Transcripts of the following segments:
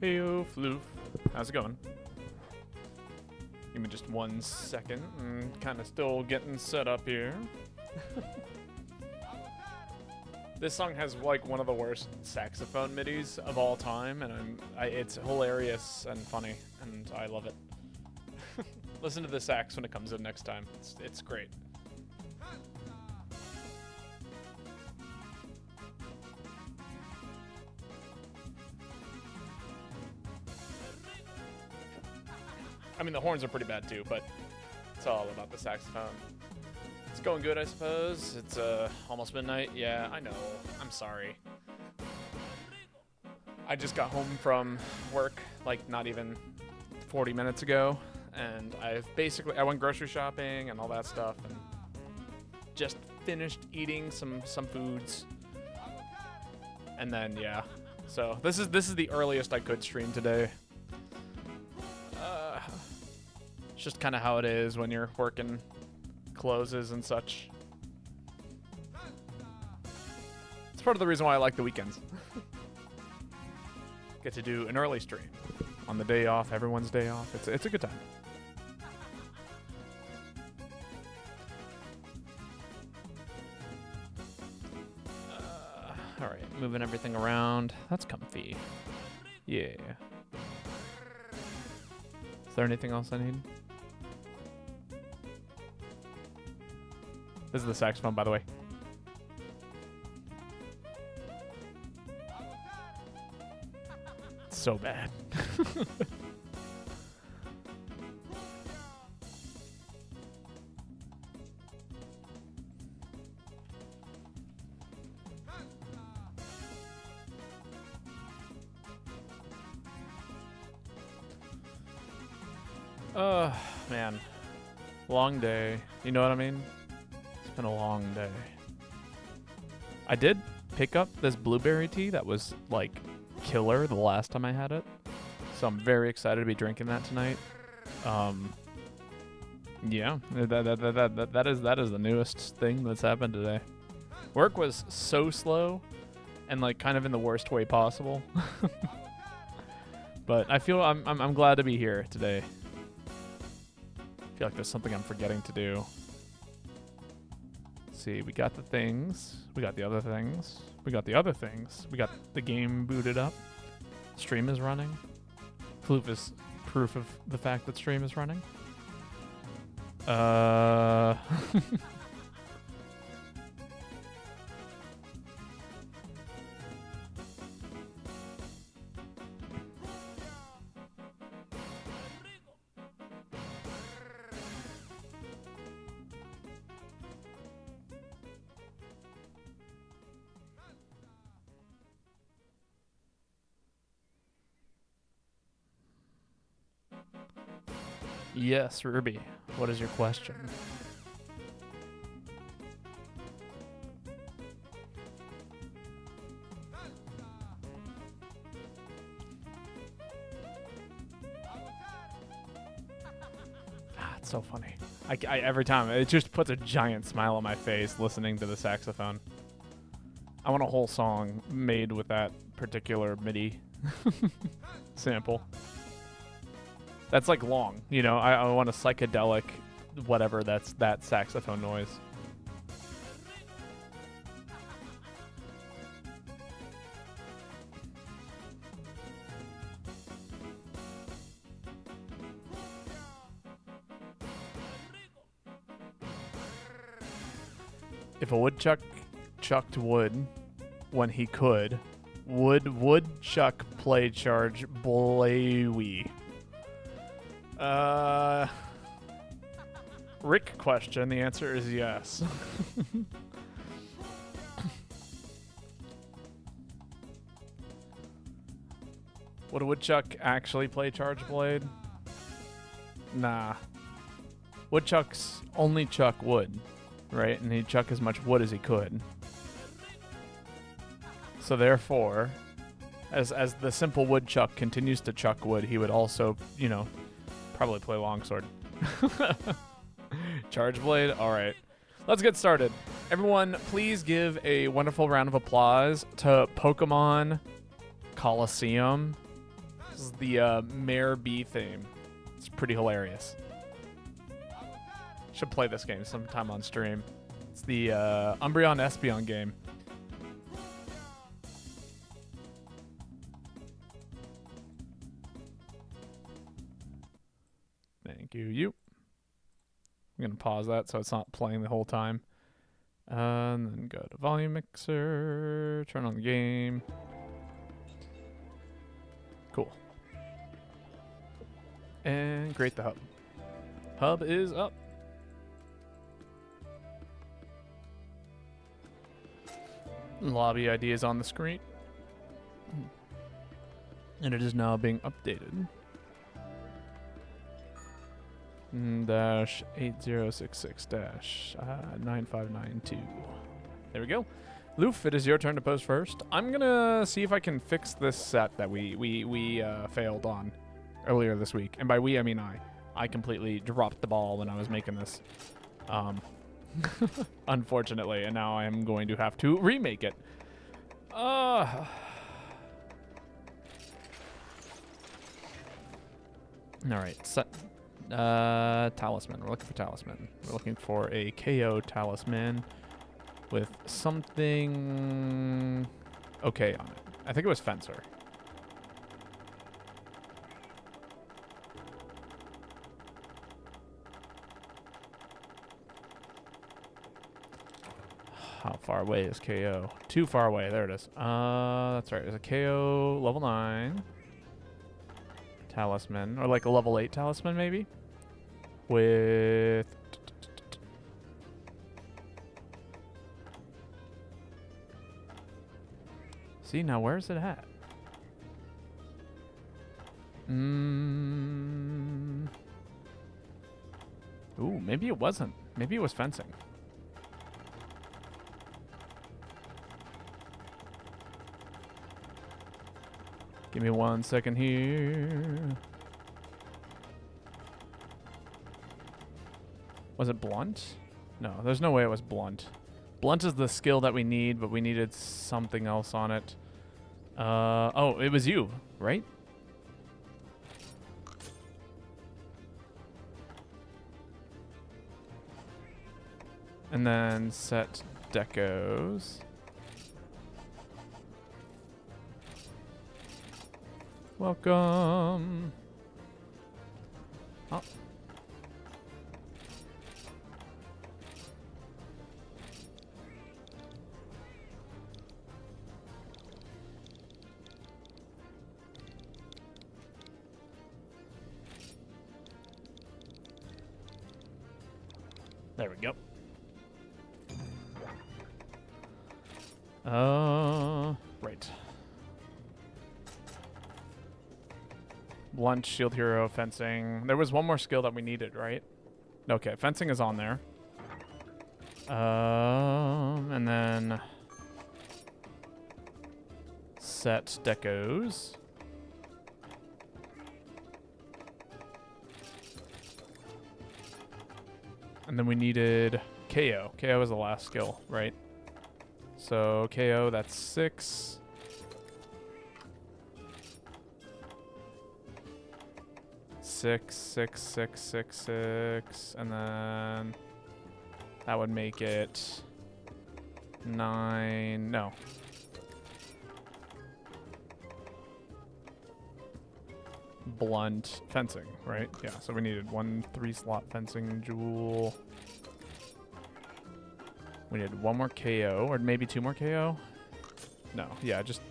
Heyo, Floof. How's it going? Give me just 1 second. I'm kind of still getting set up here. This song has like one of the worst saxophone midis of all time, and it's hilarious and funny, and I love it. Listen to the sax when it comes in next time. It's great. I mean, the horns are pretty bad too, but it's all about the saxophone. It's going good, I suppose. It's almost midnight. Yeah, I know. I'm sorry. I just got home from work, like not even 40 minutes ago, and I went grocery shopping and all that stuff, and just finished eating some foods, and then yeah. So this is the earliest I could stream today. It's just kind of how it is when you're working closes and such. It's part of the reason why I like the weekends. Get to do an early stream on the day off, everyone's day off. It's a good time. All right, moving everything around. That's comfy. Yeah. Is there anything else I need? This is the saxophone, by the way. It's so bad. Man. Long day. You know what I mean? It's been a long day. I did pick up this blueberry tea that was, like, killer the last time I had it. So I'm very excited to be drinking that tonight. Yeah. That is the newest thing that's happened today. Work was so slow and, like, kind of in the worst way possible. But I feel I'm glad to be here today. I feel like there's something I'm forgetting to do. Let's see, we got the things. We got the other things. We got the other things. We got the game booted up. Stream is running. Floof is proof of the fact that stream is running. Yes, Ruby. What is your question? It's so funny. I every time it just puts a giant smile on my face listening to the saxophone. I want a whole song made with that particular MIDI sample. That's like long, you know. I want a psychedelic, whatever. That's that saxophone noise. If a woodchuck chucked wood when he could, would woodchuck play charge blawy? Rick question. The answer is yes. Would a woodchuck actually play charge blade? Nah. Woodchucks only chuck wood, right? And he'd chuck as much wood as he could. So therefore, as the simple woodchuck continues to chuck wood, he would also, you know, probably play longsword. Charge blade? Alright. Let's get started. Everyone, please give a wonderful round of applause to Pokemon Coliseum. This is the Mare Bee theme. It's pretty hilarious. Should play this game sometime on stream. It's the Umbreon Espeon game. Thank you. I'm going to pause that so it's not playing the whole time. And then go to volume mixer, turn on the game. Cool. And create the hub. Hub is up. Lobby ID is on the screen. And it is now being updated. Dash 8066 dash 9592. There we go. Loof, it is your turn to post first. I'm gonna see if I can fix this set that we failed on earlier this week. And by we, I mean I. I completely dropped the ball when I was making this. Unfortunately, and now I am going to have to remake it. All right, set. Talisman. We're looking for talisman. We're looking for a KO talisman with something okay on it. I think it was Fencer. How far away is KO? Too far away. There it is. That's right. There's a KO level 9 talisman, or like a level 8 talisman maybe, with see, now where's it at? Ooh, maybe it wasn't. Maybe it was fencing. Give me 1 second here. Was it blunt? No, there's no way it was blunt. Blunt is the skill that we need, but we needed something else on it. Oh, it was you, right? And then set decos. Welcome. Oh. There we go. Right. Blunt, shield hero, fencing. There was one more skill that we needed, right? Okay, fencing is on there. And then set decos. And then we needed KO. KO is the last skill, right? So KO, that's 6. Six, and then that would make it 9. No. Blunt fencing, right? Yeah, so we needed 1 3-slot fencing jewel. We needed 1 more KO, or maybe 2 more KO? No, yeah, just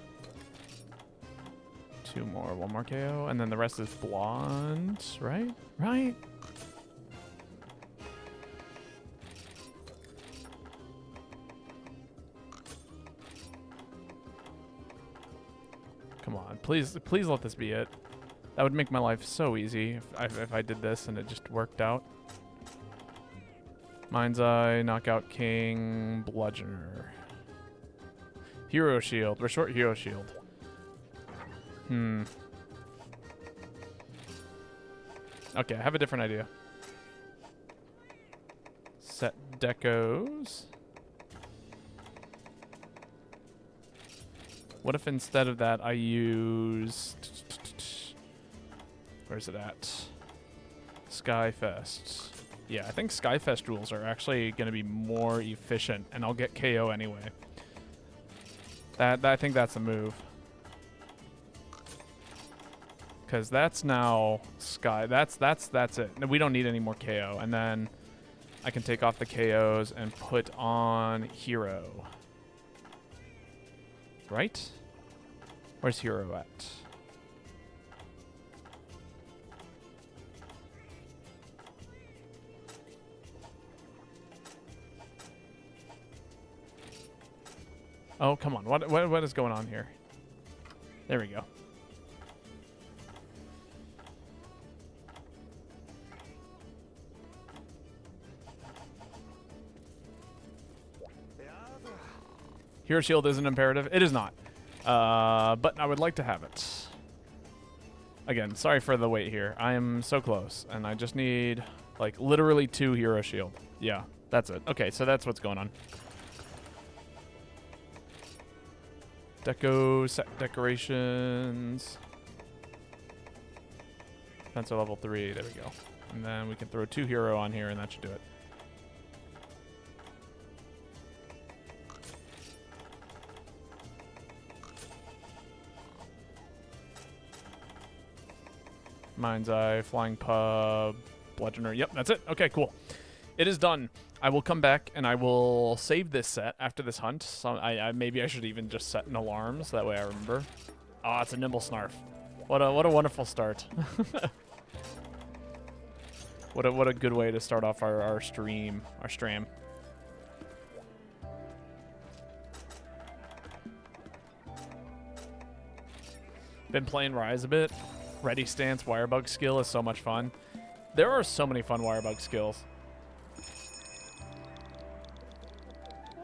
2 more, 1 more KO, and then the rest is blunt, right? Right? Come on, please let this be it. That would make my life so easy if I did this and it just worked out. Mind's Eye, Knockout King, Bludgeoner. Hero Shield. We're short Hero Shield. Okay, I have a different idea. Set decos. What if instead of that I use Where's it at? Skyfest. Yeah, I think Skyfest rules are actually going to be more efficient, and I'll get KO anyway. I think that's the move. Because that's now Sky. That's it. We don't need any more KO. And then I can take off the KOs and put on Hero. Right? Where's Hero at? Oh, come on. What is going on here? There we go. Hero Shield is an imperative. It is not. But I would like to have it. Again, sorry for the wait here. I am so close, and I just need, like, literally 2 Hero Shield. Yeah, that's it. Okay, so that's what's going on. Set decorations. Fencer level 3. There we go. And then we can throw 2 hero on here, and that should do it. Mind's Eye, Flying Pub, Bludgeoner. Yep, that's it. Okay, cool. It is done. I will come back and I will save this set after this hunt. So maybe I should even just set an alarm so that way I remember. Ah, it's a Nimble Snarf. What a wonderful start. What a good way to start off our stream. Been playing Rise a bit. Ready Stance Wirebug skill is so much fun. There are so many fun Wirebug skills.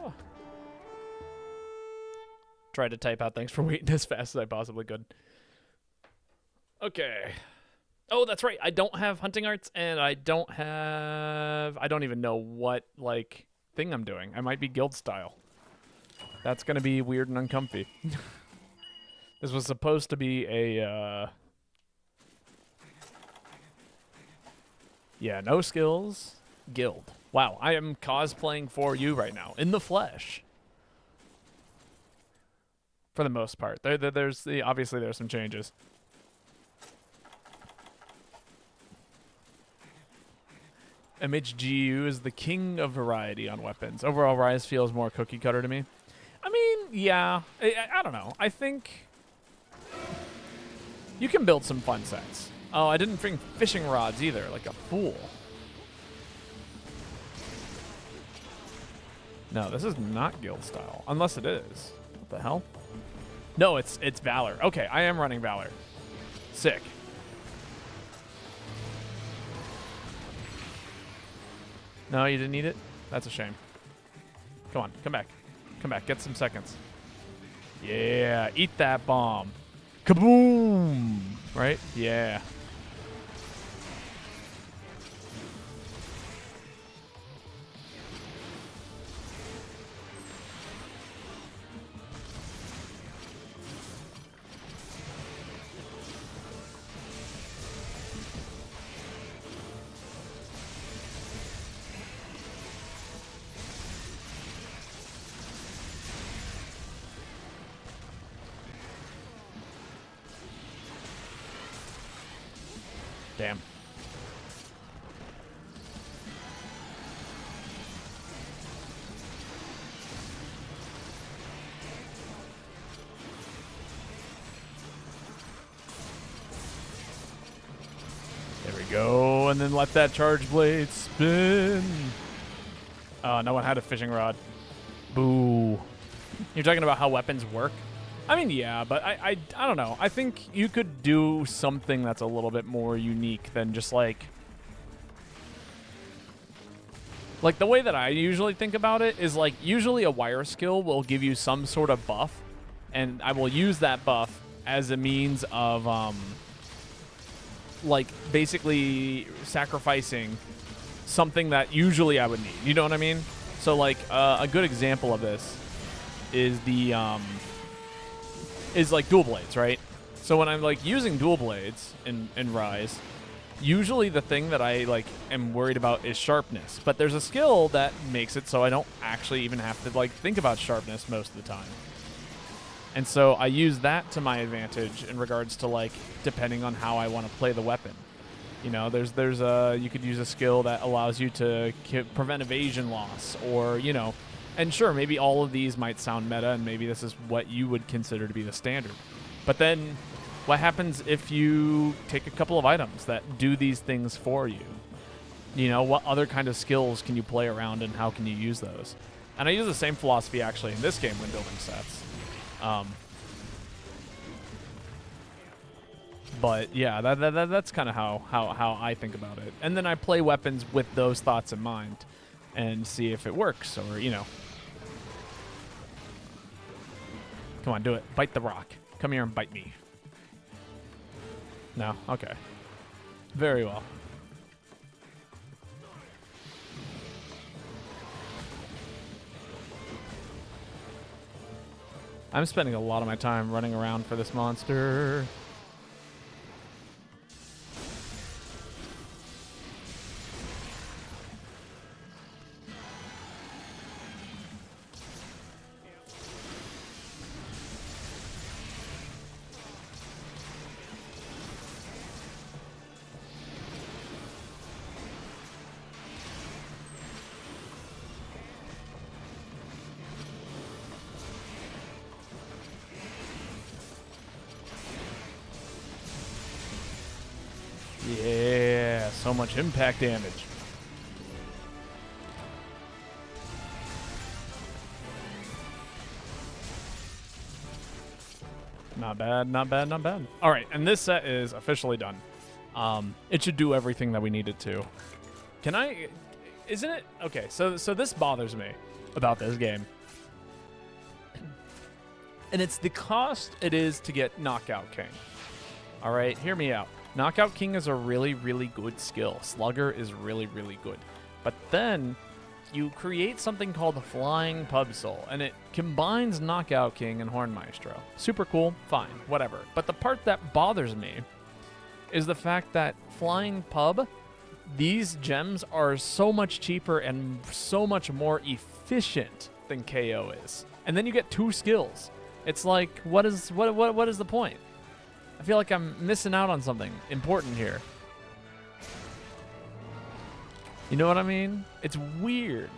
Oh. Tried to type out thanks for waiting as fast as I possibly could. Okay. Oh, that's right. I don't have hunting arts, and I don't even know what, like, thing I'm doing. I might be guild style. That's going to be weird and uncomfy. This was supposed to be a, yeah, no skills, guild. Wow, I am cosplaying for you right now, in the flesh. For the most part. Obviously there's some changes. MHGU is the king of variety on weapons. Overall, Rise feels more cookie cutter to me. I mean, yeah. I don't know. I think you can build some fun sets. Oh, I didn't bring fishing rods either, like a fool. No, this is not guild style, unless it is. What the hell? No, it's Valor. Okay, I am running Valor. Sick. No, you didn't need it? That's a shame. Come on, come back. Come back, get some seconds. Yeah, eat that bomb. Kaboom! Right? Yeah. Damn. There we go, and then let that charge blade spin. No one had a fishing rod. Boo. You're talking about how weapons work? I mean, yeah, but I don't know. I think you could do something that's a little bit more unique than just like the way that I usually think about it is like usually a wire skill will give you some sort of buff, and I will use that buff as a means of like basically sacrificing something that usually I would need. You know what I mean? So like a good example of this is the is like dual blades, right? So when I'm like using dual blades in Rise, usually the thing that I like am worried about is sharpness. But there's a skill that makes it so I don't actually even have to like think about sharpness most of the time. And so I use that to my advantage in regards to like depending on how I want to play the weapon. You know, you could use a skill that allows you to prevent evasion loss, or you know, and sure, maybe all of these might sound meta, and maybe this is what you would consider to be the standard. But then, what happens if you take a couple of items that do these things for you? You know, what other kind of skills can you play around, and how can you use those? And I use the same philosophy actually in this game when building sets. But yeah, that's kind of how I think about it. And then I play weapons with those thoughts in mind and see if it works, or, you know. Come on, do it. Bite the rock. Come here and bite me. No? Okay. Very well. I'm spending a lot of my time running around for this monster. Yeah, so much impact damage. Not bad, not bad, not bad. All right, and this set is officially done. It should do everything that we need it to. Can I... Isn't it... Okay, so this bothers me about this game. And it's the cost it is to get Knockout King. All right, hear me out. Knockout King is a really, really good skill. Slugger is really, really good. But then you create something called the Flying Pub Soul, and it combines Knockout King and Horn Maestro. Super cool, fine, whatever. But the part that bothers me is the fact that Flying Pub, these gems are so much cheaper and so much more efficient than KO is. And then you get 2 skills. It's like, what is the point? I feel like I'm missing out on something important here. You know what I mean? It's weird.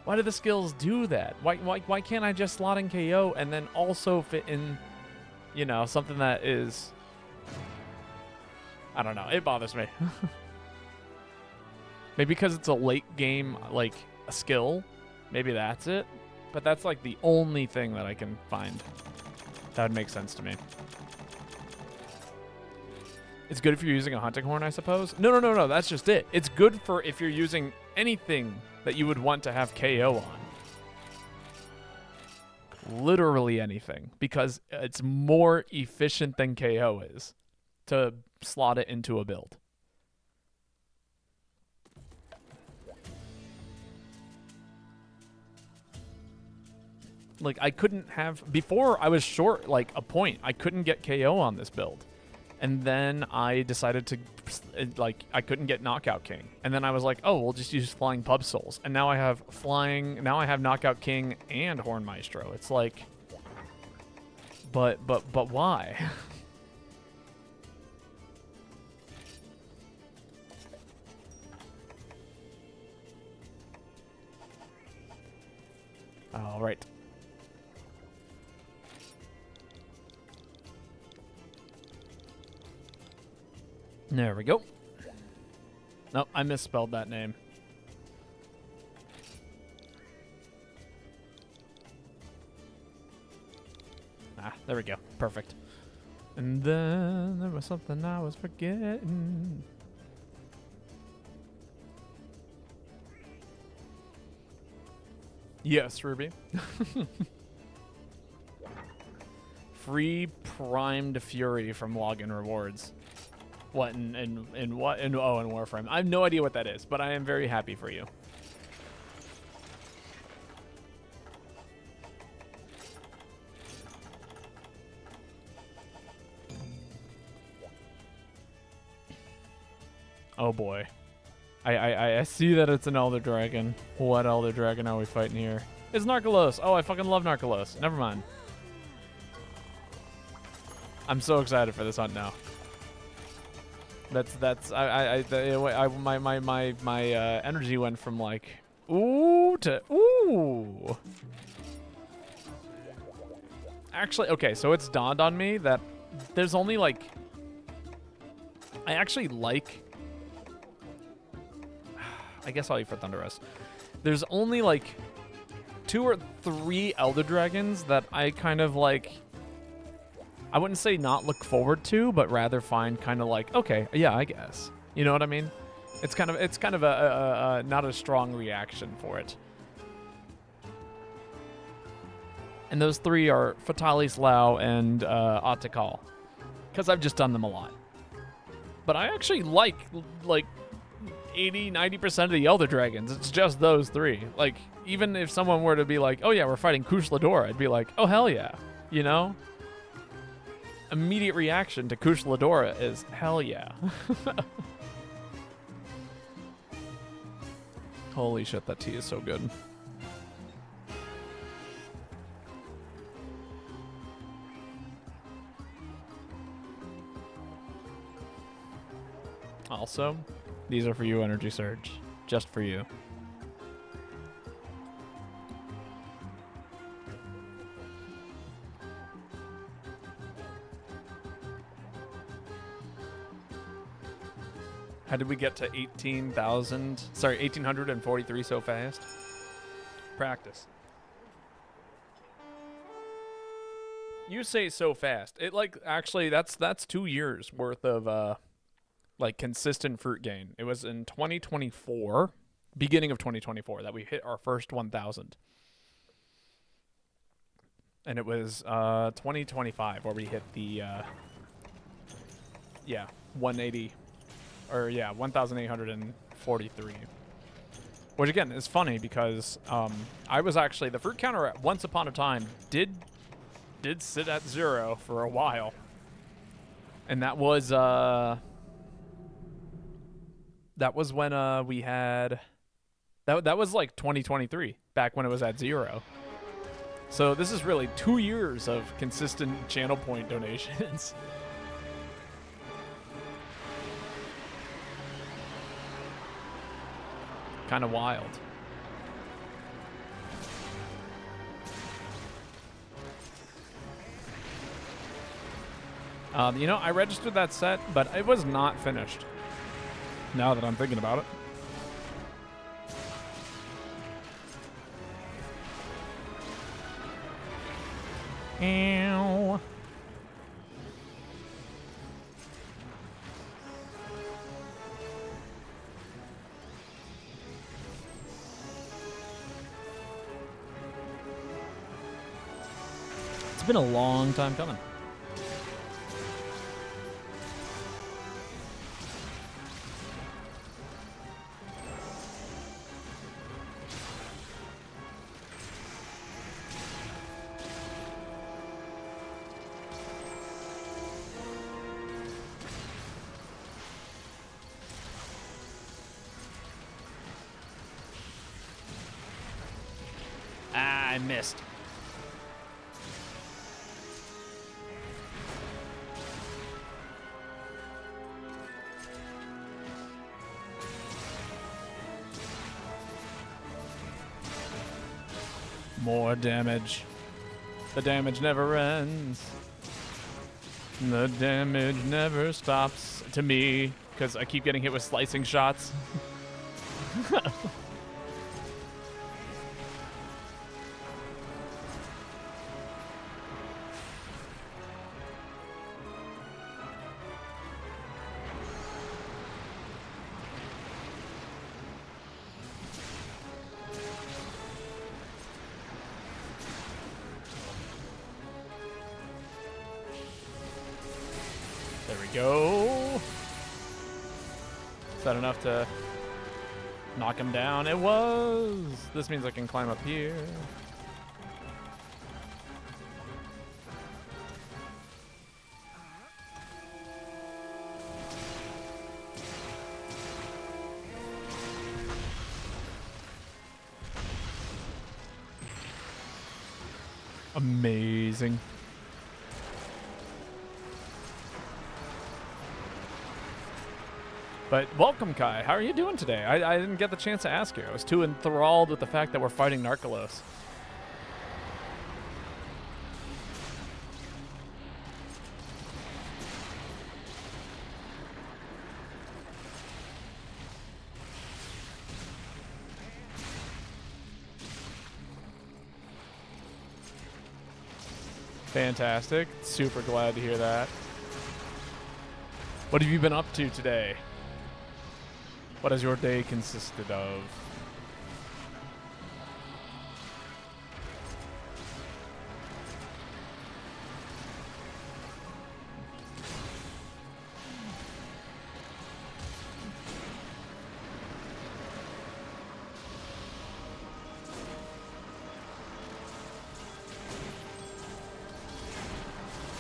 Why do the skills do that? Why can't I just slot in KO and then also fit in, you know, something that is... I don't know. It bothers me. Maybe because it's a late game, like, a skill. Maybe that's it. But that's, like, the only thing that I can find that would make sense to me. It's good if you're using a hunting horn, I suppose. No. That's just it. It's good for if you're using anything that you would want to have KO on. Literally anything. Because it's more efficient than KO is to slot it into a build. Like, I couldn't have... Before, I was short, like, a point. I couldn't get KO on this build. And then I decided to, like, I couldn't get Knockout King. And then I was like, oh, we'll just use Flying Pub Souls. And now I have Knockout King and Horn Maestro. It's like, but why? All right. There we go. Nope, I misspelled that name. Ah, there we go. Perfect. And then there was something I was forgetting. Yes, Ruby. Free primed fury from login rewards. What in what in Warframe? I have no idea what that is, but I am very happy for you. Oh boy. I see that it's an Elder Dragon. What Elder Dragon are we fighting here? It's Narcolos. Oh, I fucking love Narcolos. Never mind. I'm so excited for this hunt now. My energy went from like ooh to ooh. Actually, okay, so it's dawned on me that there's only like I actually like. I guess I'll eat for Thunderous. There's only like 2 or 3 Elder Dragons that I kind of like. I wouldn't say not look forward to, but rather find kind of like, okay, yeah, I guess. You know what I mean? It's kind of a not a strong reaction for it. And those 3 are Fatalis, Lao, and Atakal, because I've just done them a lot. But I actually like 80-90% of the Elder Dragons. It's just those 3. Like, even if someone were to be like, oh yeah, we're fighting Kush-Lador, I'd be like, oh hell yeah, you know? Immediate reaction to Kush-Lador is hell yeah. Holy shit, that tea is so good. Also, these are for you, Energy Surge. Just for you. How did we get to 1843 so fast? Practice. You say so fast. It like actually that's 2 years worth of like consistent fruit gain. It was in 2024, beginning of 2024 that we hit our first 1,000. And it was 2025 where we hit the 180 or 1,843. Which again is funny because I was actually the fruit counter at once upon a time did sit at 0 for a while. And that was when we had that was like 2023, back when it was at 0. So this is really 2 years of consistent channel point donations. Kind of wild. You know, I registered that set, but it was not finished. Now that I'm thinking about it. Ow. It's been a long time coming. I missed. More damage. The damage never ends. The damage never stops to me, because I keep getting hit with slicing shots. There we go. Is that enough to knock him down? It was. This means I can climb up here. Amazing. But welcome, Kai. How are you doing today? I didn't get the chance to ask you. I was too enthralled with the fact that we're fighting Narcolos. Fantastic. Super glad to hear that. What have you been up to today? What has your day consisted of?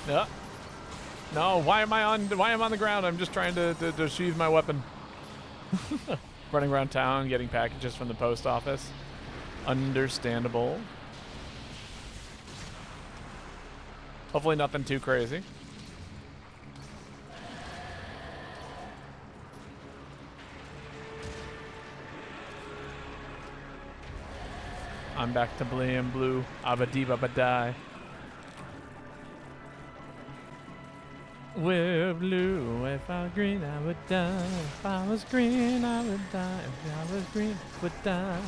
No. No, why am I on the ground? I'm just trying to sheathe my weapon. Running around town, getting packages from the post office. Understandable. Hopefully nothing too crazy. I'm back to blue, abadi babadai. We're blue, if I was green, I would die. If I was green, I would die. If I was green, I would die.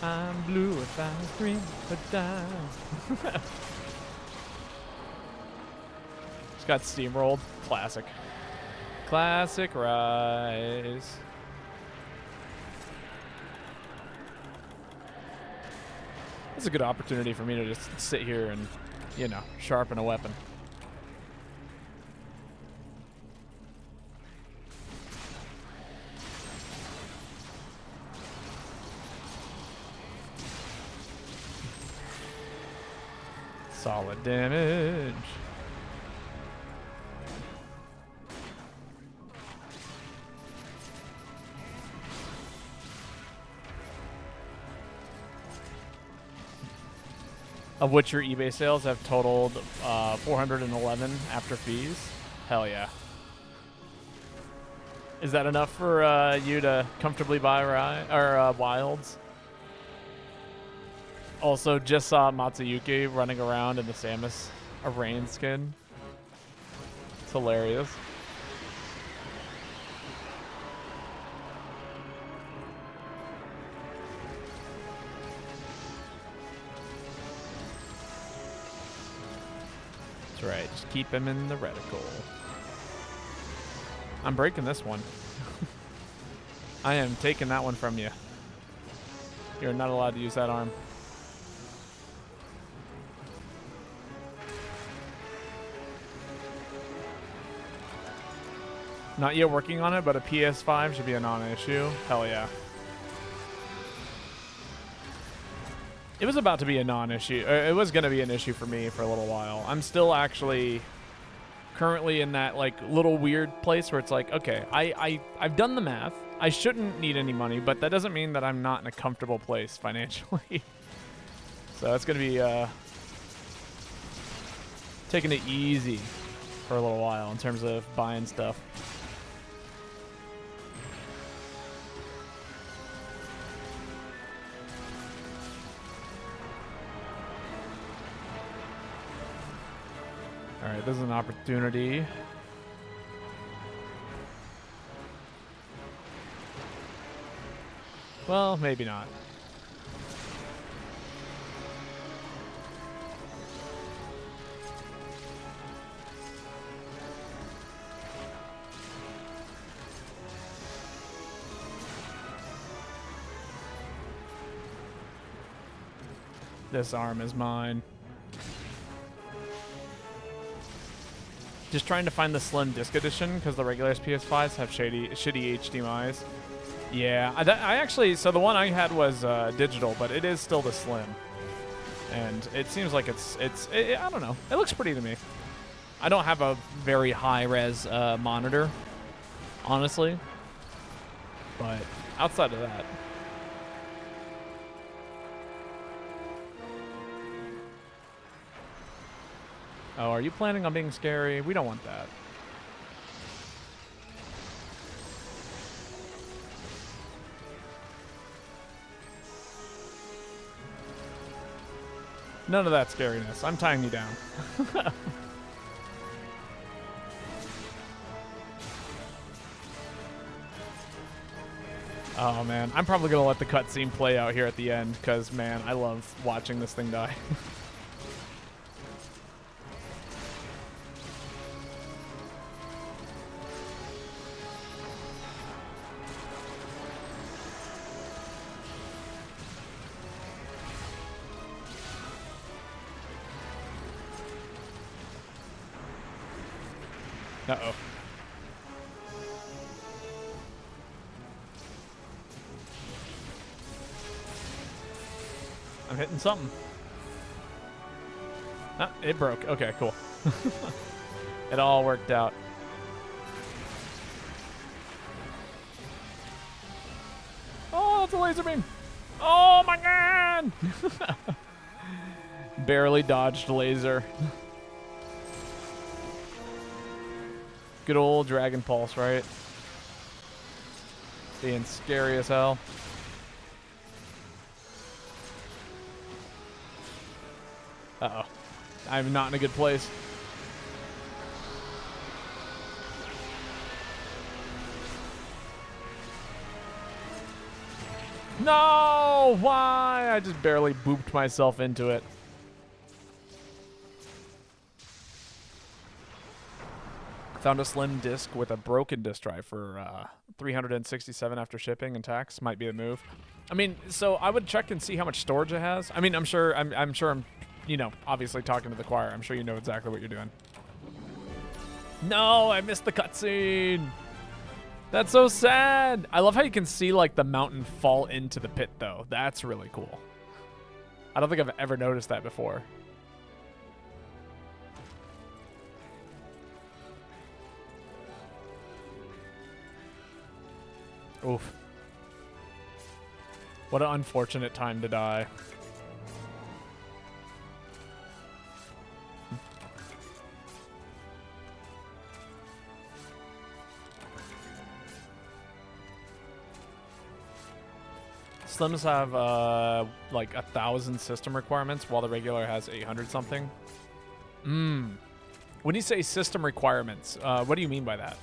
I'm blue, if I was green, I would die. Just got steamrolled. Classic. Classic Rise. This is a good opportunity for me to just sit here and, you know, sharpen a weapon. Solid damage. Of which your eBay sales have totaled 411 after fees. Hell yeah. Is that enough for you to comfortably buy Wilds? Also, just saw Matsuyuki running around in the Samus Rain skin. It's hilarious. That's right, just keep him in the reticle. I'm breaking this one. I am taking that one from you. You're not allowed to use that arm. Not yet working on it, but a PS5 should be a non-issue. Hell yeah. It was about to be a non-issue. It was going to be an issue for me for a little while. I'm still actually currently in that like little weird place where it's like, okay, I've done the math. I shouldn't need any money, but that doesn't mean that I'm not in a comfortable place financially. So that's going to be taking it easy for a little while in terms of buying stuff. All right, this is an opportunity. Well, maybe not. This arm is mine. Just trying to find the slim disc edition because the regular PS5s have shitty HDMIs. Yeah, I actually, so the one I had was digital, but it is still the slim. And it seems like I don't know. It looks pretty to me. I don't have a very high-res monitor, honestly. But outside of that. Oh, are you planning on being scary? We don't want that. None of that scariness. I'm tying you down. Oh, man. I'm probably going to let the cutscene play out here at the end because, man, I love watching this thing die. Uh-oh. I'm hitting something. Ah, it broke. Okay, cool. It all worked out. Oh, it's a laser beam. Oh, my God. Barely dodged laser. Good old Dragon Pulse, right? Being scary as hell. Uh-oh. I'm not in a good place. No! Why? I just barely booped myself into it. Found a slim disc with a broken disk drive for 367 after shipping and tax. Might be a move. I mean, so I would check and see how much storage it has. I mean, I'm sure I'm, you know, obviously talking to the choir. I'm sure you know exactly what you're doing. No, I missed the cutscene. That's so sad. I love how you can see like the mountain fall into the pit though. That's really cool. I don't think I've ever noticed that before. Oof. What an unfortunate time to die. Slims have like 1,000 system requirements while the regular has 800 something. When you say system requirements, what do you mean by that?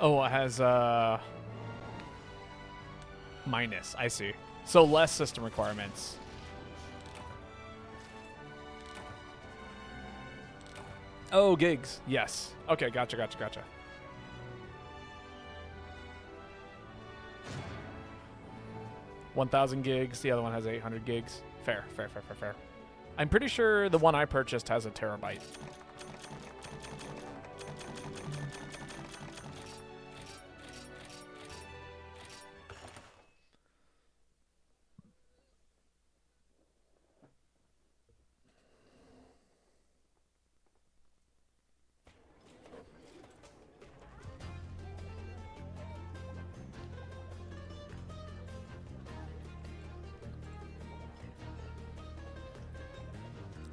Oh, it has minus. I see. So less system requirements. Oh, gigs. Yes. Okay, gotcha. 1,000 gigs. The other one has 800 gigs. Fair. I'm pretty sure the one I purchased has a terabyte.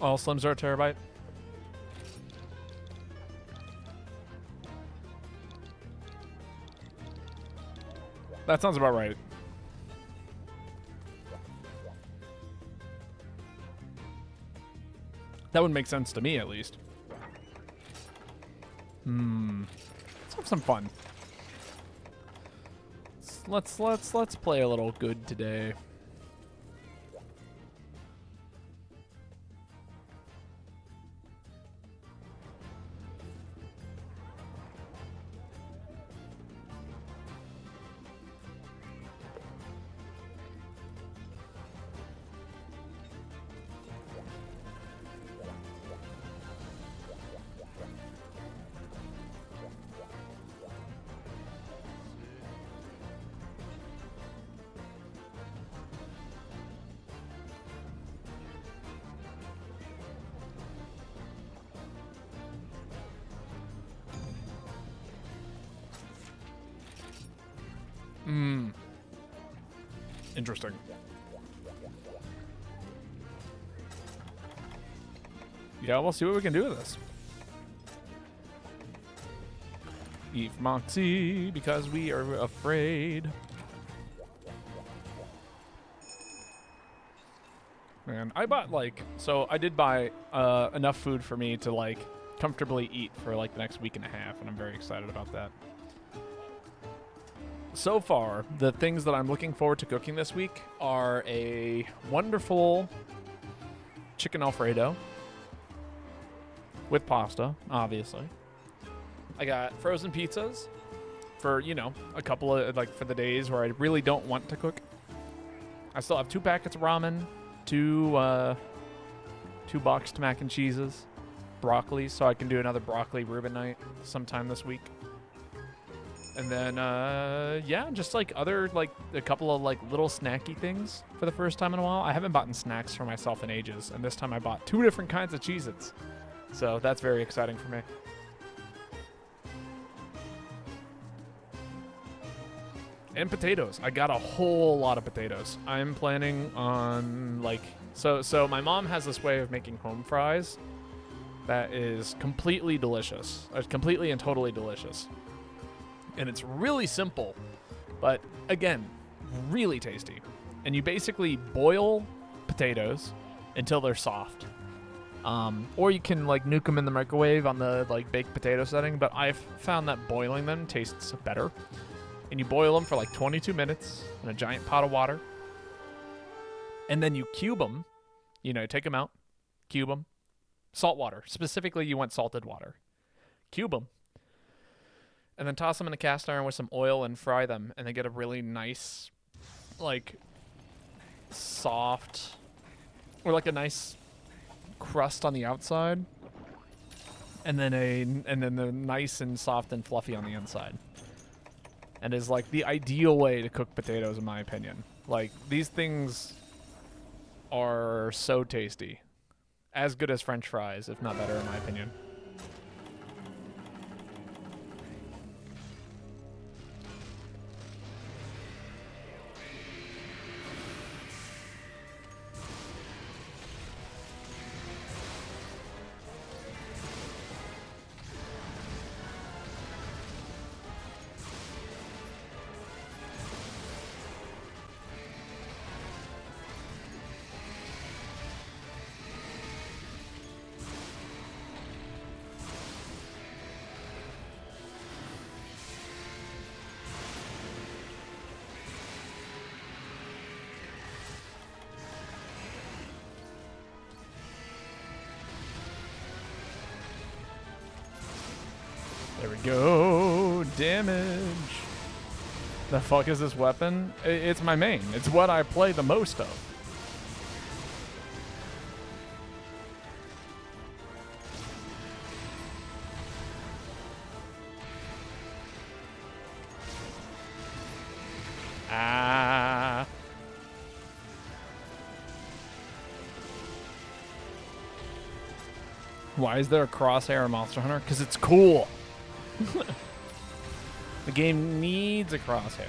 All slims are a terabyte. That sounds about right. That would make sense to me, at least. Let's have some fun. Let's play a little good today. Mmm. Interesting. Yeah, we'll see what we can do with this. Eat Moxie because we are afraid. Man, I bought I did buy enough food for me to like comfortably eat for like the next week and a half, and I'm very excited about that. So far, the things that I'm looking forward to cooking this week are a wonderful chicken Alfredo with pasta, obviously. I got frozen pizzas for, a couple of, for the days where I really don't want to cook. I still have 2 packets of ramen, two boxed mac and cheeses, broccoli, so I can do another broccoli Reuben night sometime this week. And then, just other, a couple of little snacky things for the first time in a while. I haven't bought snacks for myself in ages, and this time I bought 2 different kinds of Cheez-Its. So that's very exciting for me. And potatoes. I got a whole lot of potatoes. I'm planning on, so my mom has this way of making home fries that is completely delicious. It's completely and totally delicious. And it's really simple, but again, really tasty. And you basically boil potatoes until they're soft. Or you can nuke them in the microwave on the baked potato setting, but I've found that boiling them tastes better. And you boil them for 22 minutes in a giant pot of water. And then you cube them, take them out, cube them. Salt water. Specifically, you want salted water. Cube them. And then toss them in a cast iron with some oil and fry them. And they get a really nice, soft, or a nice crust on the outside. And then the nice and soft and fluffy on the inside. And is the ideal way to cook potatoes, in my opinion. These things are so tasty. As good as French fries, if not better, in my opinion. There we go. Damage. The fuck is this weapon? It's my main. It's what I play the most of. Ah. Why is there a crosshair in Monster Hunter? Because it's cool. The game needs a crosshair.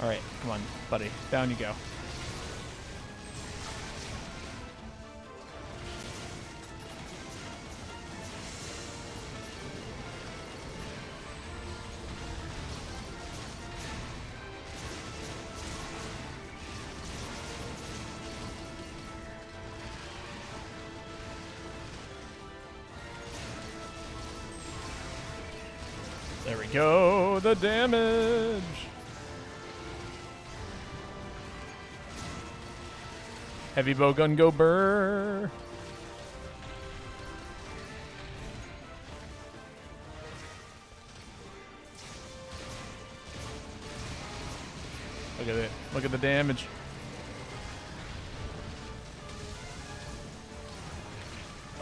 All right, come on, buddy. Down you go. There we go, the damage. Heavy bow gun go burr. Look at it. Look at the damage.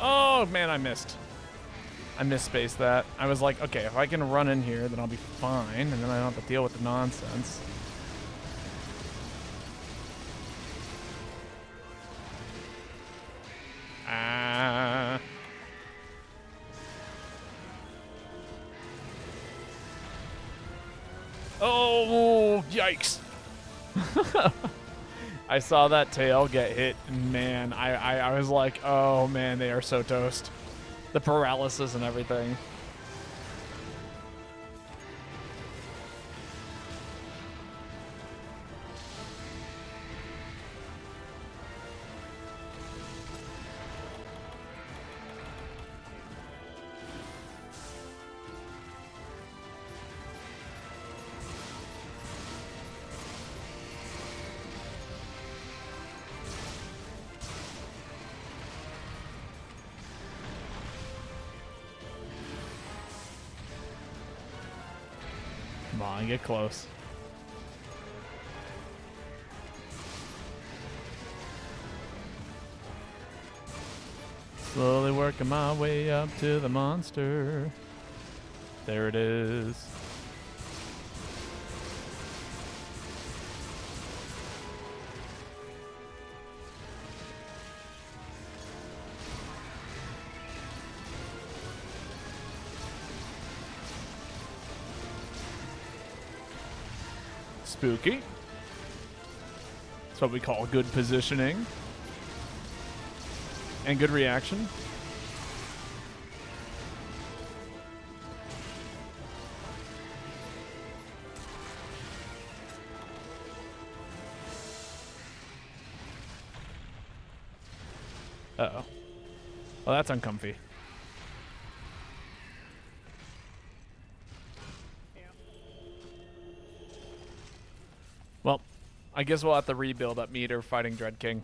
Oh, man, I missed. I misspaced that. I was like, okay, if I can run in here, then I'll be fine, and then I don't have to deal with the nonsense. Ah. Oh, yikes. I saw that tail get hit, and man, I was like, oh man, they are so toast. The paralysis and everything. Come on, get close. Slowly working my way up to the monster. There it is. Spooky. That's what we call good positioning. And good reaction. Uh-oh. Well, that's uncomfy. Well, I guess we'll have to rebuild up meter fighting Dread King.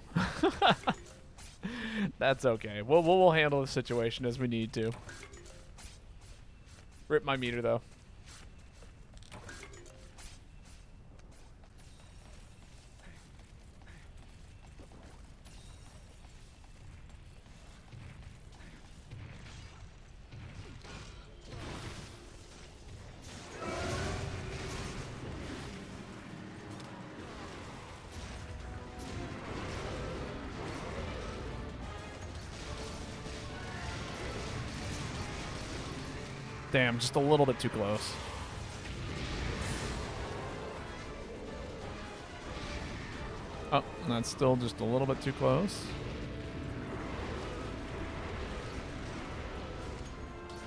That's okay. We'll handle the situation as we need to. Rip my meter, though. Damn, just a little bit too close. Oh, that's still just a little bit too close.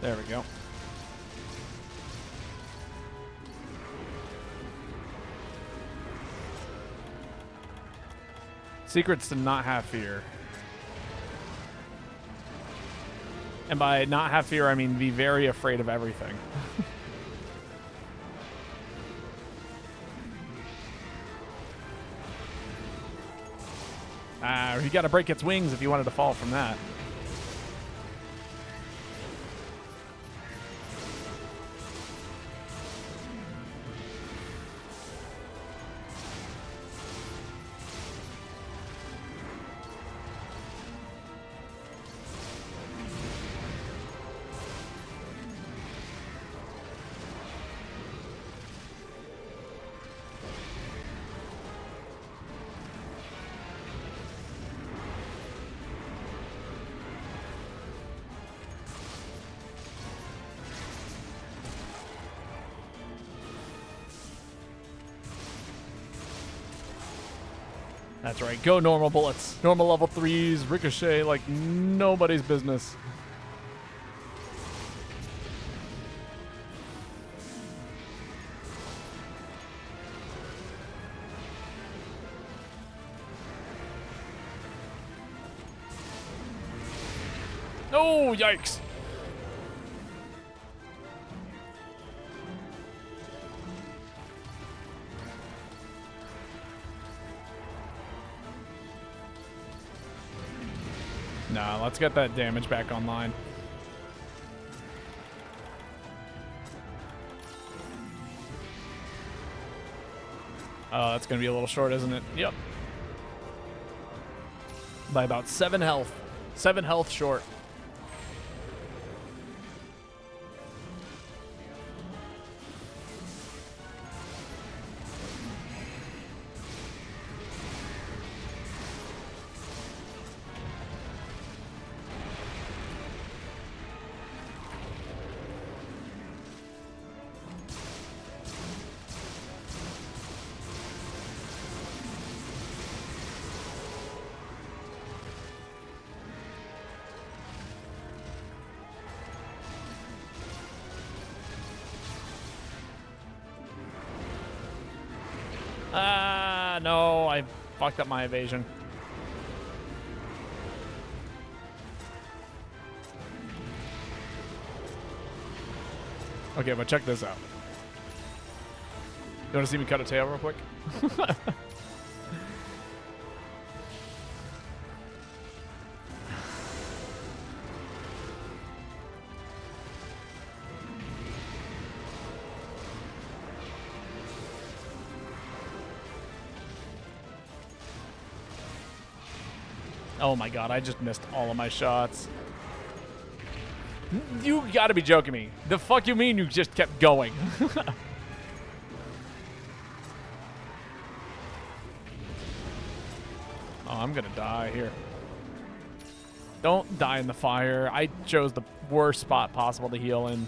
There we go. Secrets to not have fear. And by not have fear, I mean be very afraid of everything. You gotta break its wings if you wanted to fall from that. That's right. Go normal bullets. Normal level 3s, ricochet like nobody's business. Oh, yikes. Nah, let's get that damage back online. Oh, that's going to be a little short, isn't it? Yep. By about 7 health. 7 health short. No, I fucked up my evasion. Okay, but check this out. You want to see me cut a tail real quick? Oh my god, I just missed all of my shots. You gotta be joking me. The fuck you mean you just kept going? Oh, I'm gonna die here. Don't die in the fire. I chose the worst spot possible to heal in.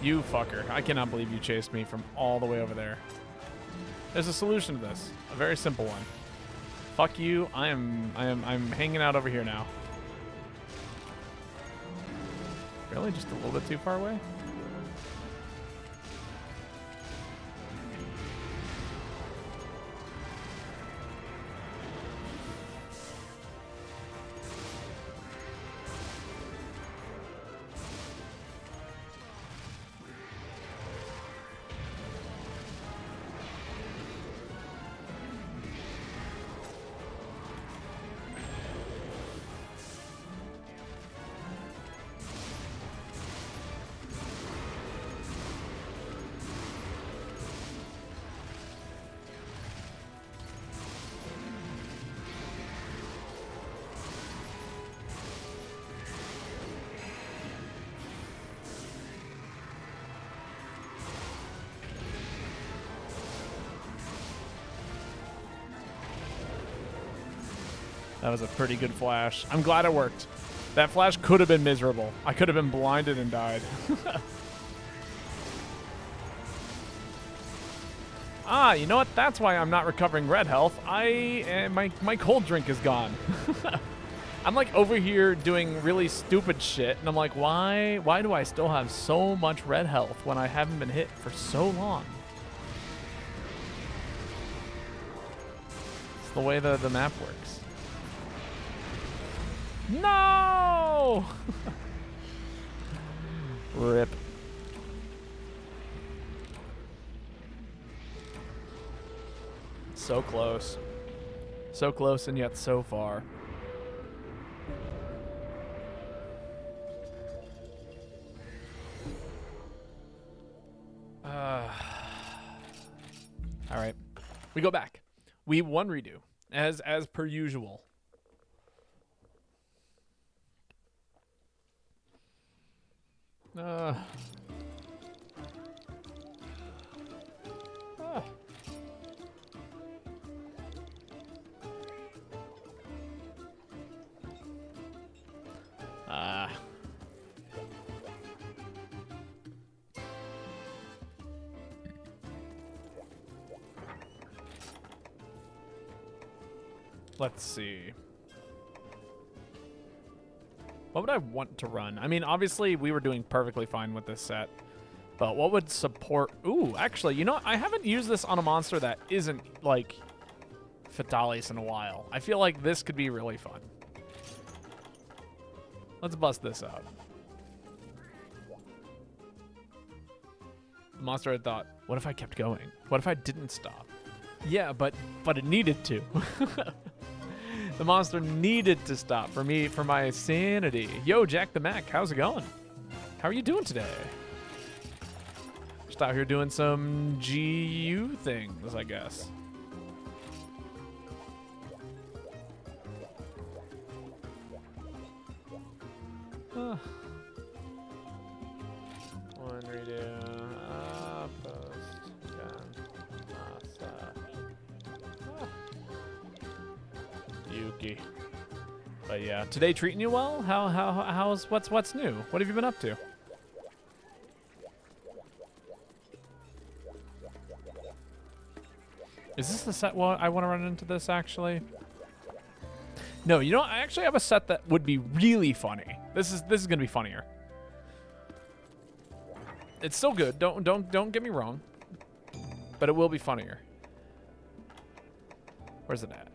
You fucker. I cannot believe you chased me from all the way over there. There's a solution to this. A very simple one. Fuck you. I'm hanging out over here now. Really? Just a little bit too far away? That was a pretty good flash. I'm glad it worked. That flash could have been miserable. I could have been blinded and died. Ah, you know what? That's why I'm not recovering red health. My cold drink is gone. I'm like over here doing really stupid shit, and I'm like, why do I still have so much red health when I haven't been hit for so long? It's the way the map works. No! Rip. So close. So close and yet so far. All right. We go back. We one redo as per usual. Let's see. What would I want to run? I mean, obviously, we were doing perfectly fine with this set. But what would support... Ooh, actually, you know what? I haven't used this on a monster that isn't, like, Fatalis in a while. I feel like this could be really fun. Let's bust this out. The monster had thought, what if I kept going? What if I didn't stop? Yeah, but it needed to. The monster needed to stop for me, for my sanity. Yo, Jack the Mac, how's it going? How are you doing today? Just out here doing some GU things, I guess. One redo. Post. Yuki. But yeah, today treating you well? How's what's new? What have you been up to? Is this the set? Well, I want to run into this actually. No, you know, I actually have a set that would be really funny. This is gonna be funnier. It's still good. Don't get me wrong. But it will be funnier. Where's it at?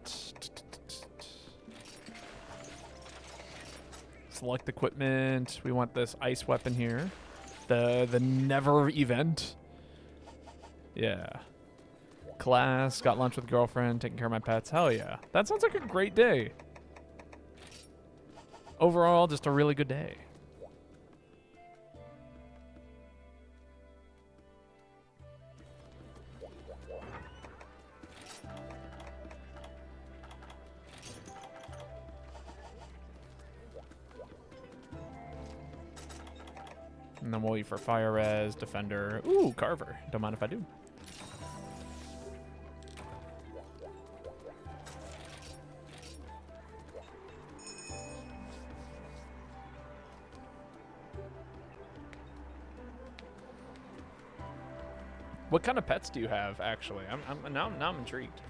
Select equipment. We want this ice weapon here. The never event. Yeah. Class, got lunch with girlfriend, taking care of my pets. Hell yeah. That sounds like a great day. Overall, just a really good day. And then we'll wait for fire res, defender. Ooh, Carver. Don't mind if I do. What kind of pets do you have, actually? Now I'm intrigued.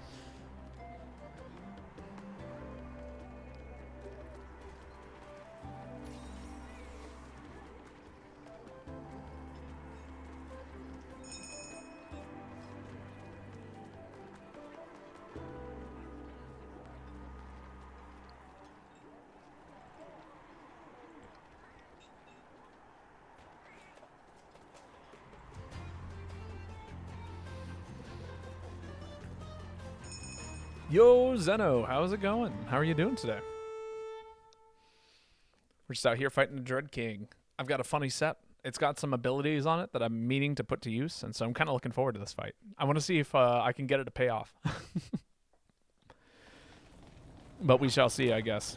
Yo, Zeno, how's it going? How are you doing today? We're just out here fighting the Dread King. I've got a funny set. It's got some abilities on it that I'm meaning to put to use, and so I'm kind of looking forward to this fight. I want to see if I can get it to pay off. But we shall see, I guess.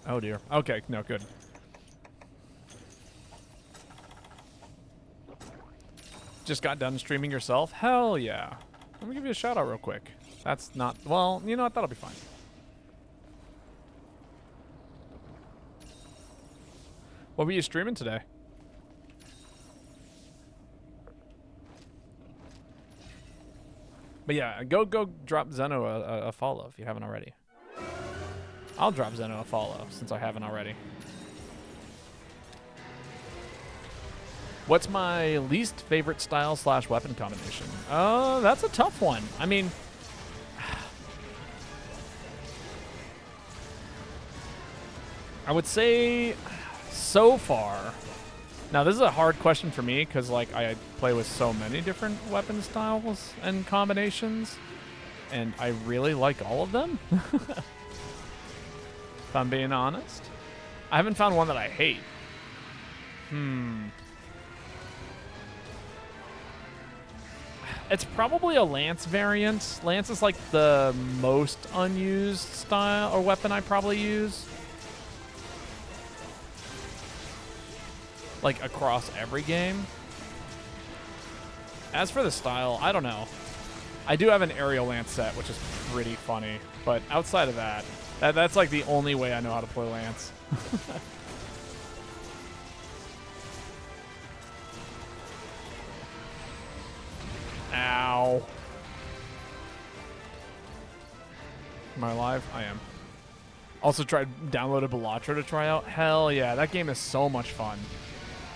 Oh, dear. Okay, no, good. Just got done streaming yourself? Hell yeah. Let me give you a shout out real quick. That's not, well, you know what, that'll be fine. What were you streaming today? But yeah, go drop Zeno a follow if you haven't already. I'll drop Zeno a follow since I haven't already. What's my least favorite style / weapon combination? That's a tough one. I mean, I would say so far. Now, this is a hard question for me because, like, I play with so many different weapon styles and combinations, and I really like all of them. If I'm being honest. I haven't found one that I hate. It's probably a Lance variant. Lance is like the most unused style or weapon I probably use. Like across every game. As for the style, I don't know. I do have an aerial Lance set, which is pretty funny. But outside of that, that's like the only way I know how to play Lance. Ow. Am I alive? I am. Also downloaded Babotosh to try out. Hell yeah, that game is so much fun.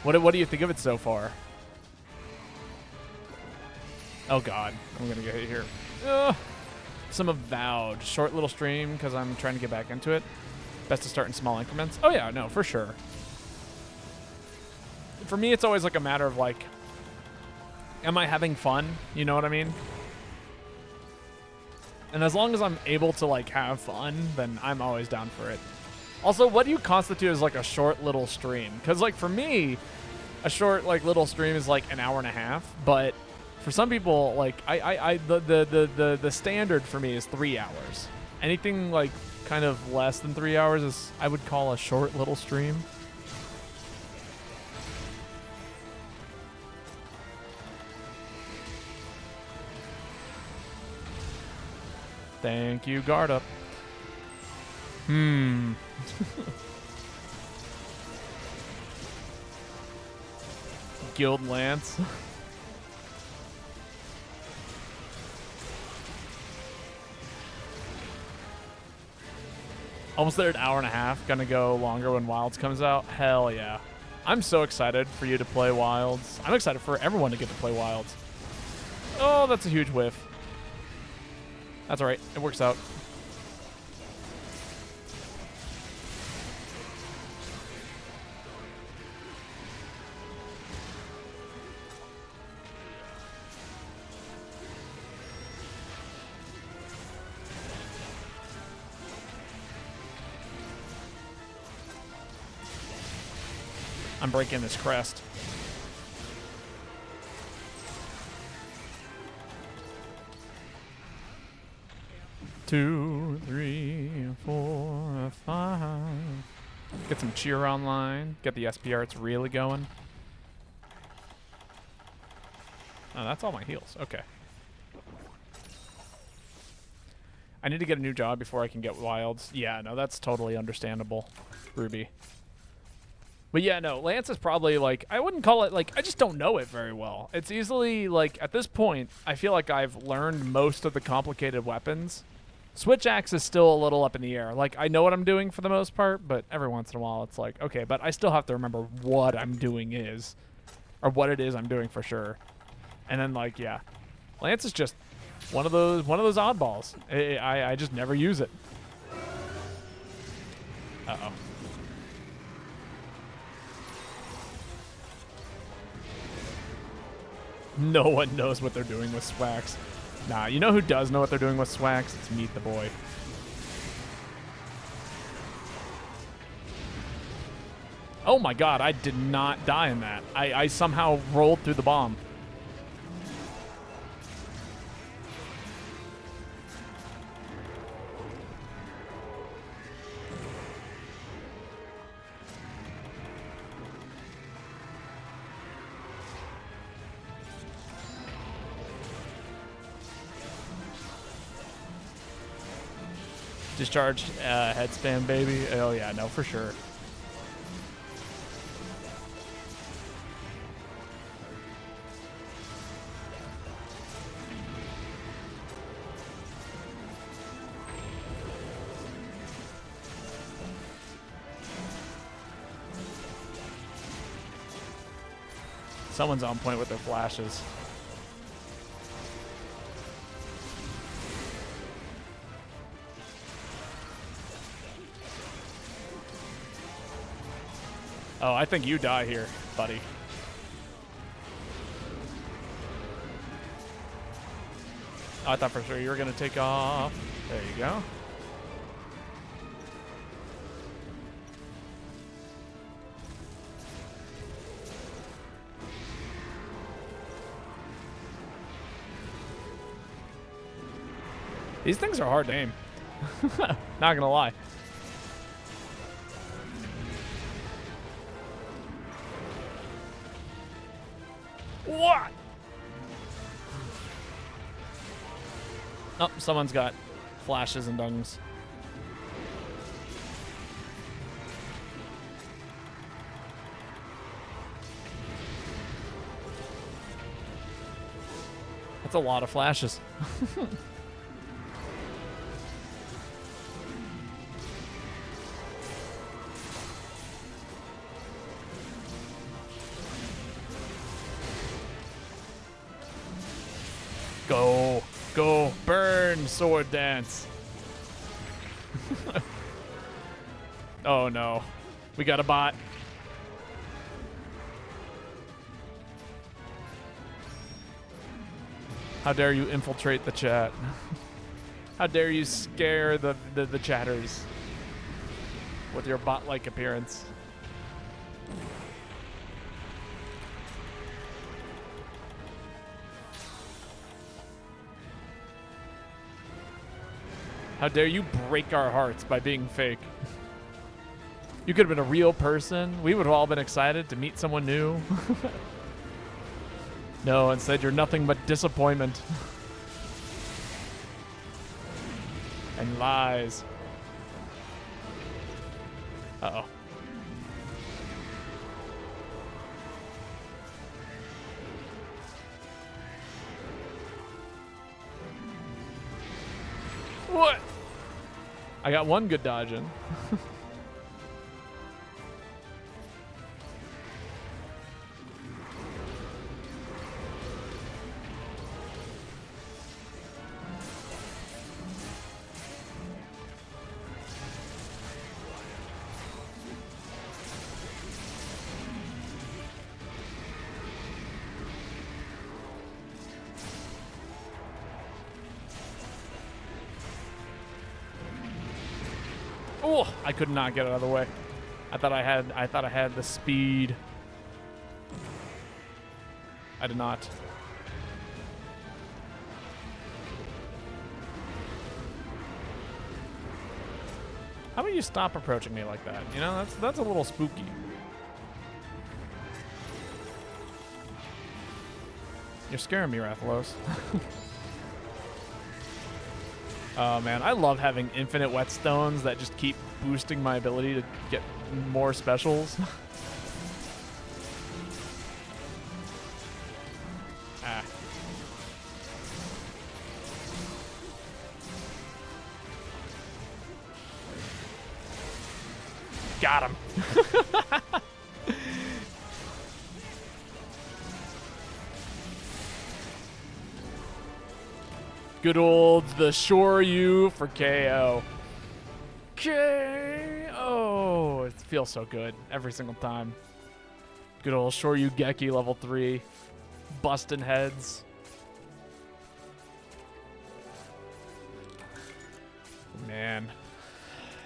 What do you think of it so far? Oh god, I'm gonna get hit here. Some Avowed. Short little stream because I'm trying to get back into it. Best to start in small increments. Oh yeah, no, for sure. For me, it's always like a matter of like, Am I having fun? You know what I mean? And as long as I'm able to like have fun, then I'm always down for it. Also, what do you constitute as like a short little stream? Because like for me, a short like little stream is like an hour and a half, but for some people, like the standard for me is 3 hours. Anything like kind of less than 3 hours is I would call a short little stream. Thank you, guard up. Guild Lance. Almost there, an hour and a half. Gonna go longer when Wilds comes out. Hell yeah. I'm so excited for you to play Wilds. I'm excited for everyone to get to play Wilds. Oh, that's a huge whiff. That's all right. It works out. I'm breaking this crest. Two, three, four, five. Get some cheer online. Get the SP arts really going. Oh, that's all my heals. Okay. I need to get a new job before I can get Wilds. Yeah, no, that's totally understandable, Ruby. But yeah, no, Lance is probably like, I wouldn't call it like, I just don't know it very well. It's easily like, at this point, I feel like I've learned most of the complicated weapons. Switch axe is still a little up in the air. Like, I know what I'm doing for the most part, but every once in a while it's like, okay, but I still have to remember what I'm doing is, or what it is I'm doing for sure. And then like, yeah, Lance is just one of those oddballs. I just never use it. Uh-oh. No one knows what they're doing with Swax. Nah, you know who does know what they're doing with Swax? It's Meet the Boy. Oh my god, I did not die in that. I somehow rolled through the bomb. Discharge head spam, baby. Oh yeah, no, for sure. Someone's on point with their flashes. Oh, I think you die here, buddy. I thought for sure you were going to take off. There you go. These things are hard to aim. Not going to lie. What? Oh, someone's got flashes and dungs. That's a lot of flashes. Go, go, burn, sword dance. Oh no, we got a bot. How dare you infiltrate the chat? How dare you scare the chatters with your bot-like appearance? How dare you break our hearts by being fake? You could have been a real person. We would have all been excited to meet someone new. No, instead you're nothing but disappointment. And lies. Uh-oh. What? I got one good dodge in. Oh, I could not get out of the way. I thought I had the speed. I did not. How about you stop approaching me like that? You know, that's a little spooky. You're scaring me, Rathalos. Oh man, I love having infinite whetstones that just keep boosting my ability to get more specials. Ah. Got him. Good old the Shoryu for KO. KO! It feels so good every single time. Good old Shoryu Geki level 3. Busting heads. Man.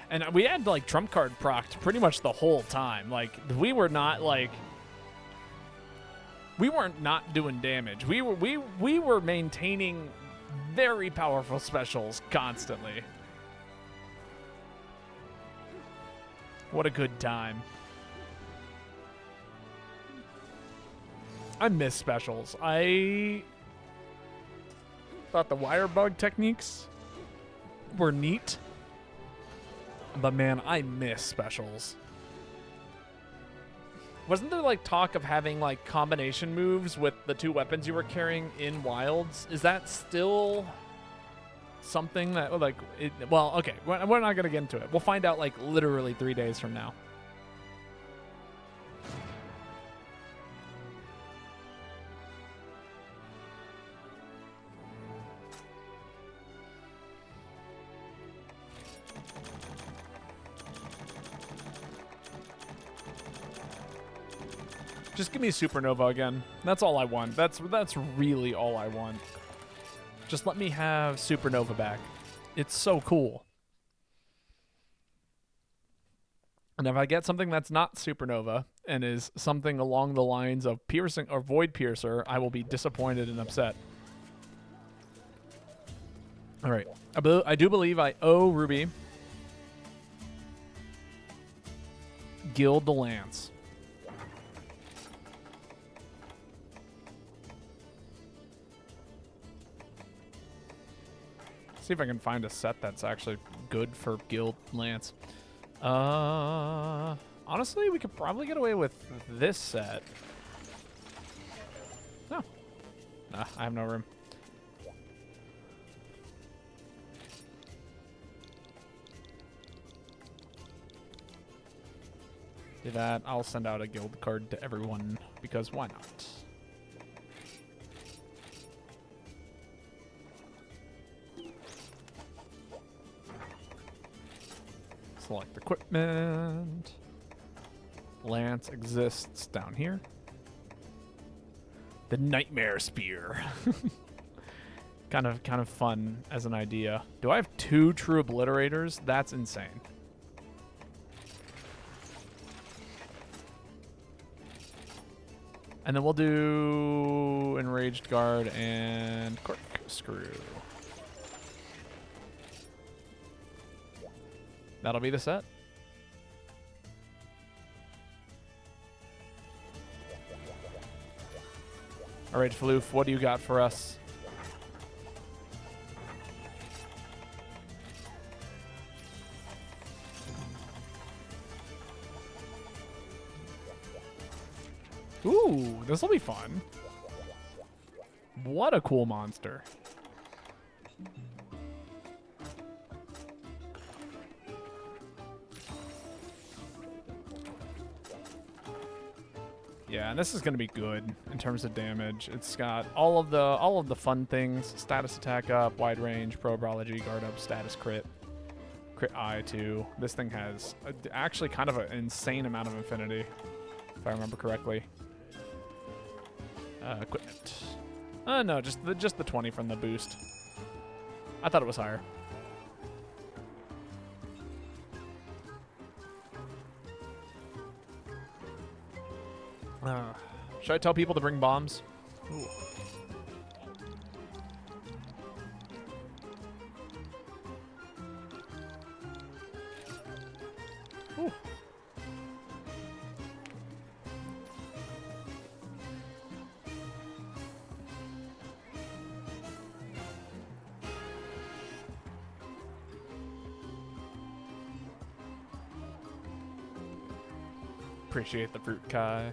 And we had like trump card procced pretty much the whole time. Like we were not like we weren't not doing damage. We were maintaining very powerful specials constantly. What a good time. I miss specials. I thought the wire bug techniques were neat, but man, I miss specials. Wasn't there like talk of having like combination moves with the two weapons you were carrying in Wilds? Is that still something that like well, okay, we're not gonna get into it. We'll find out like literally 3 days from now. Just give me Supernova again. That's all I want. That's really all I want. Just let me have Supernova back. It's so cool. And if I get something that's not Supernova and is something along the lines of Piercing or Void Piercer, I will be disappointed and upset. All right. I do believe I owe Ruby Gild the Lance. See if I can find a set that's actually good for Gild Lance. Honestly, we could probably get away with this set. No. Nah, I have no room. Do that. I'll send out a guild card to everyone because why not? Select equipment. Lance exists down here. The Nightmare Spear. Kind of fun as an idea. Do I have 2 true obliterators? That's insane. And then we'll do Enraged Guard and Corkscrew. That'll be the set. All right, Floof, what do you got for us? Ooh, this will be fun. What a cool monster. Yeah, and this is going to be good in terms of damage. It's got all of the fun things: status attack up, wide range, probrology, guard up, status crit eye too. This thing has actually kind of an insane amount of infinity, if I remember correctly. Equipment. No, just the 20 from the boost. I thought it was higher. Should I tell people to bring bombs? Ooh. Ooh. Appreciate the fruit, Kai.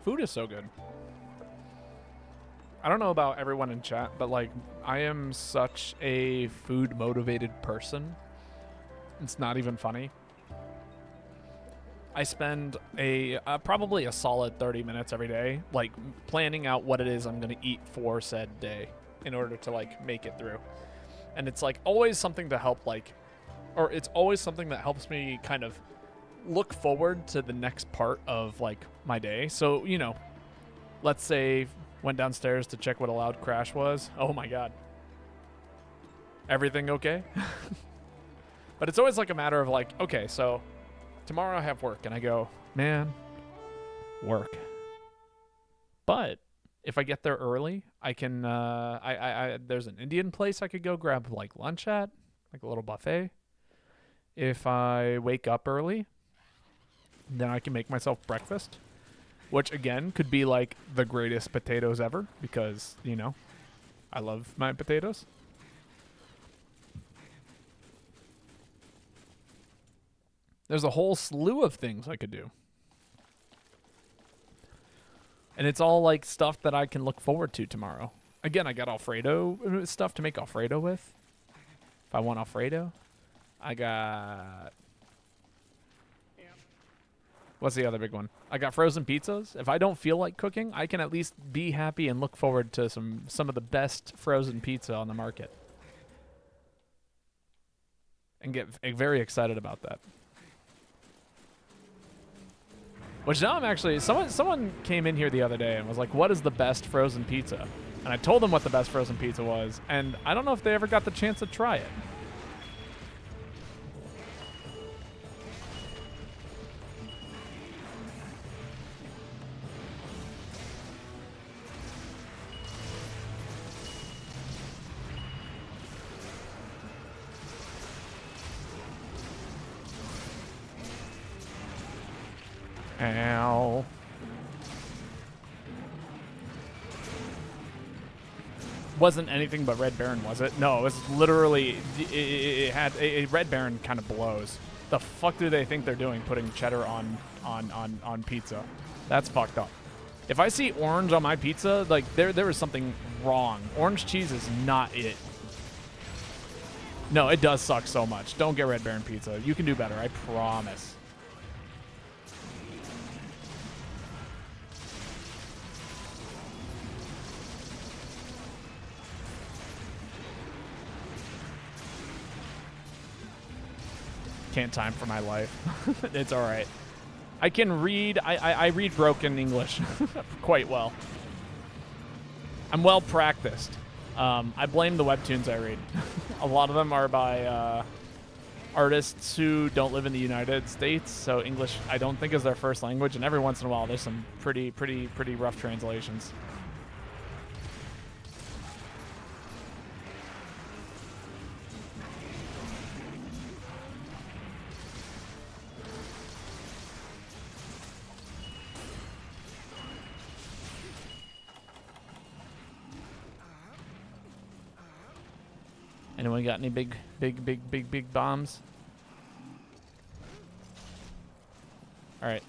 Food is so good. I don't know about everyone in chat, but like, I am such a food motivated person. It's not even funny. I spend probably a solid 30 minutes every day, like planning out what it is I'm going to eat for said day in order to like make it through. And it's like always something to help it's always something that helps me kind of look forward to the next part of like my day. So, you know, let's say went downstairs to check what a loud crash was. Oh my God. Everything okay? But it's always like a matter of like, okay, so tomorrow I have work, and I go, man, work. But if I get there early, I can, there's an Indian place I could go grab like lunch at, like a little buffet. If I wake up early, then I can make myself breakfast, which again could be like the greatest potatoes ever because, you know, I love my potatoes. There's a whole slew of things I could do. And it's all like stuff that I can look forward to tomorrow. Again, I got Alfredo stuff to make Alfredo with. If I want Alfredo. I got... What's the other big one? I got frozen pizzas. If I don't feel like cooking, I can at least be happy and look forward to some of the best frozen pizza on the market. And get very excited about that. Which now I'm actually... Someone came in here the other day and was like, what is the best frozen pizza? And I told them what the best frozen pizza was, and I don't know if they ever got the chance to try it. Ow. Wasn't anything but Red Baron, was it? No, it was literally, it had, a Red Baron kind of blows. The fuck do they think they're doing putting cheddar on pizza? That's fucked up. If I see orange on my pizza, like there is something wrong. Orange cheese is not it. No, it does suck so much. Don't get Red Baron Pizza. You can do better, I promise. Can't time for my life. It's all right. I can read. I read broken English quite well. I'm well practiced. I blame the webtoons I read. A lot of them are by artists who don't live in the United States, so English I don't think is their first language. And every once in a while, there's some pretty rough translations. Anyone got any big bombs? All right.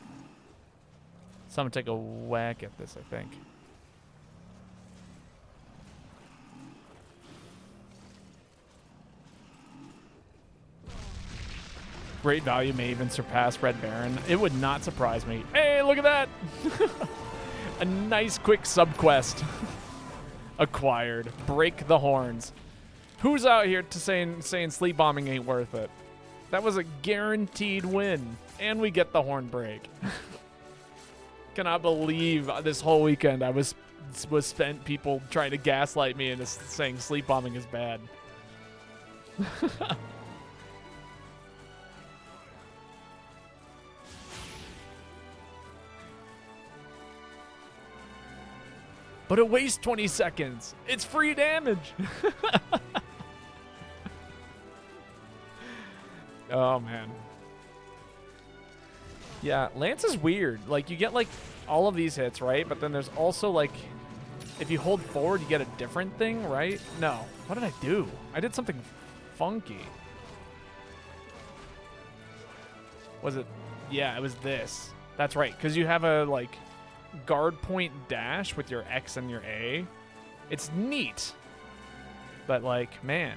So I'm gonna take a whack at this, I think. Great value may even surpass Red Baron. It would not surprise me. Hey, look at that! A nice quick subquest. Acquired. Break the horns. Who's out here to saying sleep bombing ain't worth it? That was a guaranteed win, and we get the horn break. Cannot believe this whole weekend I was spent people trying to gaslight me into saying sleep bombing is bad. But it wastes 20 seconds. It's free damage. Oh, man. Yeah, Lance is weird. Like, you get, like, all of these hits, right? But then there's also, like, if you hold forward, you get a different thing, right? No. What did I do? I did something funky. Was it? Yeah, it was this. That's right, because you have a, like, guard point dash with your X and your A. It's neat. But, like, man.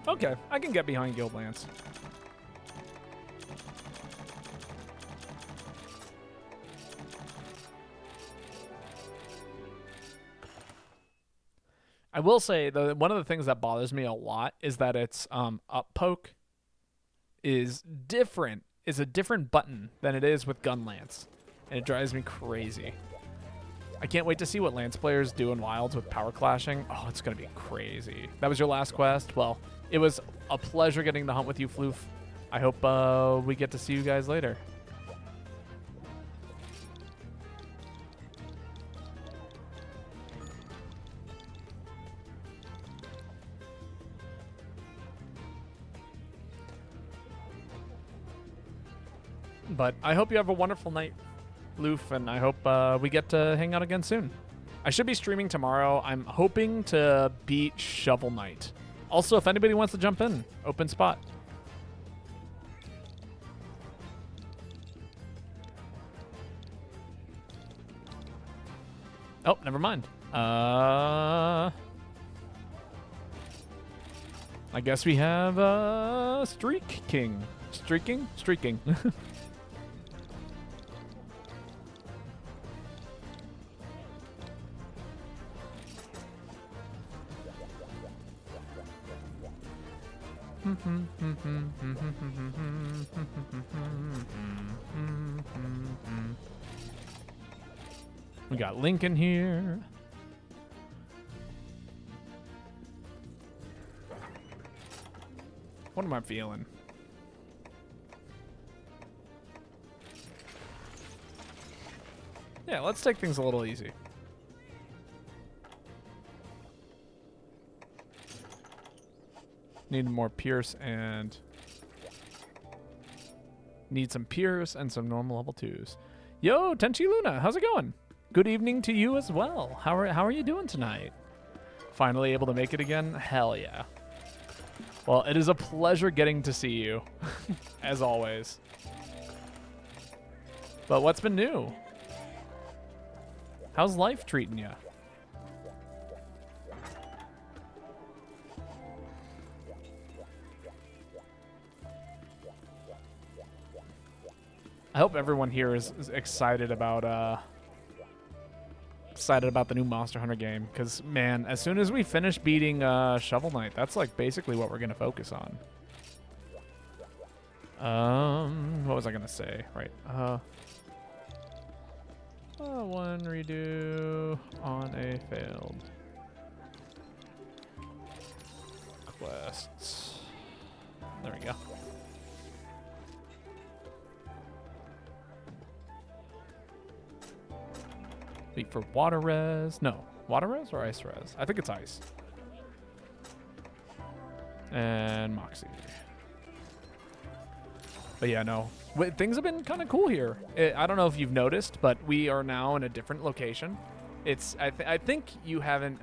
Okay, I can get behind Guild Lance. I will say, though, one of the things that bothers me a lot is that its up poke is different, is a different button than it is with Gun Lance. And it drives me crazy. I can't wait to see what Lance players do in Wilds with power clashing. Oh, it's going to be crazy. That was your last quest? Well, it was a pleasure getting to hunt with you, Floof. I hope we get to see you guys later. But I hope you have a wonderful night, Loof, and I hope we get to hang out again soon. I should be streaming tomorrow. I'm hoping to beat Shovel Knight. Also, if anybody wants to jump in, open spot. Oh, never mind. I guess we have Streak King. Streaking? Streaking. We got Lincoln here. What am I feeling? Yeah, let's take things a little easy. Need more Pierce and... Need some Pierce and some normal level 2s. Yo, Tenchi Luna, how's it going? Good evening to you as well. How are you doing tonight? Finally able to make it again? Hell yeah. Well, it is a pleasure getting to see you, as always. But what's been new? How's life treating you? I hope everyone here is excited about the new Monster Hunter game, because man, as soon as we finish beating Shovel Knight, that's like basically what we're gonna focus on. What was I gonna say? Right. One redo on a failed quest. There we go. Wait for water res. No, water res or ice res? I think it's ice. And Moxie. But yeah, no. Things have been kind of cool here. I don't know if you've noticed, but we are now in a different location. It's I think you haven't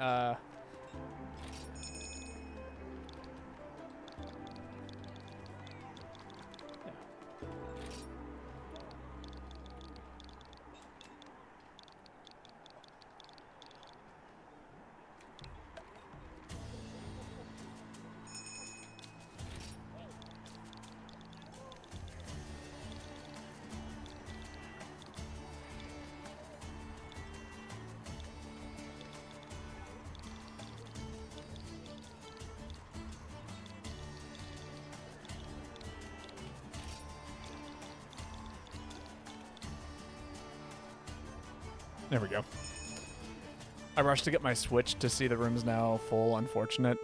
There we go. I rushed to get my Switch to see the room's now full. Unfortunate.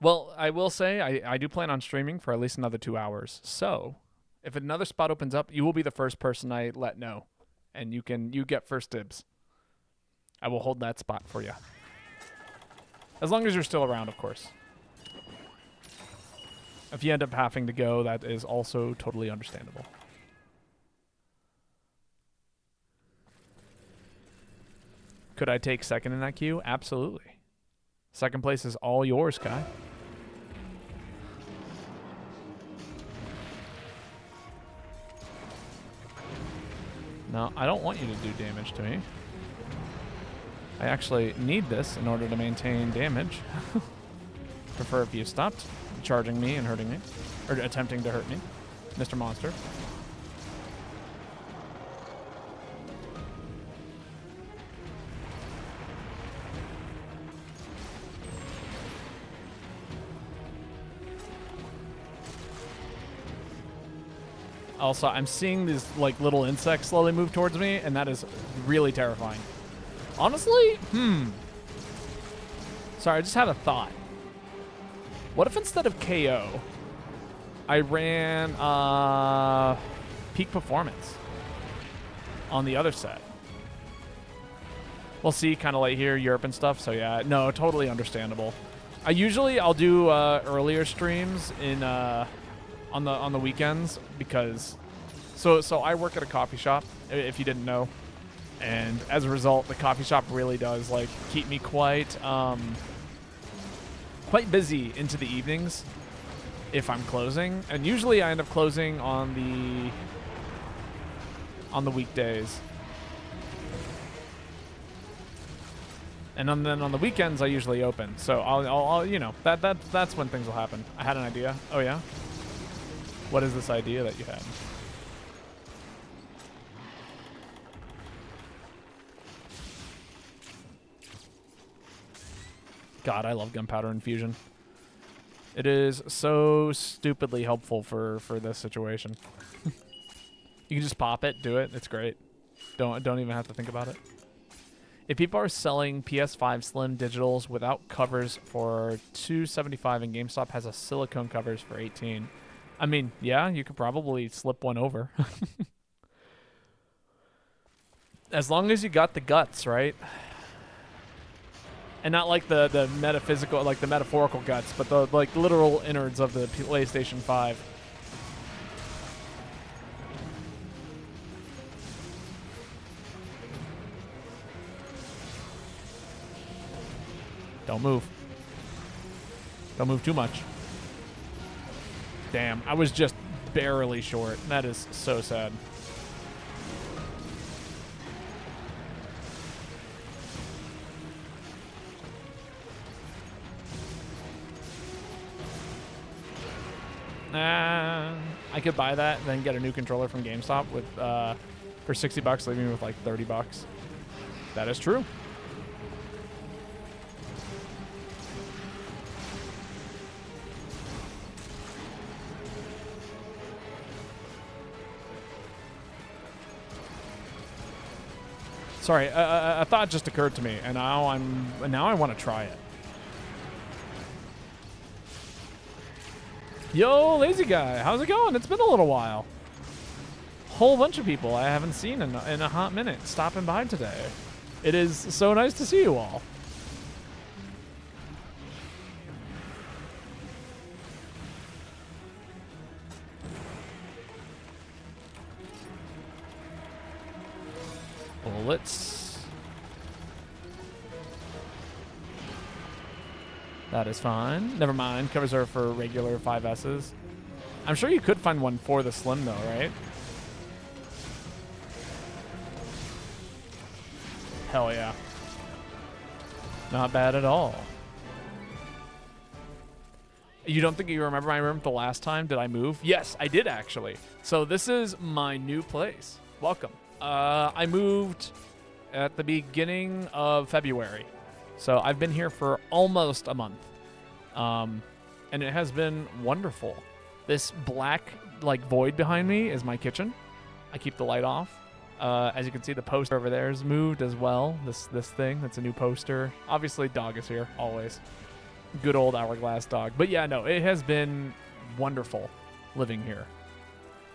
Well, I will say I do plan on streaming for at least another 2 hours. So, if another spot opens up, you will be the first person I let know, and you get first dibs. I will hold that spot for you, as long as you're still around, of course. If you end up having to go, that is also totally understandable. Could I take second in that queue? Absolutely. Second place is all yours, Kai. No, I don't want you to do damage to me. I actually need this in order to maintain damage. Prefer if you stopped charging me and hurting me. Or attempting to hurt me, Mr. Monster. Also, I'm seeing these like little insects slowly move towards me, and that is really terrifying. Honestly, sorry, I just had a thought. What if instead of KO, I ran peak performance on the other set? We'll see, kind of late here, Europe and stuff. So yeah, no, totally understandable. I'll do earlier streams in on the weekends, because so I work at a coffee shop, if you didn't know, and as a result, the coffee shop really does like keep me quite busy into the evenings if I'm closing, and usually I end up closing on the weekdays, and then on the weekends I usually open. So I'll you know, that's when things will happen. I had an idea. Oh yeah. What is this idea that you had? God, I love gunpowder infusion. It is so stupidly helpful for this situation. You can just pop it, do it. It's great. Don't even have to think about it. If people are selling PS5 Slim digitals without covers for $275 and GameStop has a silicone covers for $18. I mean, yeah, you could probably slip one over. As long as you got the guts, right? And not like the metaphysical, like the metaphorical guts, but the like literal innards of the PlayStation 5. Don't move. Don't move too much. Damn, I was just barely short. That is so sad. I could buy that and then get a new controller from GameStop with for $60, leaving me with like $30. That is true. Sorry, a thought just occurred to me, and now I want to try it. Yo, lazy guy, how's it going? It's been a little while. Whole bunch of people I haven't seen in a hot minute stopping by today. It is so nice to see you all. Bullets. That is fine. Never mind. Covers are for regular 5Ss. I'm sure you could find one for the Slim though, right? Hell yeah. Not bad at all. You don't think you remember my room the last time? Did I move? Yes, I did actually. So this is my new place. Welcome. I moved at the beginning of February. So I've been here for almost a month. And it has been wonderful. This black like void behind me is my kitchen. I keep the light off. As you can see, the poster over there is moved as well. This thing, that's a new poster. Obviously, dog is here, always. Good old hourglass dog. But yeah, no, it has been wonderful living here.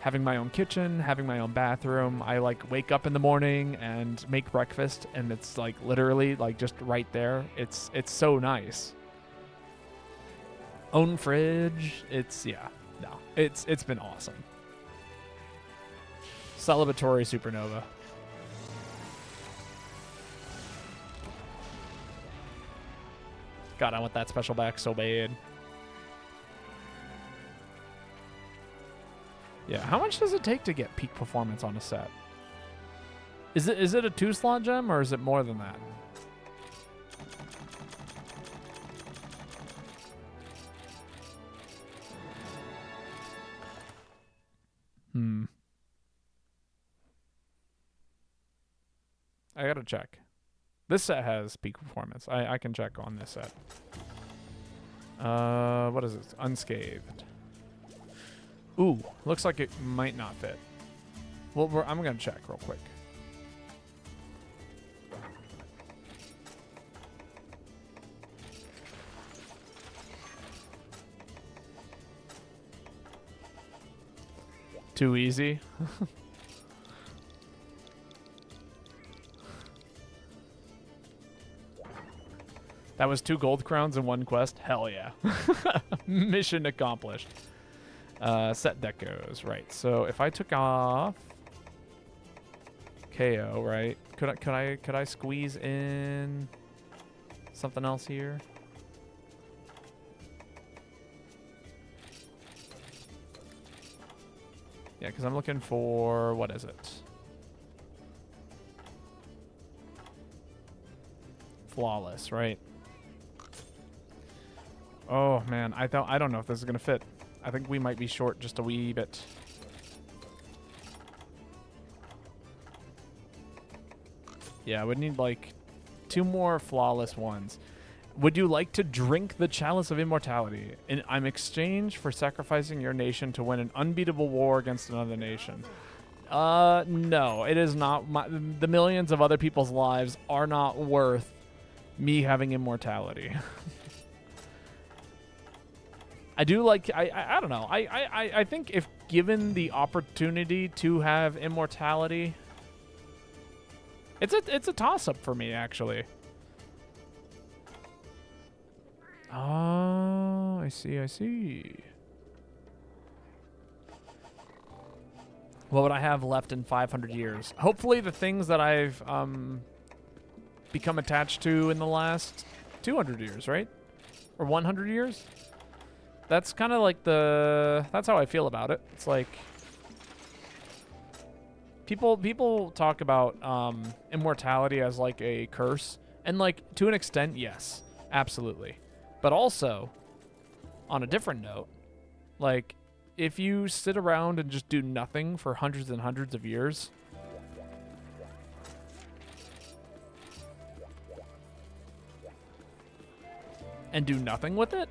Having my own kitchen, having my own bathroom. I like wake up in the morning and make breakfast, and it's like literally like just right there. It's so nice. Own fridge. It's been awesome. Celebratory supernova. God, I want that special back so bad. Yeah, how much does it take to get peak performance on a set? Is it a 2-slot gem or is it more than that? I gotta check. This set has peak performance. I can check on this set. What is it? Unscathed. Ooh, looks like it might not fit. Well, I'm gonna check real quick. Too easy. That was 2 gold crowns and 1 quest. Hell yeah. Mission accomplished. Set decos, right. So if I took off KO, right? Could I squeeze in something else here? Yeah, because I'm looking for, what is it? Flawless, right? Oh man, I don't know if this is gonna fit. I think we might be short just a wee bit. Yeah, I would need like 2 more flawless ones. Would you like to drink the chalice of immortality in exchange for sacrificing your nation to win an unbeatable war against another nation? No, it is not. The millions of other people's lives are not worth me having immortality. I do like, I don't know. I think if given the opportunity to have immortality, it's a toss-up for me, actually. Oh, I see. What would I have left in 500 years? Hopefully the things that I've become attached to in the last 200 years, right? Or 100 years? That's kind of like that's how I feel about it. It's like people talk about immortality as like a curse, and like to an extent, yes, absolutely. But also, on a different note, like if you sit around and just do nothing for hundreds and hundreds of years, and do nothing with it,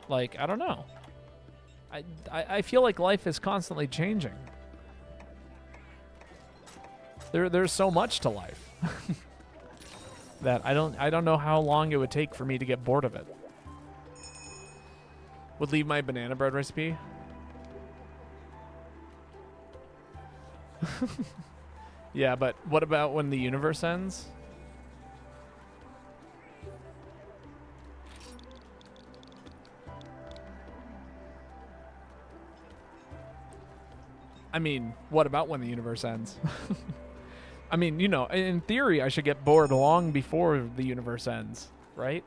like, I don't know. I feel like life is constantly changing. There's so much to life that I don't know how long it would take for me to get bored of it. Would leave my banana bread recipe. Yeah, but what about when the universe ends? I mean, what about when the universe ends? I mean, you know, in theory, I should get bored long before the universe ends, right?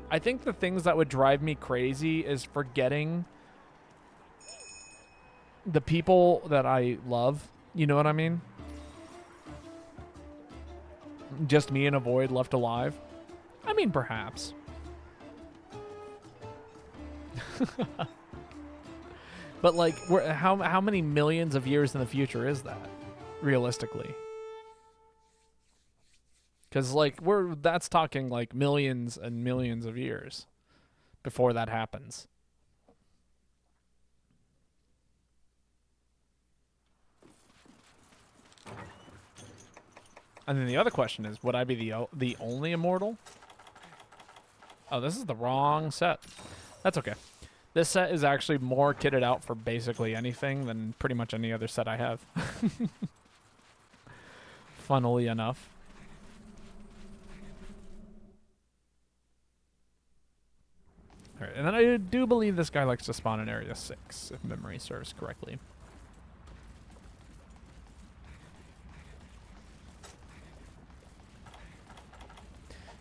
I think the things that would drive me crazy is forgetting the people that I love. You know what I mean? Just me in a void left alive. I mean, perhaps. But like, how many millions of years in the future is that, realistically? Because like that's talking like millions and millions of years before that happens. And then the other question is, would I be the only immortal? Oh, this is the wrong set. That's okay. This set is actually more kitted out for basically anything than pretty much any other set I have. Funnily enough. All right, and then I do believe this guy likes to spawn in Area 6, if memory serves correctly.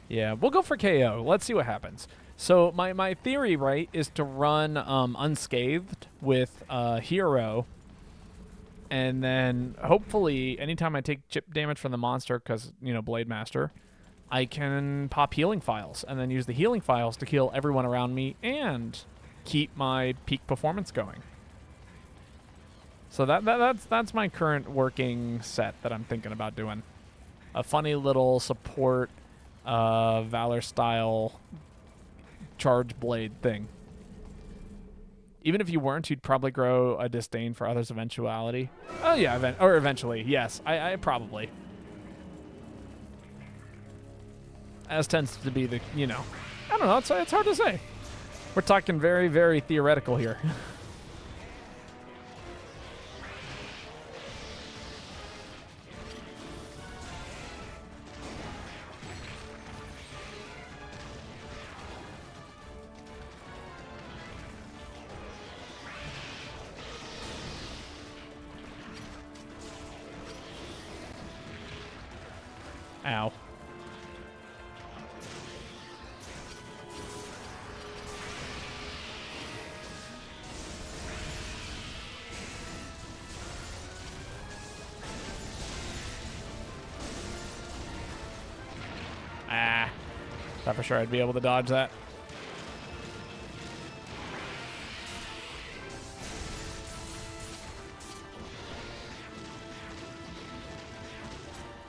Yeah, we'll go for KO. Let's see what happens. So my theory, right, is to run unscathed with hero, and then hopefully anytime I take chip damage from the monster, because, you know, Blade Master, I can pop healing files and then use the healing files to heal everyone around me and keep my peak performance going. So that's my current working set that I'm thinking about doing. A funny little support Valor style charge blade thing. Even if you weren't, you'd probably grow a disdain for others' eventuality. Oh yeah, eventually, yes. I probably. As tends to be the, you know, I don't know, it's hard to say. We're talking very, very theoretical here. Ow. Ah. Thought for sure I'd be able to dodge that.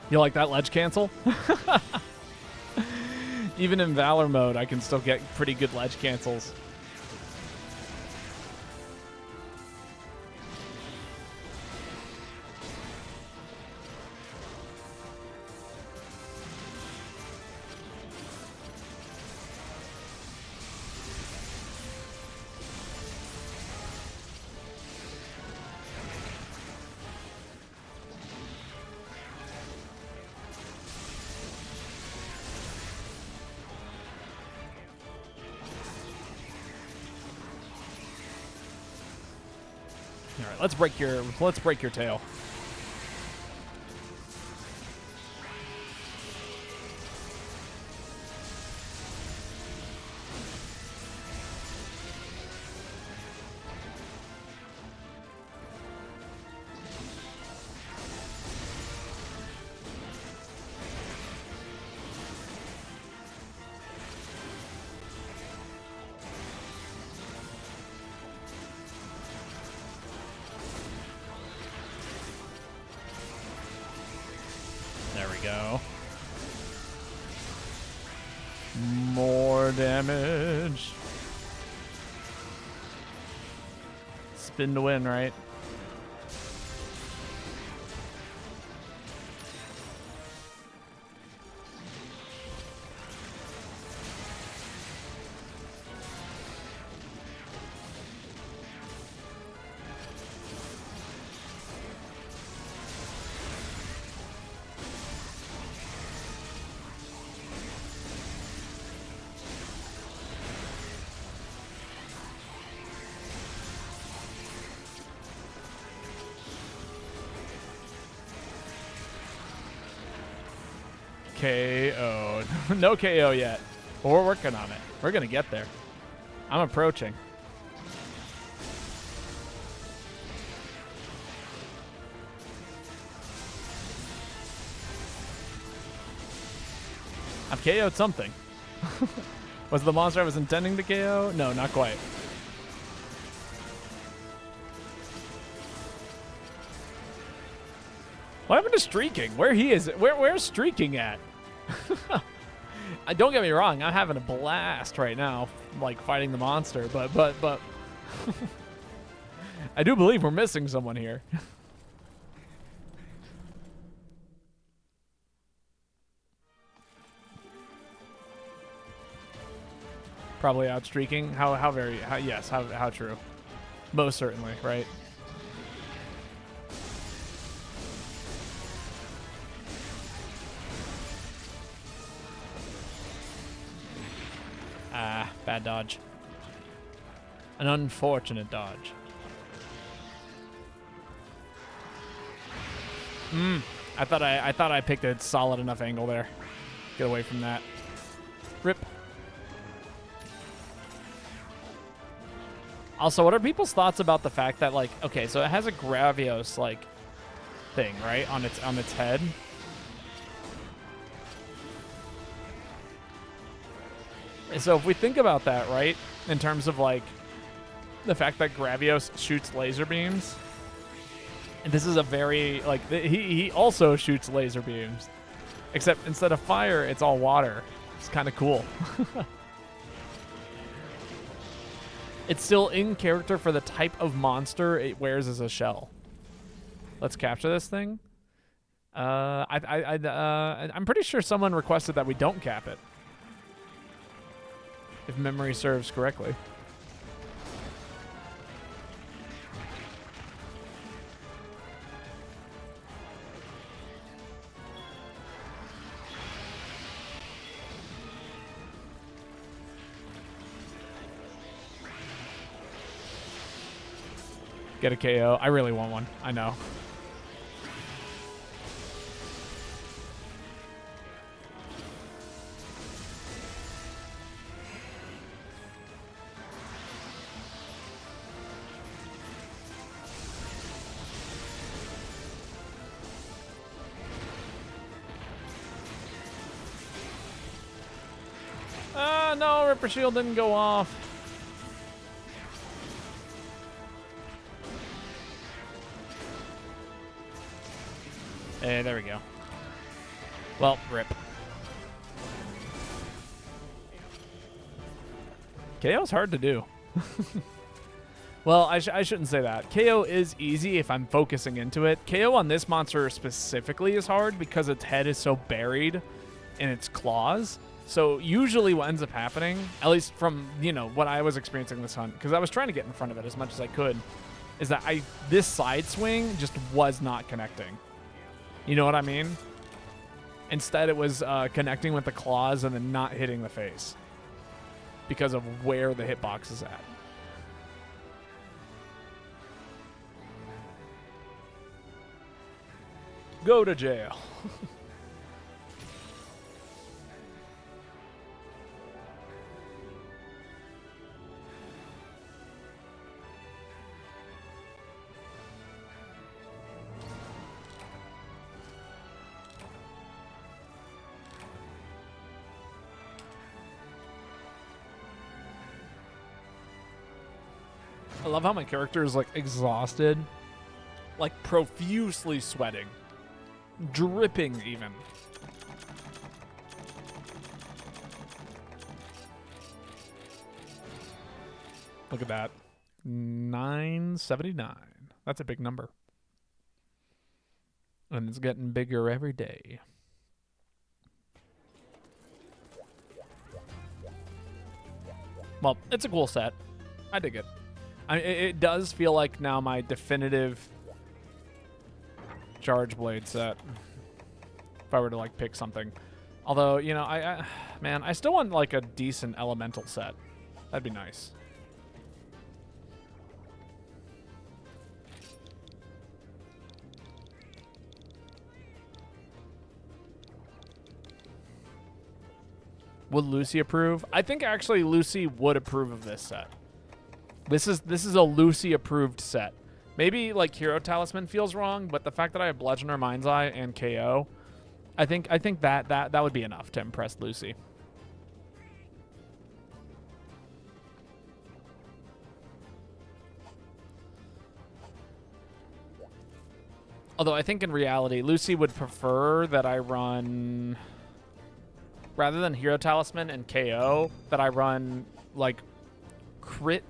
You like that ledge cancel? Even in Valor mode, I can still get pretty good ledge cancels. All right, let's break your tail. More damage. Spin to win, right? KO. No KO yet. But we're working on it. We're going to get there. I'm approaching. I've KO'd something. Was the monster I was intending to KO? No, not quite. What happened to streaking? Where he is? Where's streaking at? Don't get me wrong. I'm having a blast right now, like fighting the monster. But I do believe we're missing someone here. Probably out streaking. How true? Most certainly, right? Ah, bad dodge. An unfortunate dodge. I thought I picked a solid enough angle there. Get away from that. Rip. Also, what are people's thoughts about the fact that, like, okay, so it has a Gravios like thing, right, on its head. And so if we think about that, right, in terms of like the fact that Gravios shoots laser beams, and this is a very like he also shoots laser beams, except instead of fire, it's all water. It's kind of cool. It's still in character for the type of monster it wears as a shell. Let's capture this thing. I'm pretty sure someone requested that we don't cap it, if memory serves correctly. Get a KO. I really want one. I know. No, Ripper Shield didn't go off. Hey, there we go. Well, rip. KO's hard to do. Well, I shouldn't say that. KO is easy if I'm focusing into it. KO on this monster specifically is hard because its head is so buried in its claws. So usually what ends up happening, at least from, you know, what I was experiencing this hunt, because I was trying to get in front of it as much as I could, is that this side swing just was not connecting. You know what I mean? Instead, it was connecting with the claws and then not hitting the face because of where the hitbox is at. Go to jail. I love how my character is like exhausted, like profusely sweating, dripping even. Look at that. 979. That's a big number. And it's getting bigger every day. Well, it's a cool set. I dig it. It does feel like now my definitive Charge Blade set. If I were to like pick something. Although, you know, man, I still want like a decent elemental set. That'd be nice. Would Lucy approve? I think actually Lucy would approve of this set. This is a Lucy approved set. Maybe like Hero Talisman feels wrong, but the fact that I have Bludgeoner, Mind's Eye, and KO, I think that would be enough to impress Lucy. Although I think in reality, Lucy would prefer that I run, rather than Hero Talisman and KO, that I run like crit,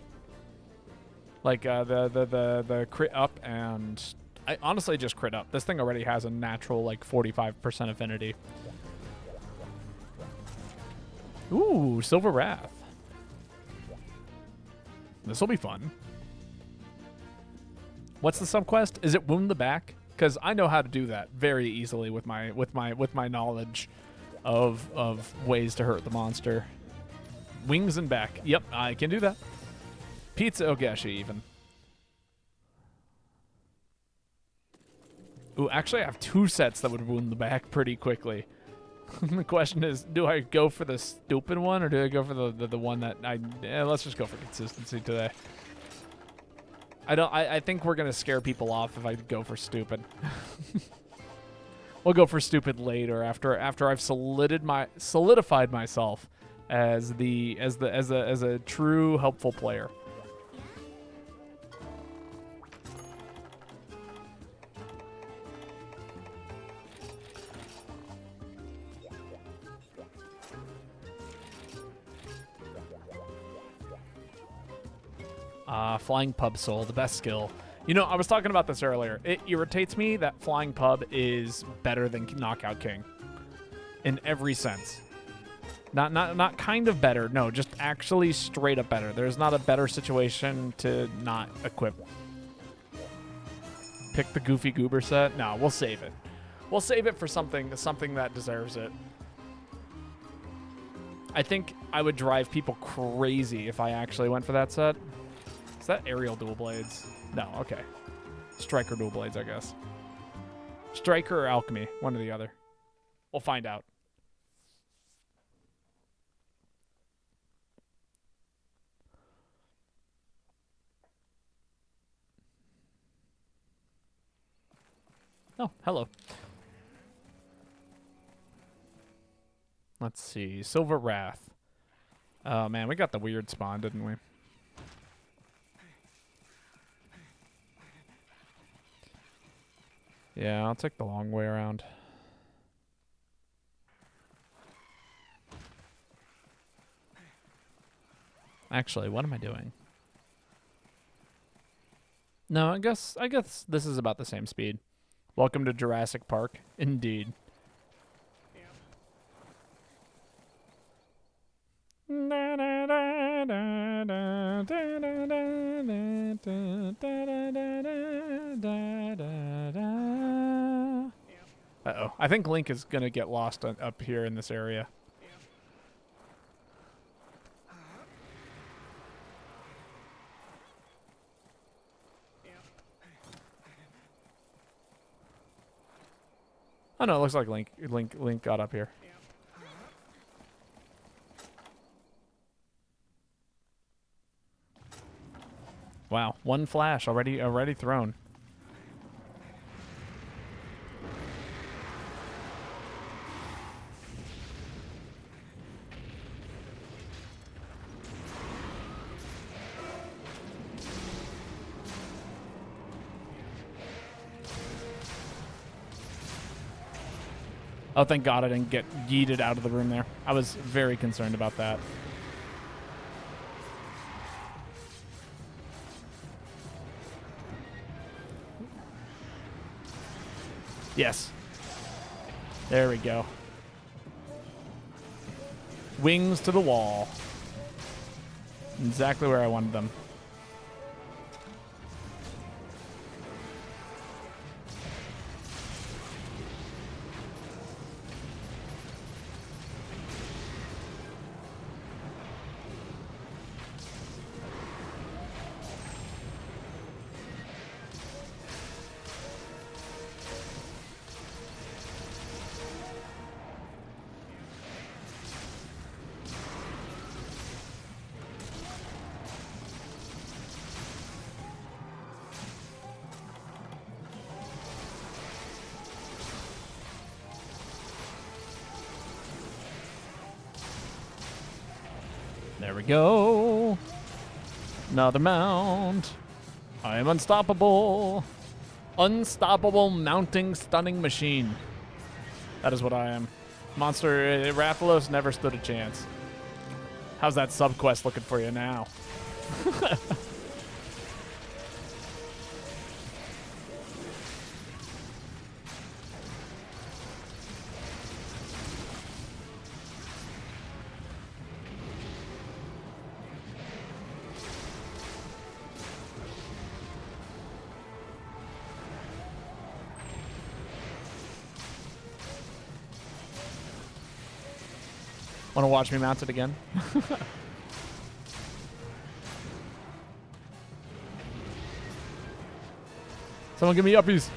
like the crit up, and I honestly just crit up. This thing already has a natural like 45% affinity. Ooh, Silver Wrath. This will be fun. What's the subquest? Is it Wound the Back? Because I know how to do that very easily with my knowledge of ways to hurt the monster. Wings and back. Yep, I can do that. Pizza Ogeshi even. Ooh, actually I have two sets that would wound the back pretty quickly. The question is, do I go for the stupid one or do I go for the one that let's just go for consistency today. I think we're gonna scare people off if I go for stupid. We'll go for stupid later after I've solidified myself as a true helpful player. Flying Pub Soul, the best skill. You know, I was talking about this earlier. It irritates me that Flying Pub is better than Knockout King. In every sense. Not kind of better. No, just actually straight up better. There's not a better situation to not equip. Pick the Goofy Goober set? No, we'll save it. We'll save it for something that deserves it. I think I would drive people crazy if I actually went for that set. Is that Aerial Dual Blades? No, okay. Striker Dual Blades, I guess. Striker or Alchemy, one or the other. We'll find out. Oh, hello. Let's see. Silver Wrath. Oh, man, we got the weird spawn, didn't we? Yeah, I'll take the long way around. Actually, what am I doing? No, I guess this is about the same speed. Welcome to Jurassic Park. Indeed. Uh-oh. I think Link is going to get lost up here in this area. Oh no, it looks like Link got up here. Wow, one flash already thrown. Oh, thank God I didn't get yeeted out of the room there. I was very concerned about that. Yes. There we go. Wings to the wall. Exactly where I wanted them. There we go. Another mount. I am unstoppable. Unstoppable mounting stunning machine. That is what I am. Monster Rathalos never stood a chance. How's that subquest looking for you now? Want to watch me mount it again? Someone give me uppies.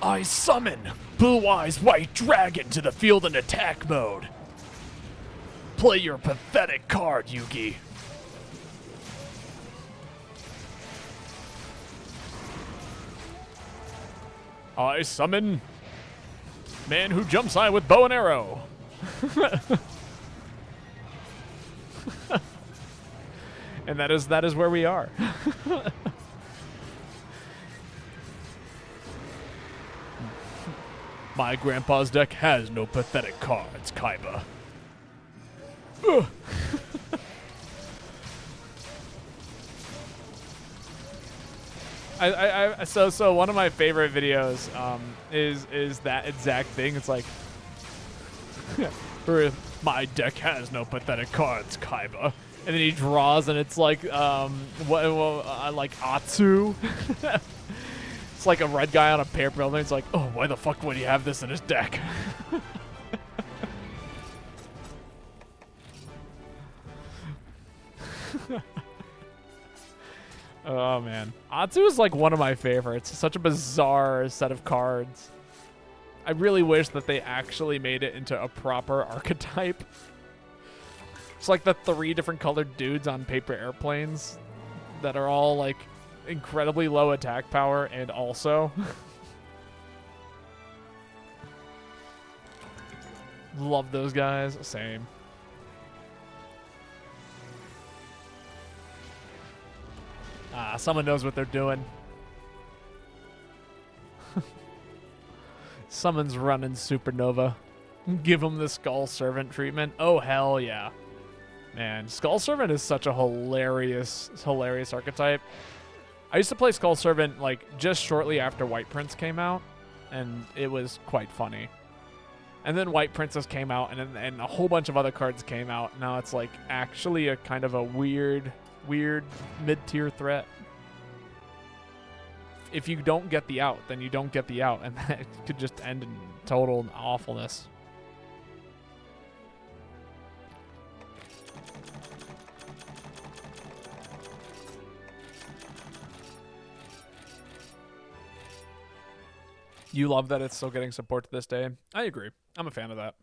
I summon Blue Eyes White Dragon to the field in attack mode. Play your pathetic card, Yugi. I summon Man Who Jumps High with Bow and Arrow. And that is where we are. My grandpa's deck has no pathetic cards, Kaiba. So one of my favorite videos is that exact thing. It's like, my deck has no pathetic cards, Kaiba, and then he draws, and it's like like Atsu. It's like a red guy on a paper building. It's like, oh, why the fuck would he have this in his deck? Oh, man. Atsu is like one of my favorites. Such a bizarre set of cards. I really wish that they actually made it into a proper archetype. It's like the 3 different colored dudes on paper airplanes that are all like incredibly low attack power and also love those guys. Same. Someone knows what they're doing. Someone's running Supernova. Give him the Skull Servant treatment. Oh, hell yeah. Man, Skull Servant is such a hilarious archetype. I used to play Skull Servant like just shortly after White Prince came out, and it was quite funny. And then White Princess came out, and a whole bunch of other cards came out. Now it's like actually a kind of a weird mid-tier threat. If you don't get the out, then you don't get the out, and that could just end in total awfulness. You love that it's still getting support to this day. I agree. I'm a fan of that.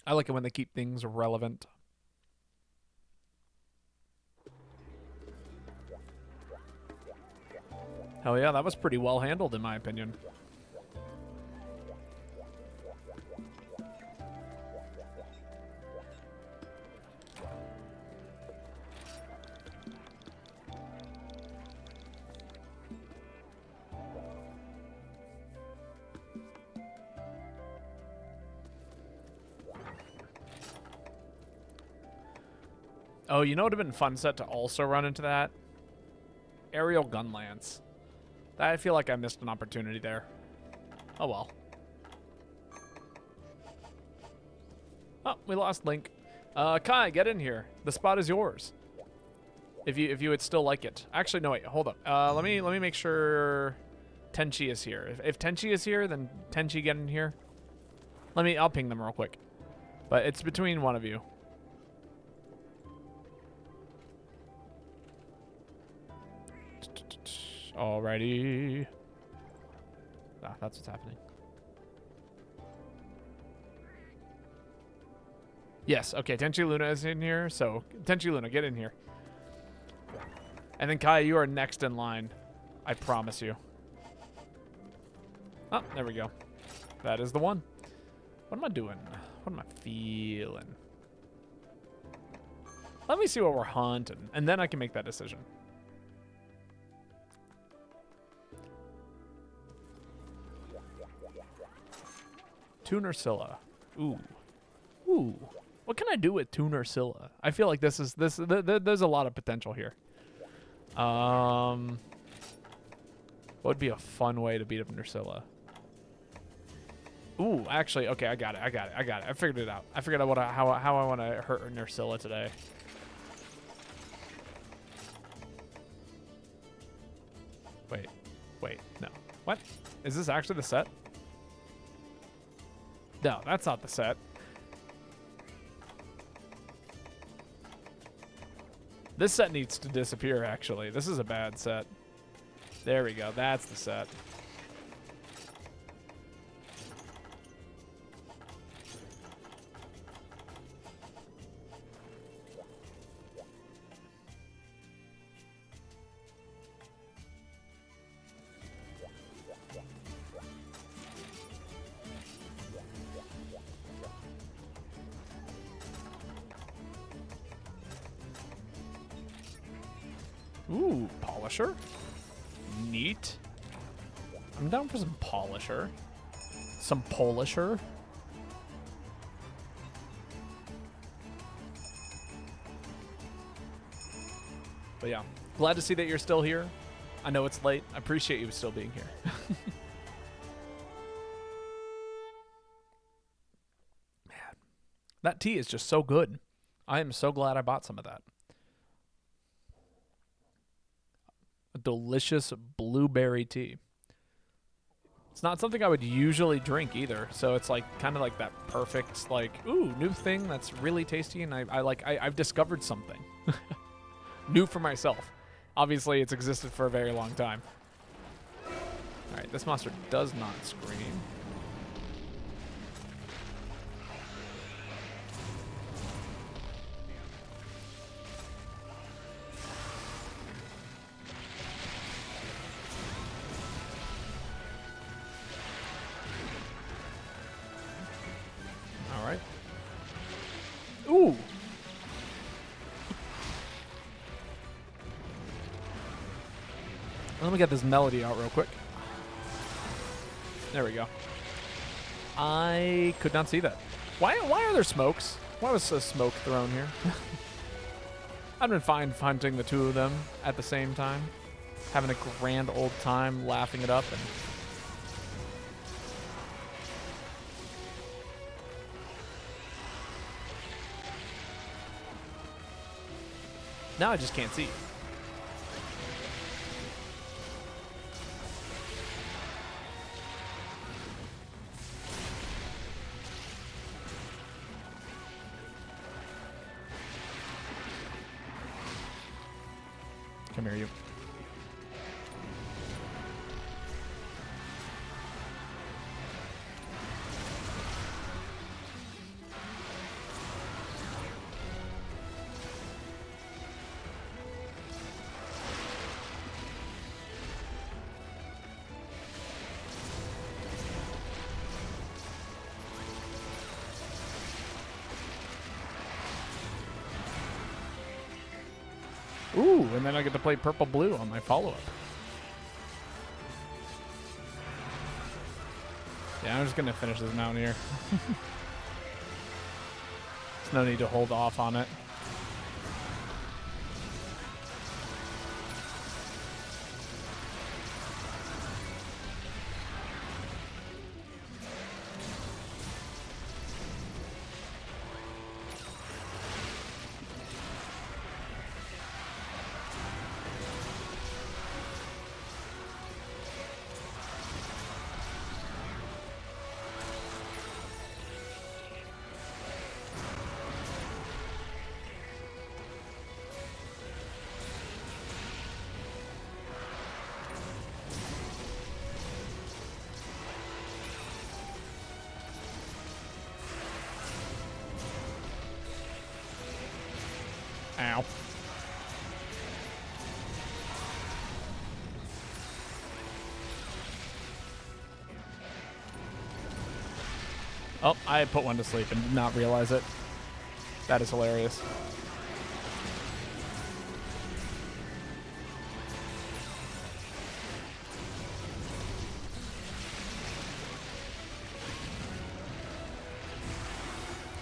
I like it when they keep things relevant. Hell yeah, that was pretty well handled in my opinion. Oh, you know what would have been a fun set to also run into that? Aerial gun lance. I feel like I missed an opportunity there. Oh well. Oh, we lost Link. Kai, get in here. The spot is yours. If you would still like it. Actually, no, wait, hold up. Let me make sure Tenchi is here. If Tenchi is here, then Tenchi get in here. I'll ping them real quick. But it's between one of you. Alrighty. Ah, that's what's happening. Yes, okay, Tenchi Luna is in here, so Tenchi Luna, get in here. And then Kai, you are next in line. I promise you. Oh, there we go. That is the one. What am I doing? What am I feeling? Let me see what we're hunting, and then I can make that decision. Tuner Scylla. Ooh. Ooh. What can I do with Tuner Scylla? I feel like there's a lot of potential here. What would be a fun way to beat up Nursilla? Ooh, actually, okay, I got it. I figured it out. I figured out how I want to hurt Nursilla today. Wait, no. What? Is this actually the set? No, that's not the set. This set needs to disappear, actually. This is a bad set. There we go. That's the set. Ooh, Polisher. Neat. I'm down for some Polisher. Some Polisher. But yeah, glad to see that you're still here. I know it's late. I appreciate you still being here. Man, that tea is just so good. I am so glad I bought some of that. A delicious blueberry tea. It's not something I would usually drink either, so it's like kind of like that perfect, like, ooh, new thing that's really tasty, and I've discovered something new for myself. Obviously, it's existed for a very long time. All right, this monster does not scream. Ooh. Let me get this melody out real quick. There we go. I could not see that. Why are there smokes? Why was a smoke thrown here? I've been fine hunting the two of them at the same time. Having a grand old time laughing it up and now I just can't see. Come here, you. Ooh, and then I get to play purple-blue on my follow-up. Yeah, I'm just going to finish this Mountaineer. There's no need to hold off on it. Ow. Oh, I put one to sleep and did not realize it. That is hilarious.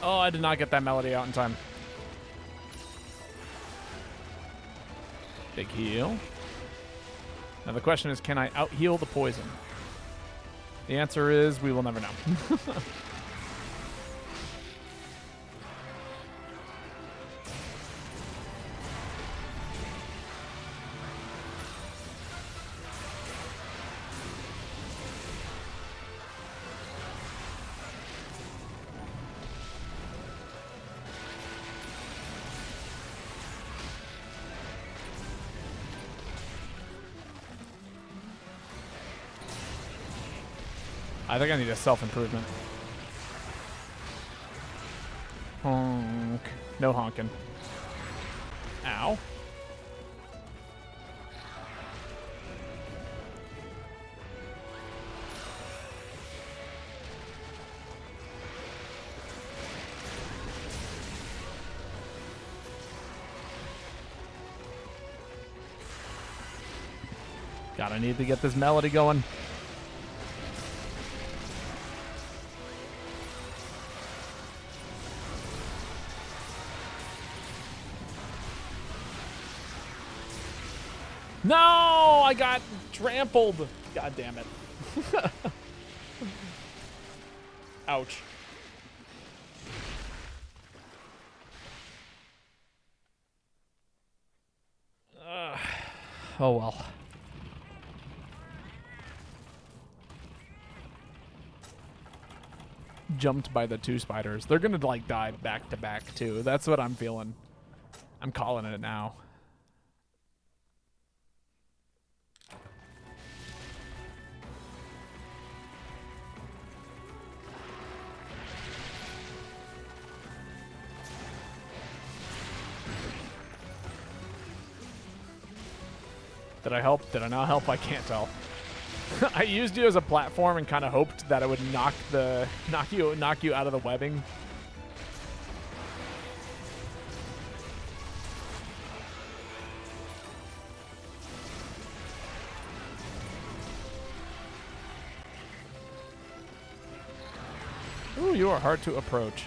Oh, I did not get that melody out in time. Big heal. Now the question is, can I out-heal the poison? The answer is, we will never know. I think I need a self-improvement. Honk. No honking. Ow. God, I need to get this melody going. No, I got trampled. God damn it. Ouch. Oh well. Jumped by the two spiders. They're gonna like die back to back too. That's what I'm feeling. I'm calling it now. Did I help? Did I not help? I can't tell. I used you as a platform and kind of hoped that it would knock you out of the webbing. Ooh, you are hard to approach.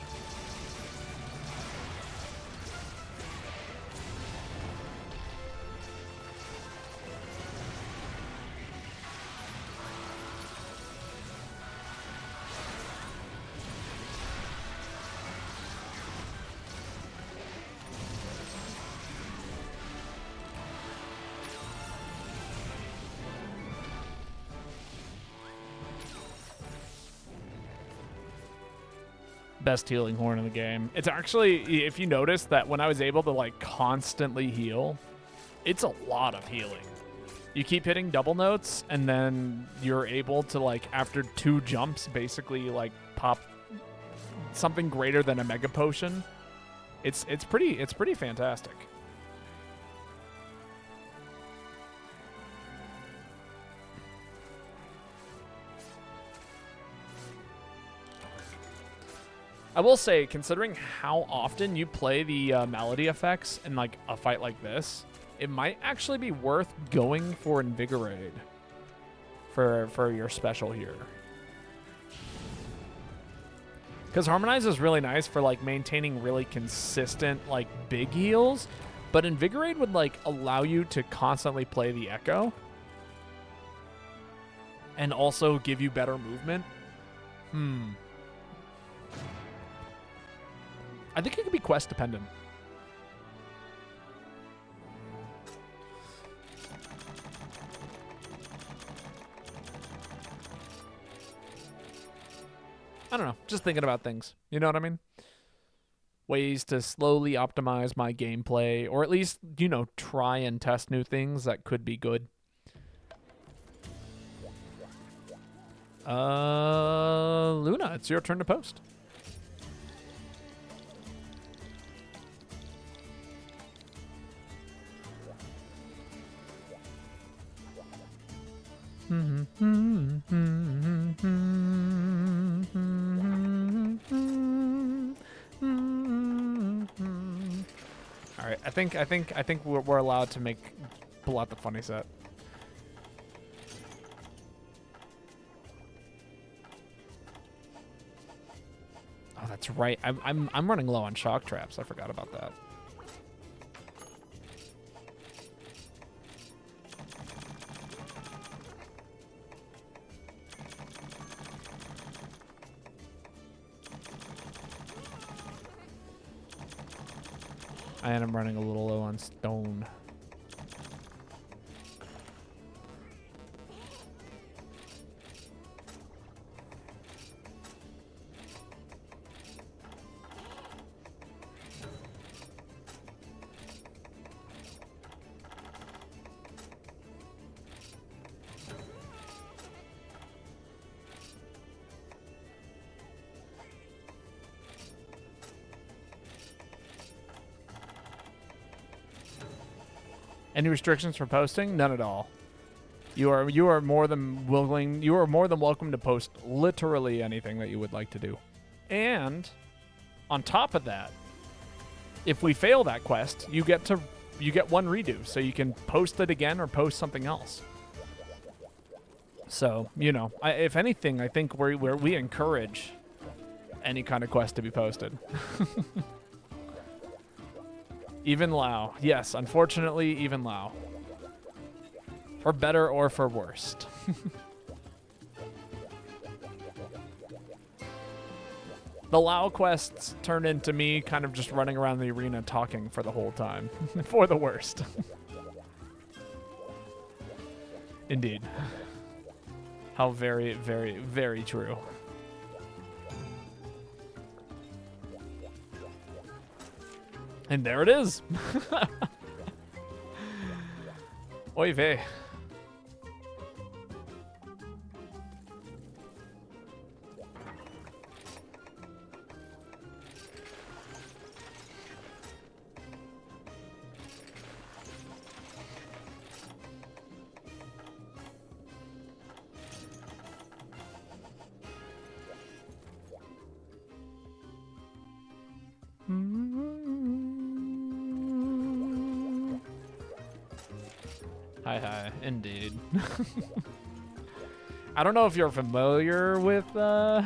Best healing horn in the game. It's actually, if you notice that when I was able to like constantly heal, it's a lot of healing. You keep hitting double notes and then you're able to like after 2 jumps basically like pop something greater than a mega potion. It's pretty fantastic. I will say, considering how often you play the melody effects in like a fight like this, it might actually be worth going for Invigorate for your special here. Because Harmonize is really nice for like maintaining really consistent like big heals, but Invigorate would like allow you to constantly play the Echo and also give you better movement. I think it could be quest dependent. I don't know. Just thinking about things. You know what I mean? Ways to slowly optimize my gameplay, or at least, you know, try and test new things that could be good. Luna, it's your turn to post. All right, I think we're allowed to pull out the funny set. Oh, that's right. I'm running low on shock traps. I forgot about that. And I'm running a little low on stone. Any restrictions for posting? None at all. You are more than willing. You are more than welcome to post literally anything that you would like to do. And on top of that, if we fail that quest, you get one redo, so you can post it again or post something else. So if anything, I think we encourage any kind of quest to be posted. Even Lao. Yes, unfortunately, even Lao. For better or for worst. The Lao quests turn into me kind of just running around the arena talking for the whole time. For the worst. Indeed. How very, very, very true. And there it is. Oy vey. Hi, indeed. I don't know if you're familiar with how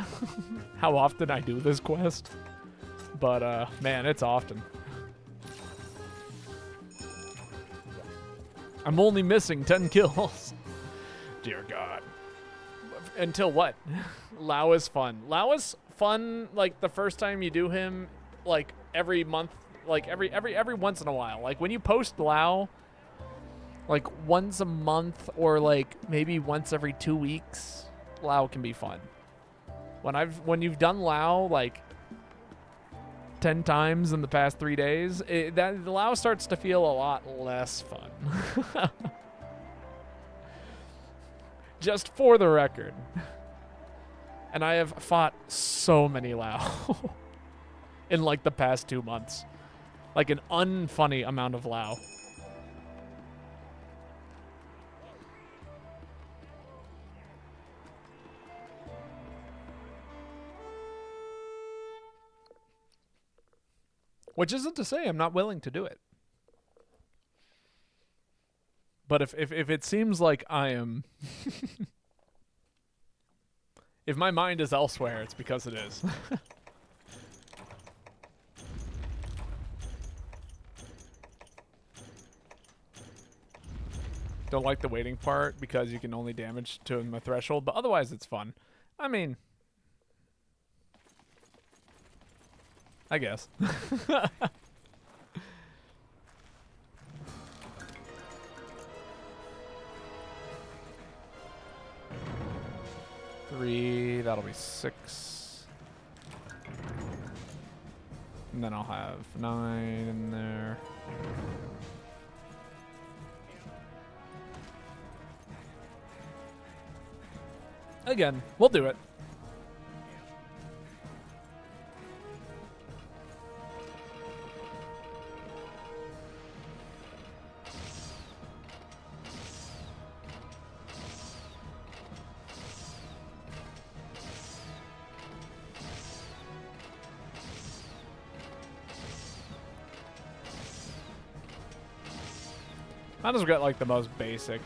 often I do this quest, but man, it's often. I'm only missing 10 kills. Dear God. Until what? Lao is fun. Lao is fun, like, the first time you do him, like, every month, like, every once in a while. Like, when you post Lao, like, once a month or, like, maybe once every 2 weeks, Lao can be fun. When you've done Lao, like, 10 times in the past 3 days, the Lao starts to feel a lot less fun. Just for the record. And I have fought so many Lao in, like, the past 2 months. Like, an unfunny amount of Lao. Which isn't to say I'm not willing to do it. But if it seems like I am... if my mind is elsewhere, it's because it is. Don't like the waiting part because you can only damage to him a threshold, but otherwise it's fun. I mean... I guess. Three, that'll be 6. And then I'll have 9 in there. Again, we'll do it. Might as well get like the most basic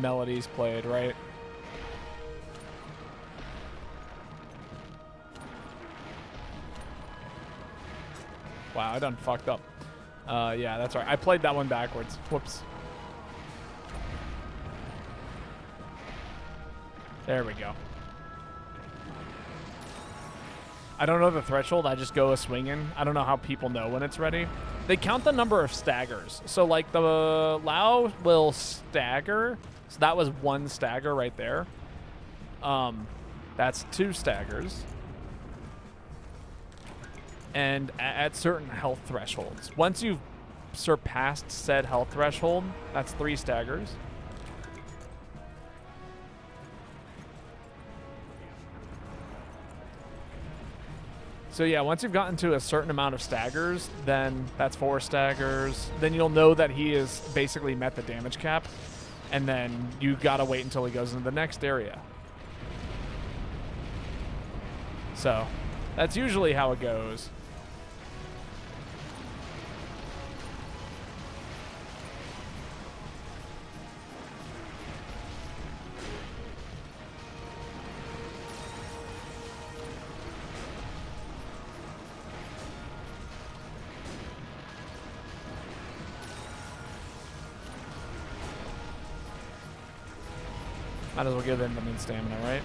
melodies played, right? Wow, I done fucked up. Yeah, that's right. I played that one backwards. Whoops. There we go. I don't know the threshold. I just go a swinging. I don't know how people know when it's ready. They count the number of staggers. So, like, the Lao will stagger. So that was 1 stagger right there. That's 2 staggers. And at certain health thresholds. Once you've surpassed said health threshold, that's 3 staggers. So yeah, once you've gotten to a certain amount of staggers, then that's 4 staggers. Then you'll know that he is basically met the damage cap. And then you gotta wait until he goes into the next area. So that's usually how it goes. Might as well give him the stamina, right?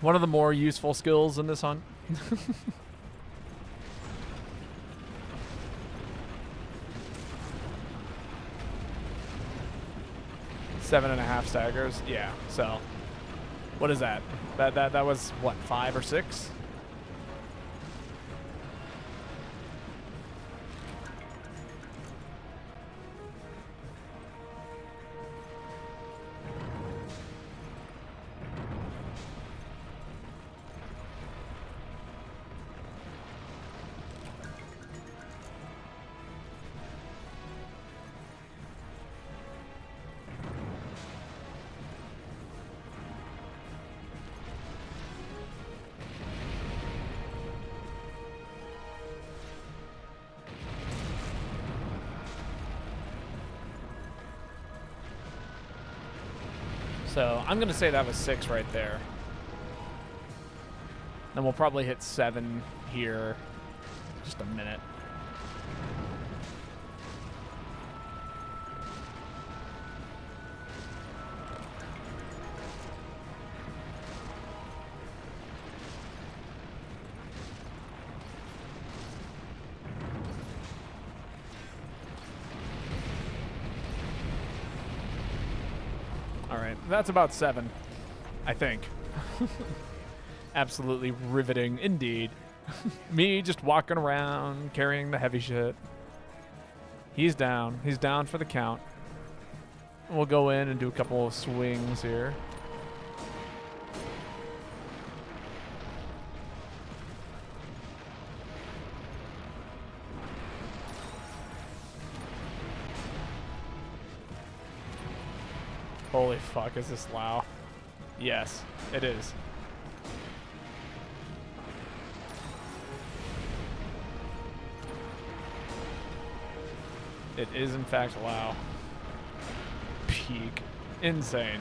One of the more useful skills in this hunt. 7.5 staggers. Yeah. So, what is that? That was what, 5 or 6? So I'm going to say that was 6 right there. Then we'll probably hit 7 here. Just a minute. That's about 7, I think. Absolutely riveting indeed. Me just walking around, carrying the heavy shit. He's down. He's down for the count. We'll go in and do a couple of swings here. Holy fuck, is this Lao? Yes, it is. It is in fact Lao. Peak. Insane.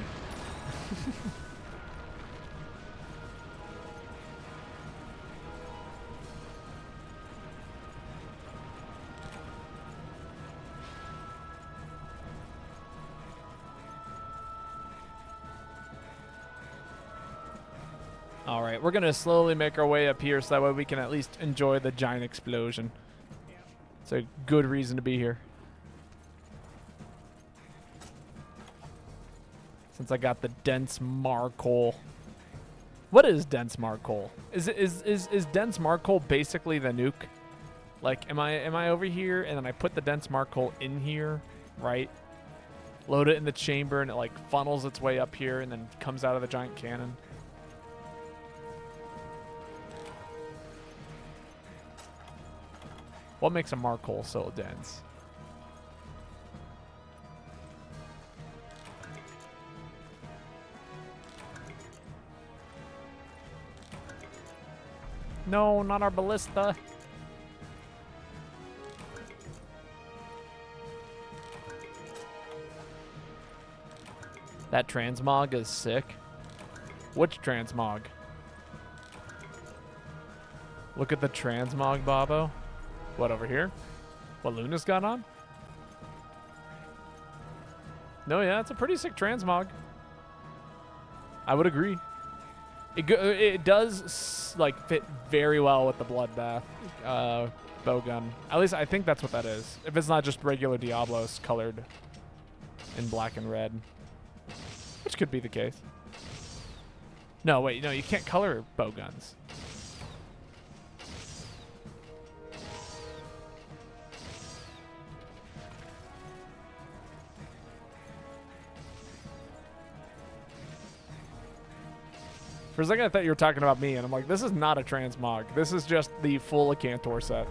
All right, we're going to slowly make our way up here so that way we can at least enjoy the giant explosion. It's a good reason to be here. Since I got the dense Marcoal. What is dense Marcoal? Is dense Marcoal basically the nuke? Like, am I over here and then I put the dense Marcoal in here, right? Load it in the chamber and it like funnels its way up here and then comes out of the giant cannon. What makes a Marcoal so dense? No, not our ballista. That transmog is sick. Which transmog? Look at the transmog, Babo. What, over here? What Luna's got on? No, yeah, it's a pretty sick transmog. I would agree. It does like fit very well with the bloodbath bowgun. At least I think that's what that is. If it's not just regular Diablos colored in black and red, which could be the case. No, wait, no, you can't color bowguns. For a second, I thought you were talking about me, and I'm like, this is not a transmog. This is just the full Acantor set.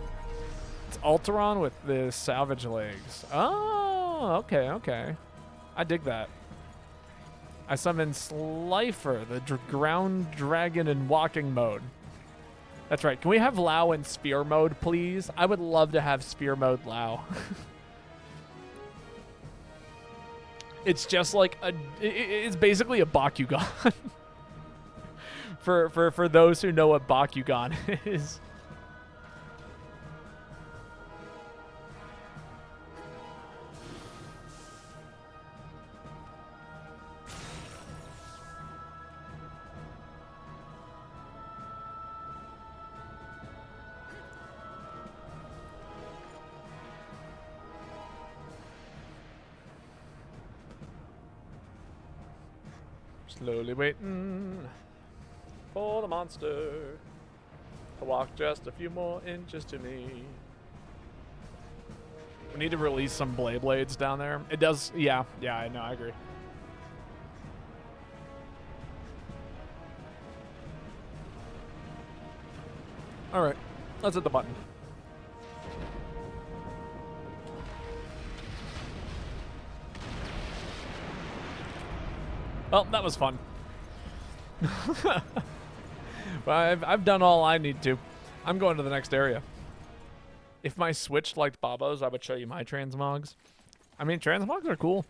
It's Alteron with the salvage legs. Oh, okay, okay. I dig that. I summon Slifer, the ground dragon in walking mode. That's right. Can we have Lao in sphere mode, please? I would love to have sphere mode Lao. It's just like it's basically a Bakugan. For those who know what Bakugan is. Slowly waiting for the monster to walk just a few more inches to me. We need to release some Blades down there. It does, yeah, I know, I agree. All right, let's hit the button. Well, that was fun. Well, I've done all I need to. I'm going to the next area. If my Switch liked Babo's, I would show you my transmogs. I mean, transmogs are cool.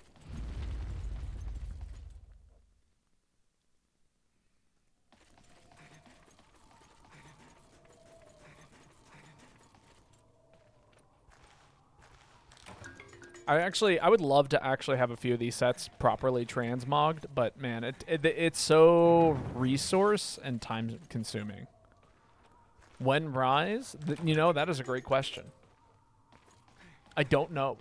I would love to actually have a few of these sets properly transmogged, but man, it's so resource and time consuming. When Rise? You know, that is a great question. I don't know.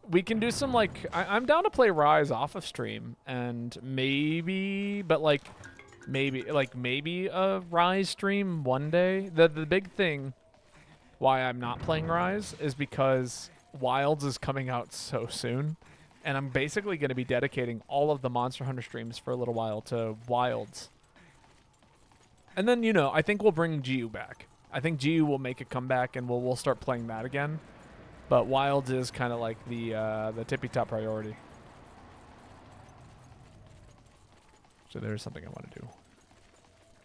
We can do some, like, I'm down to play Rise off of stream, and maybe, but like, maybe a Rise stream one day. The big thing why I'm not playing Rise is because Wilds is coming out so soon, and I'm basically going to be dedicating all of the Monster Hunter streams for a little while to Wilds. And then, you know, I think we'll bring GU back. I think GU will make a comeback, and we'll start playing that again. But Wilds is kind of like the tippy-top priority. So there's something I want to do.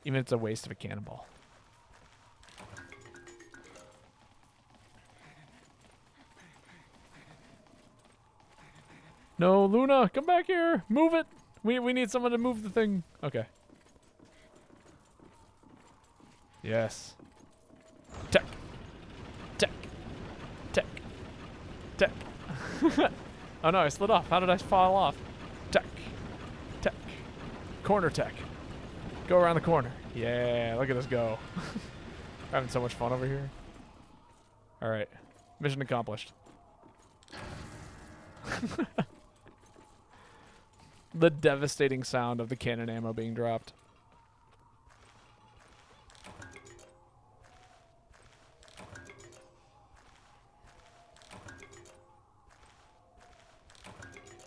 Even if it's a waste of a cannonball. No, Luna, come back here. Move it. We need someone to move the thing. Okay. Yes. Tech. Tech. Tech. Tech. Oh no, I slid off. How did I fall off? Tech. Tech. Corner tech. Go around the corner. Yeah, look at us go. Having so much fun over here. Alright. Mission accomplished. The devastating sound of the cannon ammo being dropped.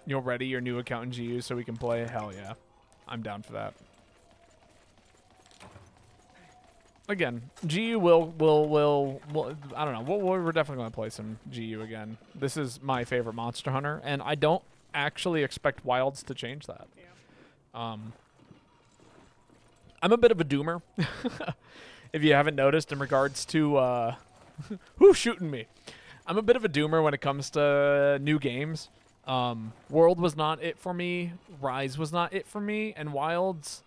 You'll ready your new account in GU so we can play? Hell yeah. I'm down for that. Again, GU will I don't know. We're definitely going to play some GU again. This is my favorite Monster Hunter, and I don't actually expect Wilds to change that. I'm a bit of a doomer, if you haven't noticed, in regards to who's shooting me. I'm a bit of a doomer when it comes to new games. World was not it for me. Rise was not it for me. And Wilds,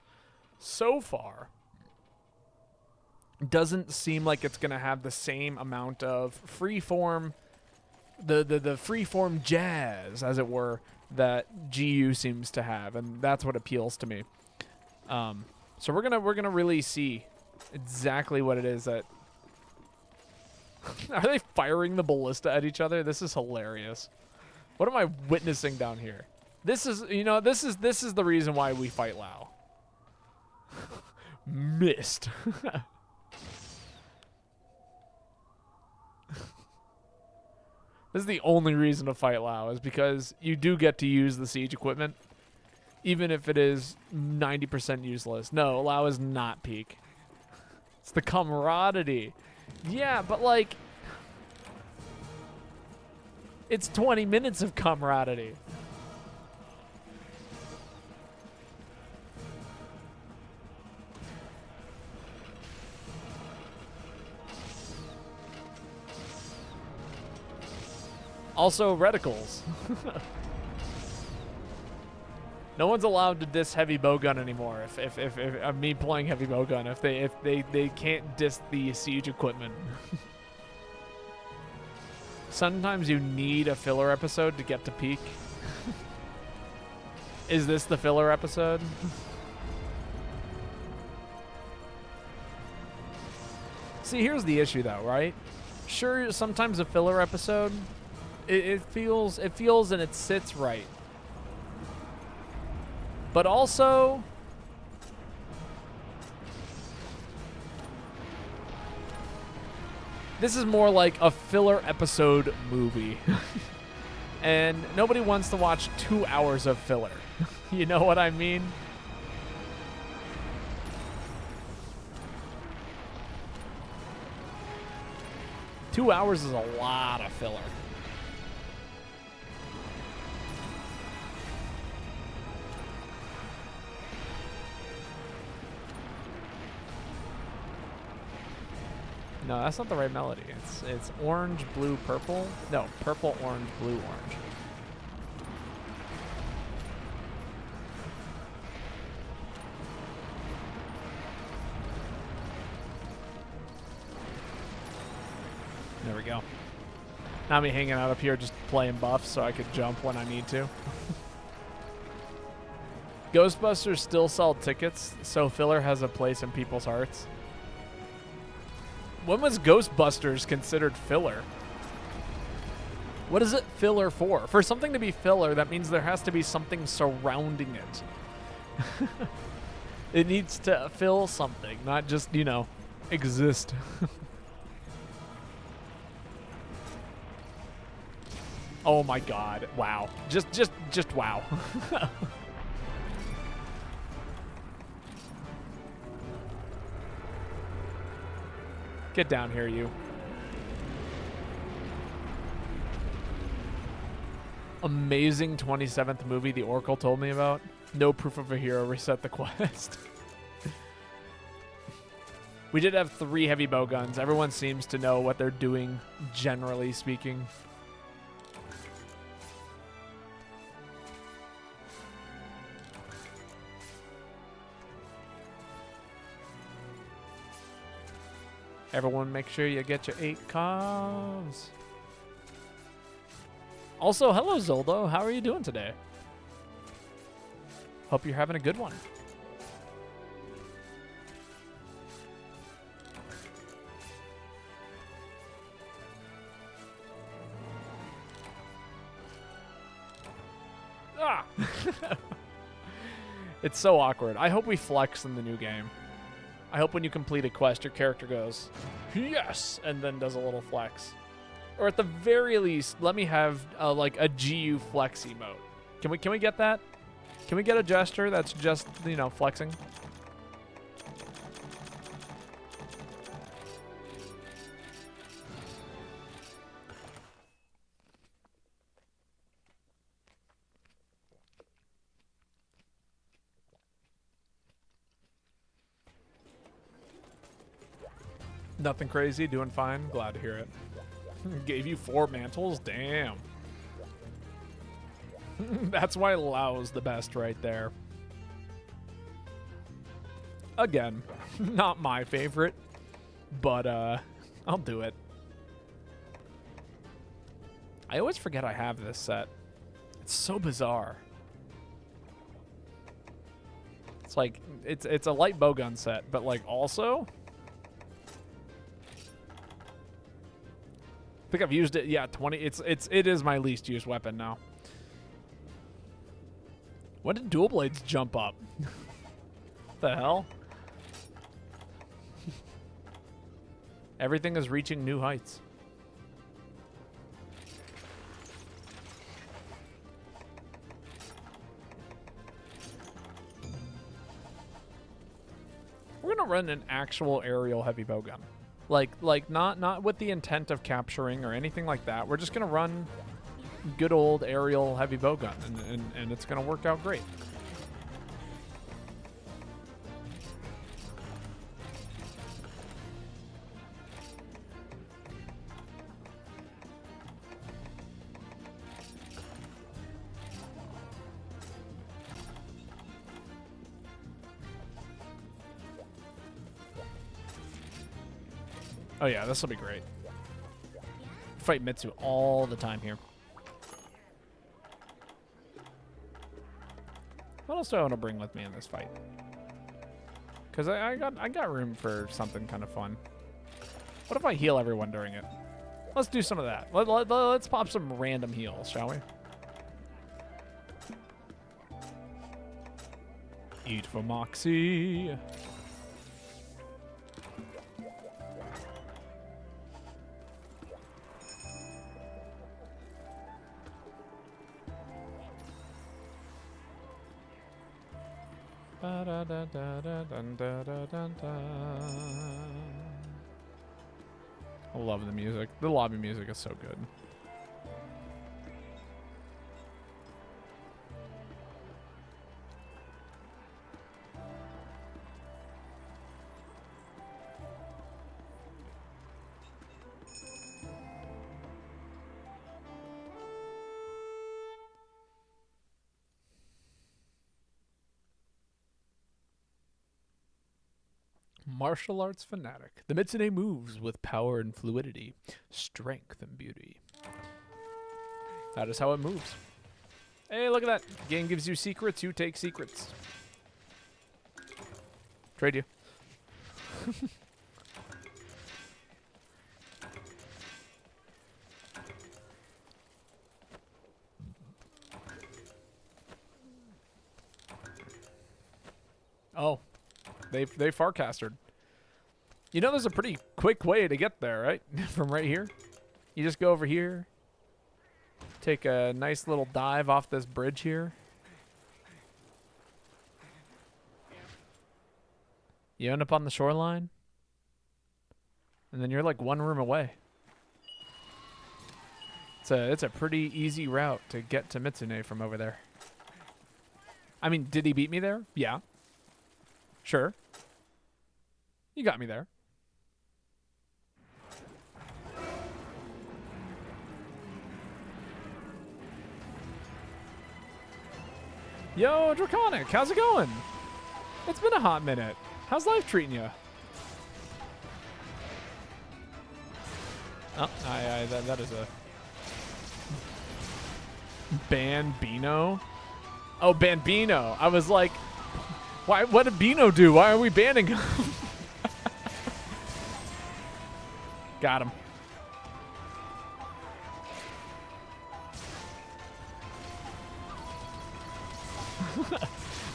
so far, doesn't seem like it's going to have the same amount of freeform, the freeform jazz, as it were, that GU seems to have. And that's what appeals to me. So we're gonna really see exactly what it is that. Are they firing the ballista at each other? This is hilarious. What am I witnessing down here? This is, this is the reason why we fight Lao. Missed. This is the only reason to fight Lao, is because you do get to use the siege equipment, even if it is 90% useless. No, Lao is not peak. It's the camaraderie. Yeah, but like, it's 20 minutes of camaraderie. Also, reticles. No one's allowed to diss heavy bowgun anymore. If me playing heavy bowgun, if they can't diss the siege equipment. Sometimes you need a filler episode to get to peak. Is this the filler episode? See, here's the issue though, right? Sure, sometimes a filler episode, it feels and it sits right. But also, this is more like a filler episode movie. And nobody wants to watch 2 hours of filler. You know what I mean? Two hours is a lot of filler. No, that's not the right melody. It's orange, blue, purple. No, purple, orange, blue, orange. There we go. Now me hanging out up here just playing buffs so I could jump when I need to. Ghostbusters still sell tickets, so filler has a place in people's hearts. When was Ghostbusters considered filler? What is it filler for? For something to be filler, that means there has to be something surrounding it. It needs to fill something, not just, exist. Oh my god. Wow. Just wow. Get down here, you. Amazing 27th movie the Oracle told me about. No proof of a hero. Reset the quest. We did have 3 heavy bow guns. Everyone seems to know what they're doing, generally speaking. Everyone make sure you get your 8 cons. Also, hello Zoldo. How are you doing today? Hope you're having a good one. Ah! It's so awkward. I hope we flex in the new game. I hope when you complete a quest, your character goes, yes, and then does a little flex. Or at the very least, let me have like a GU flex emote. Can we get that? Can we get a gesture that's just, flexing? Nothing crazy, doing fine. Glad to hear it. Gave you 4 mantles? Damn. That's why Lao's the best right there. Again, not my favorite, but I'll do it. I always forget I have this set. It's so bizarre. It's like it's a light bowgun set, but like also I think I've used it, yeah, 20. It is my least used weapon now. When did dual blades jump up? The hell? Everything is reaching new heights. We're gonna run an actual aerial heavy bowgun. Like not with the intent of capturing or anything like that. We're just gonna run good old aerial heavy bowgun, and it's gonna work out great. Oh yeah, this will be great. Fight Mitsu all the time here. What else do I want to bring with me in this fight? Because I got room for something kind of fun. What if I heal everyone during it? Let's do some of that. Let's pop some random heals, shall we? Eat for Moxie. I love the music. The lobby music is so good. Martial arts fanatic. The Mitsune moves with power and fluidity, strength and beauty. That is how it moves. Hey, look at that. Game gives you secrets, you take secrets. Trade you. Oh. They farcastered. You know there's a pretty quick way to get there, right? From right here. You just go over here. Take a nice little dive off this bridge here. You end up on the shoreline. And then you're like one room away. It's a pretty easy route to get to Mitsune from over there. I mean, did he beat me there? Yeah. Sure. You got me there. Yo, Draconic, how's it going? It's been a hot minute. How's life treating you? Oh, that is a Bambino. Oh, Bambino. I was like, why? What did Bino do? Why are we banning him? Got him.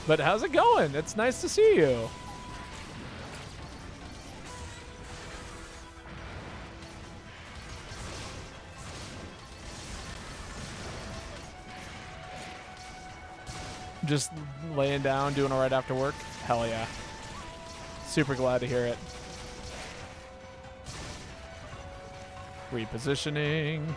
But how's it going? It's nice to see you. Just laying down, doing all right after work? Hell yeah. Super glad to hear it. Repositioning.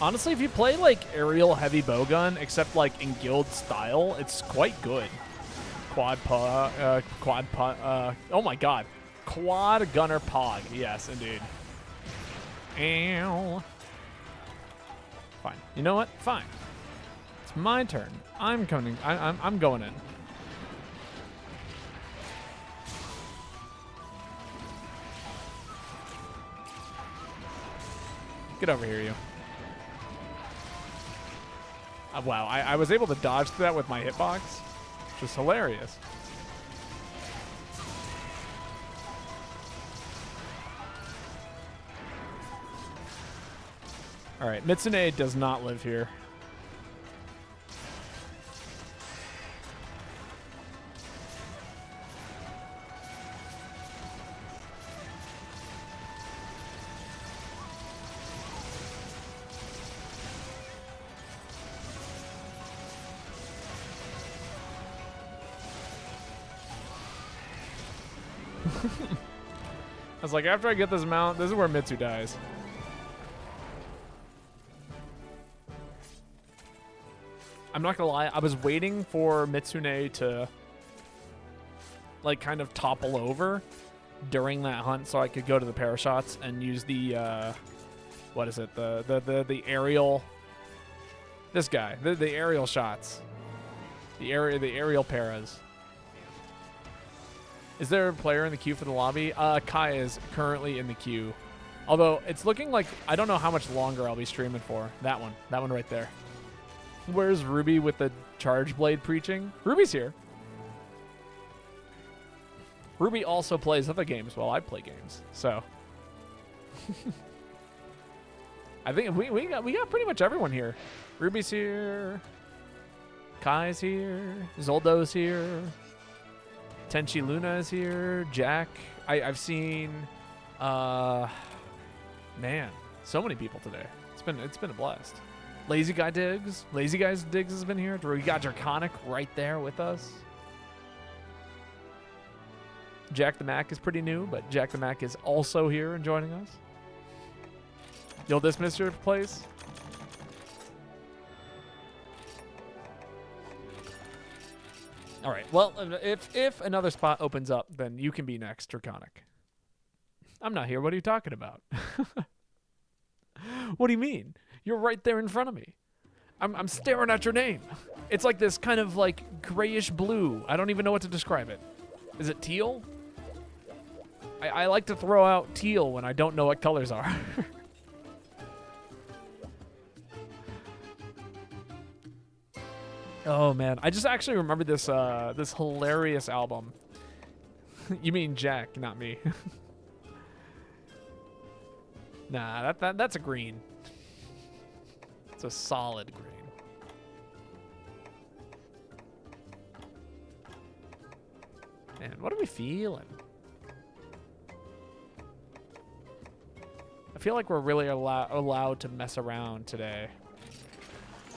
Honestly, if you play like aerial heavy bowgun, except like in guild style, it's quite good. Oh my god. Quad gunner pog. Yes, indeed. Ow. Fine. You know what? Fine. It's my turn. I'm coming. I'm going in. Get over here, you. Wow, I was able to dodge through that with my hitbox, which is hilarious. All right, Mitsune does not live here. I was like, after I get this mount, this is where Mitsu dies. I'm not gonna lie, I was waiting for Mitsune to like kind of topple over during that hunt so I could go to the parashots and use the what is it? The aerial, this guy. The aerial shots. The aerial paras. Is there a player in the queue for the lobby? Kai is currently in the queue. Although, it's looking like, I don't know how much longer I'll be streaming for. That one right there. Where's Ruby with the charge blade preaching? Ruby's here. Ruby also plays other games while I play games, so. I think we got pretty much everyone here. Ruby's here. Kai's here. Zoldo's here. Tenchi Luna is here. Jack. I've seen man, so many people today. It's been a blast. Lazy Guy Diggs. Lazy Guys Diggs has been here. We got Draconic right there with us. Jack the Mac is pretty new, but Jack the Mac is also here and joining us. You'll dismiss your place? All right. Well, if another spot opens up, then you can be next, Draconic. I'm not here. What are you talking about? What do you mean? You're right there in front of me. I'm staring at your name. It's like this kind of like grayish blue. I don't even know what to describe it. Is it teal? I like to throw out teal when I don't know what colors are. Oh man, I just actually remember this this hilarious album. You mean Jack, not me. Nah, that's a green. It's a solid green. Man, what are we feeling? I feel like we're really allowed to mess around today.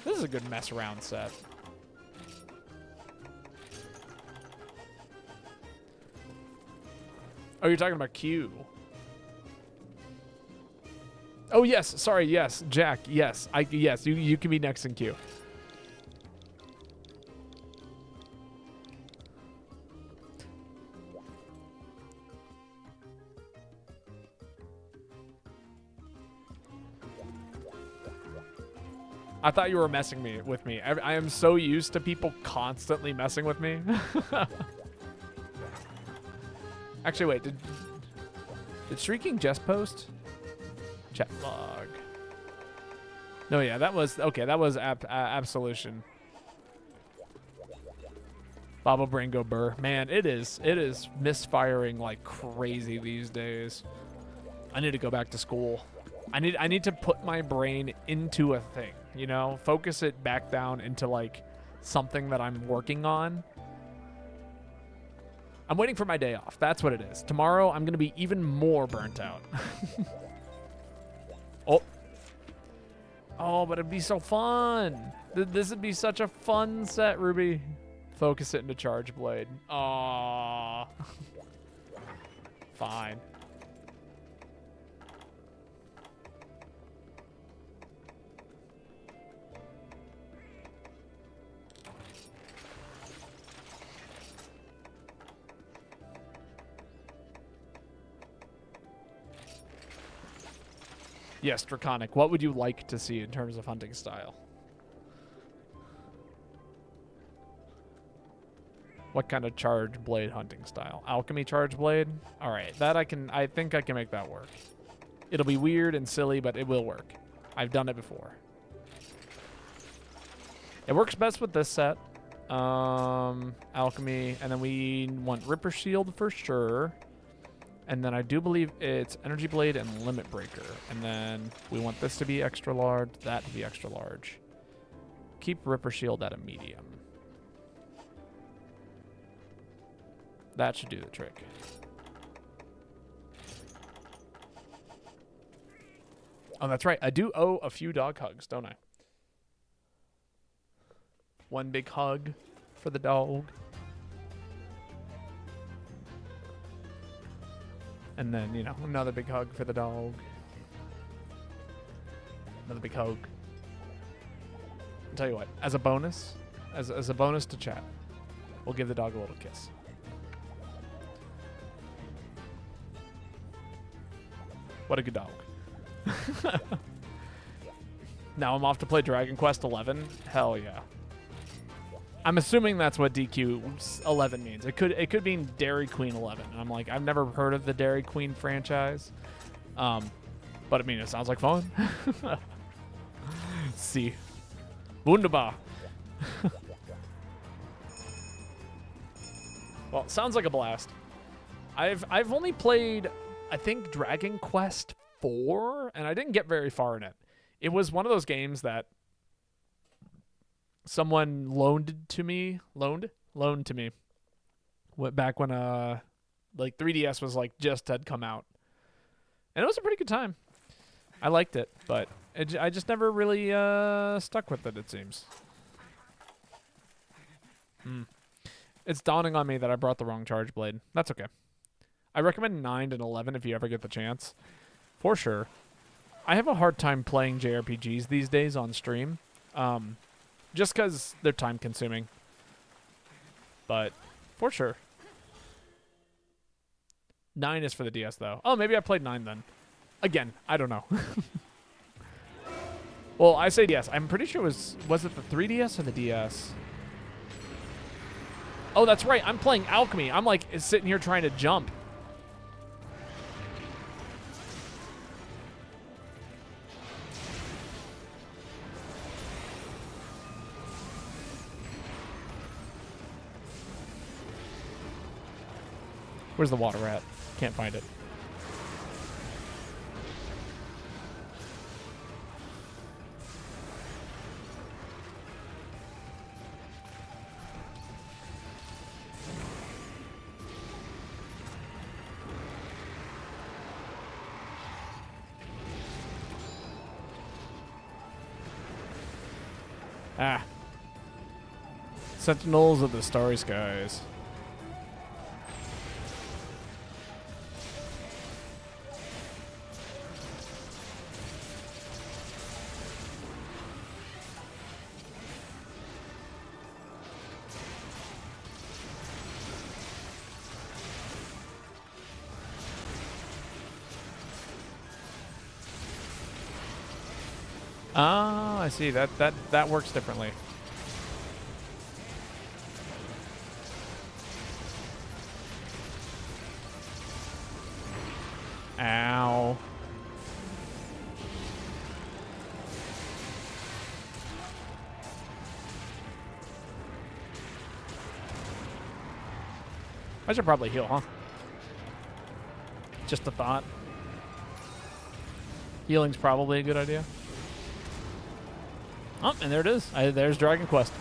This is a good mess around set. Oh, you're talking about Q. Oh yes, sorry, yes, Jack, yes, yes, you can be next in queue. I thought you were messing with me. I am so used to people constantly messing with me. Actually, wait, did Shrieking just post? Chat log. No, yeah, that was, okay, that was Absolution. Baba Brango Burr. Man, it is misfiring like crazy these days. I need to go back to school. I need to put my brain into a thing, you know? Focus it back down into like something that I'm working on. I'm waiting for my day off. That's what it is. Tomorrow, I'm going to be even more burnt out. Oh, but it'd be so fun. This would be such a fun set, Ruby. Focus it into Charge Blade. Aww. Fine. Yes, Draconic. What would you like to see in terms of hunting style? What kind of charge blade hunting style? Alchemy charge blade? All right, that I think I can make that work. It'll be weird and silly, but it will work. I've done it before. It works best with this set. Alchemy, and then we want Ripper Shield for sure. And then I do believe it's Energy Blade and Limit Breaker. And then we want this to be extra large, that to be extra large. Keep Ripper Shield at a medium. That should do the trick. Oh, that's right. I do owe a few dog hugs, don't I? One big hug for the dog. And then, you know, another big hug for the dog. Another big hug. I'll tell you what, as a bonus, as a bonus to chat, we'll give the dog a little kiss. What a good dog. Now I'm off to play Dragon Quest 11. Hell yeah. I'm assuming that's what DQ 11 means. It could mean Dairy Queen 11. And I'm like, I've never heard of the Dairy Queen franchise. But I mean, it sounds like fun. See. Wunderbar. Well, it sounds like a blast. I've only played, I think, Dragon Quest 4, and I didn't get very far in it. It was one of those games that someone loaned to me. Back when like 3DS was like just had come out, and it was a pretty good time. I liked it, but I just never really stuck with it. It seems. It's dawning on me that I brought the wrong charge blade. That's okay. I recommend 9 and 11 if you ever get the chance, for sure. I have a hard time playing JRPGs these days on stream. Just because they're time consuming. But for sure. 9 is for the DS though. Oh, maybe I played 9 then. Again, I don't know. Well, I say DS. I'm pretty sure was it the 3DS or the DS? Oh, that's right. I'm playing Alchemy. I'm like sitting here trying to jump. Where's the water at? Can't find it. Ah. Sentinels of the Starry Skies. Ah, I see. That works differently. Ow. I should probably heal, huh? Just a thought. Healing's probably a good idea. Oh, and there it is. There's Dragon Quest.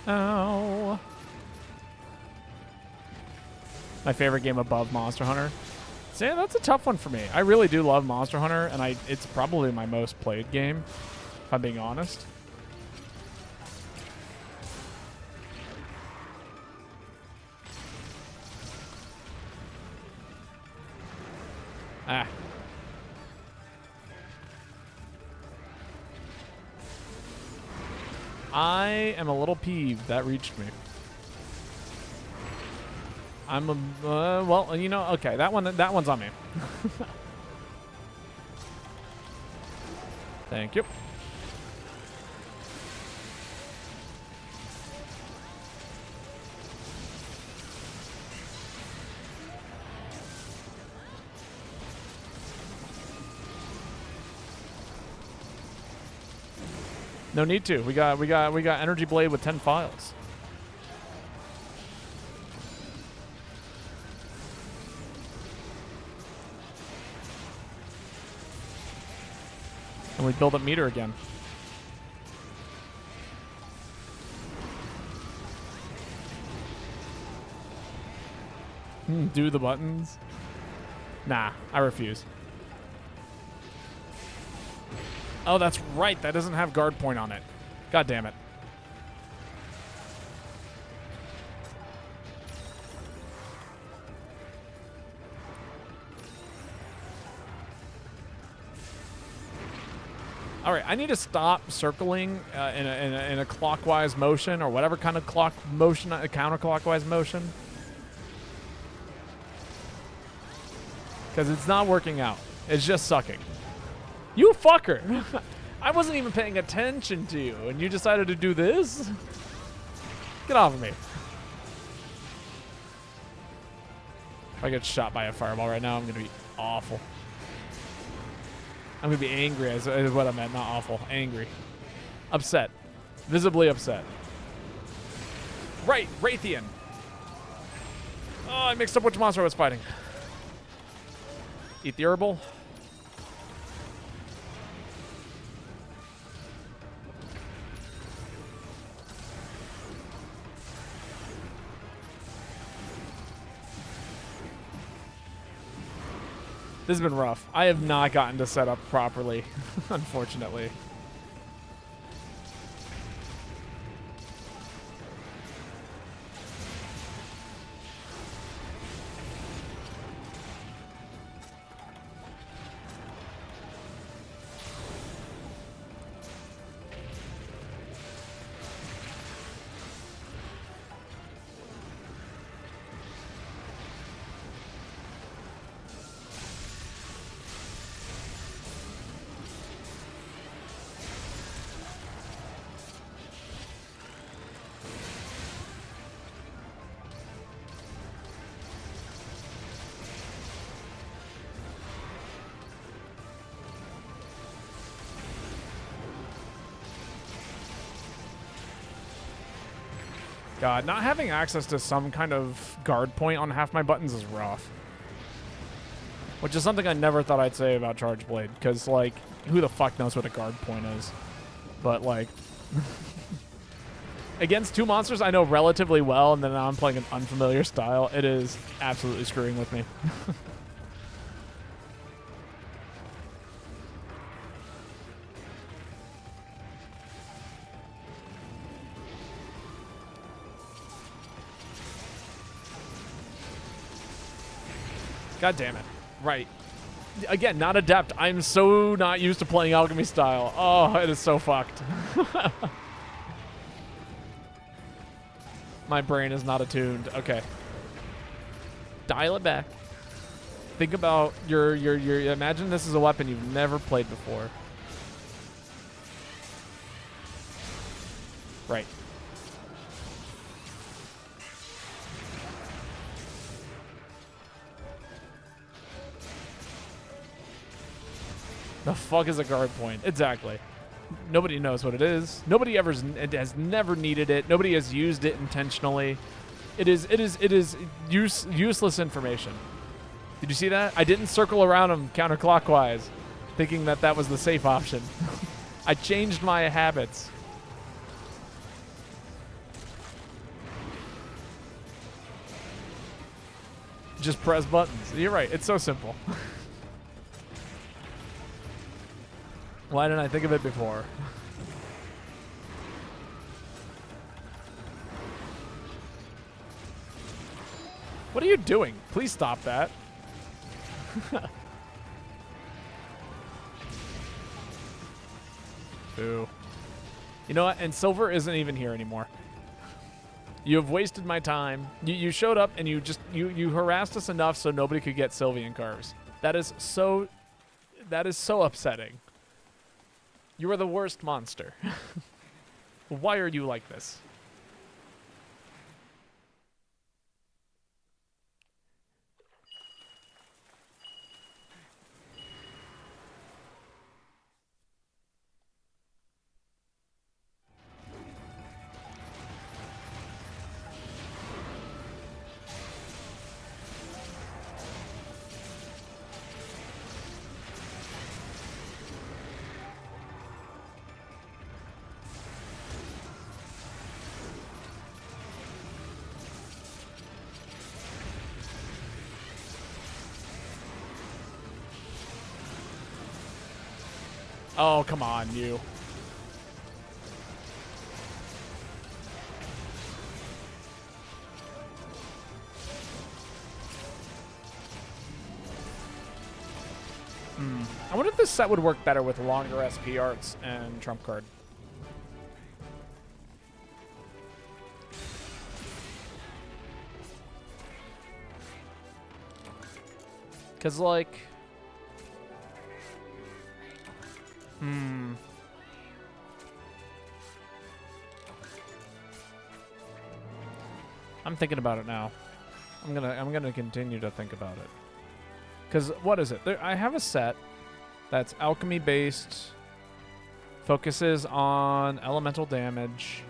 Ow. My favorite game above Monster Hunter. So yeah, that's a tough one for me. I really do love Monster Hunter, and it's probably my most played game, if I'm being honest. Ah. I am a little peeved. That reached me. I'm a well, you know, okay. That one's on me. Thank you. No need to. We got Energy Blade with 10 files. And we build up meter again. Do the buttons? Nah, I refuse. Oh, that's right. That doesn't have guard point on it. God damn it. All right, I need to stop circling in a clockwise motion or whatever kind of clock motion, a counterclockwise motion. Because it's not working out. It's just sucking. You fucker! I wasn't even paying attention to you, and you decided to do this? Get off of me. If I get shot by a fireball right now, I'm going to be awful. I'm going to be angry is what I meant, not awful. Angry. Upset. Visibly upset. Right, Raytheon. Oh, I mixed up which monster I was fighting. Ethereal. This has been rough. I have not gotten to set up properly, unfortunately. God, not having access to some kind of guard point on half my buttons is rough. Which is something I never thought I'd say about Charge Blade, because, like, who the fuck knows what a guard point is? But, like, against two monsters I know relatively well, and then now I'm playing an unfamiliar style, it is absolutely screwing with me. God damn it. Right. Again, not adept. I'm so not used to playing alchemy style. Oh, it is so fucked. My brain is not attuned. Okay. Dial it back. Think about your imagine this is a weapon you've never played before. Right. The fuck is a guard point? Exactly. Nobody knows what it is. Nobody has never needed it. Nobody has used it intentionally. It is useless information. Did you see that? I didn't circle around him counterclockwise, thinking that that was the safe option. I changed my habits. Just press buttons. You're right. It's so simple. Why didn't I think of it before? What are you doing? Please stop that. Boo. You know what? And Silver isn't even here anymore. You have wasted my time. You showed up and you harassed us enough so nobody could get Sylveon cars. That is so upsetting. You are the worst monster. Why are you like this? Oh, come on, you. I wonder if this set would work better with longer SP arts and trump card. Because, like... I'm thinking about it now. I'm gonna continue to think about it. Because what is it? I have a set that's alchemy based, focuses on elemental damage,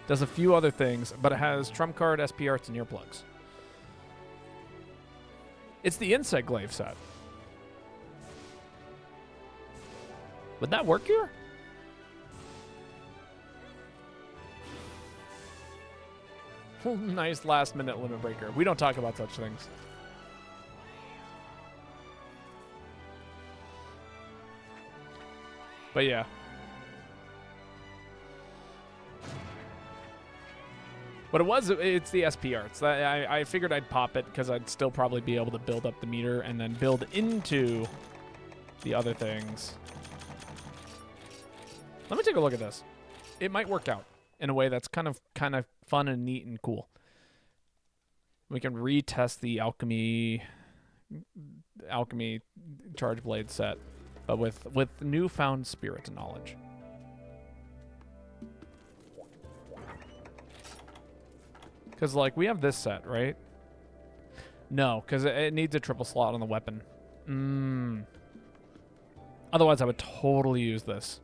does a few other things, but it has trump card, SP arts, and earplugs. It's the Insect Glaive set. Would that work here? Nice last minute limit breaker. We don't talk about such things. But yeah. What it was, it's the SP arts. I figured I'd pop it because I'd still probably be able to build up the meter and then build into the other things. Let me take a look at this. It might work out in a way that's kind of fun and neat and cool. We can retest the alchemy charge blade set, but with newfound spirit and knowledge. Because, like, we have this set, right? No, because it needs a triple slot on the weapon. Otherwise, I would totally use this.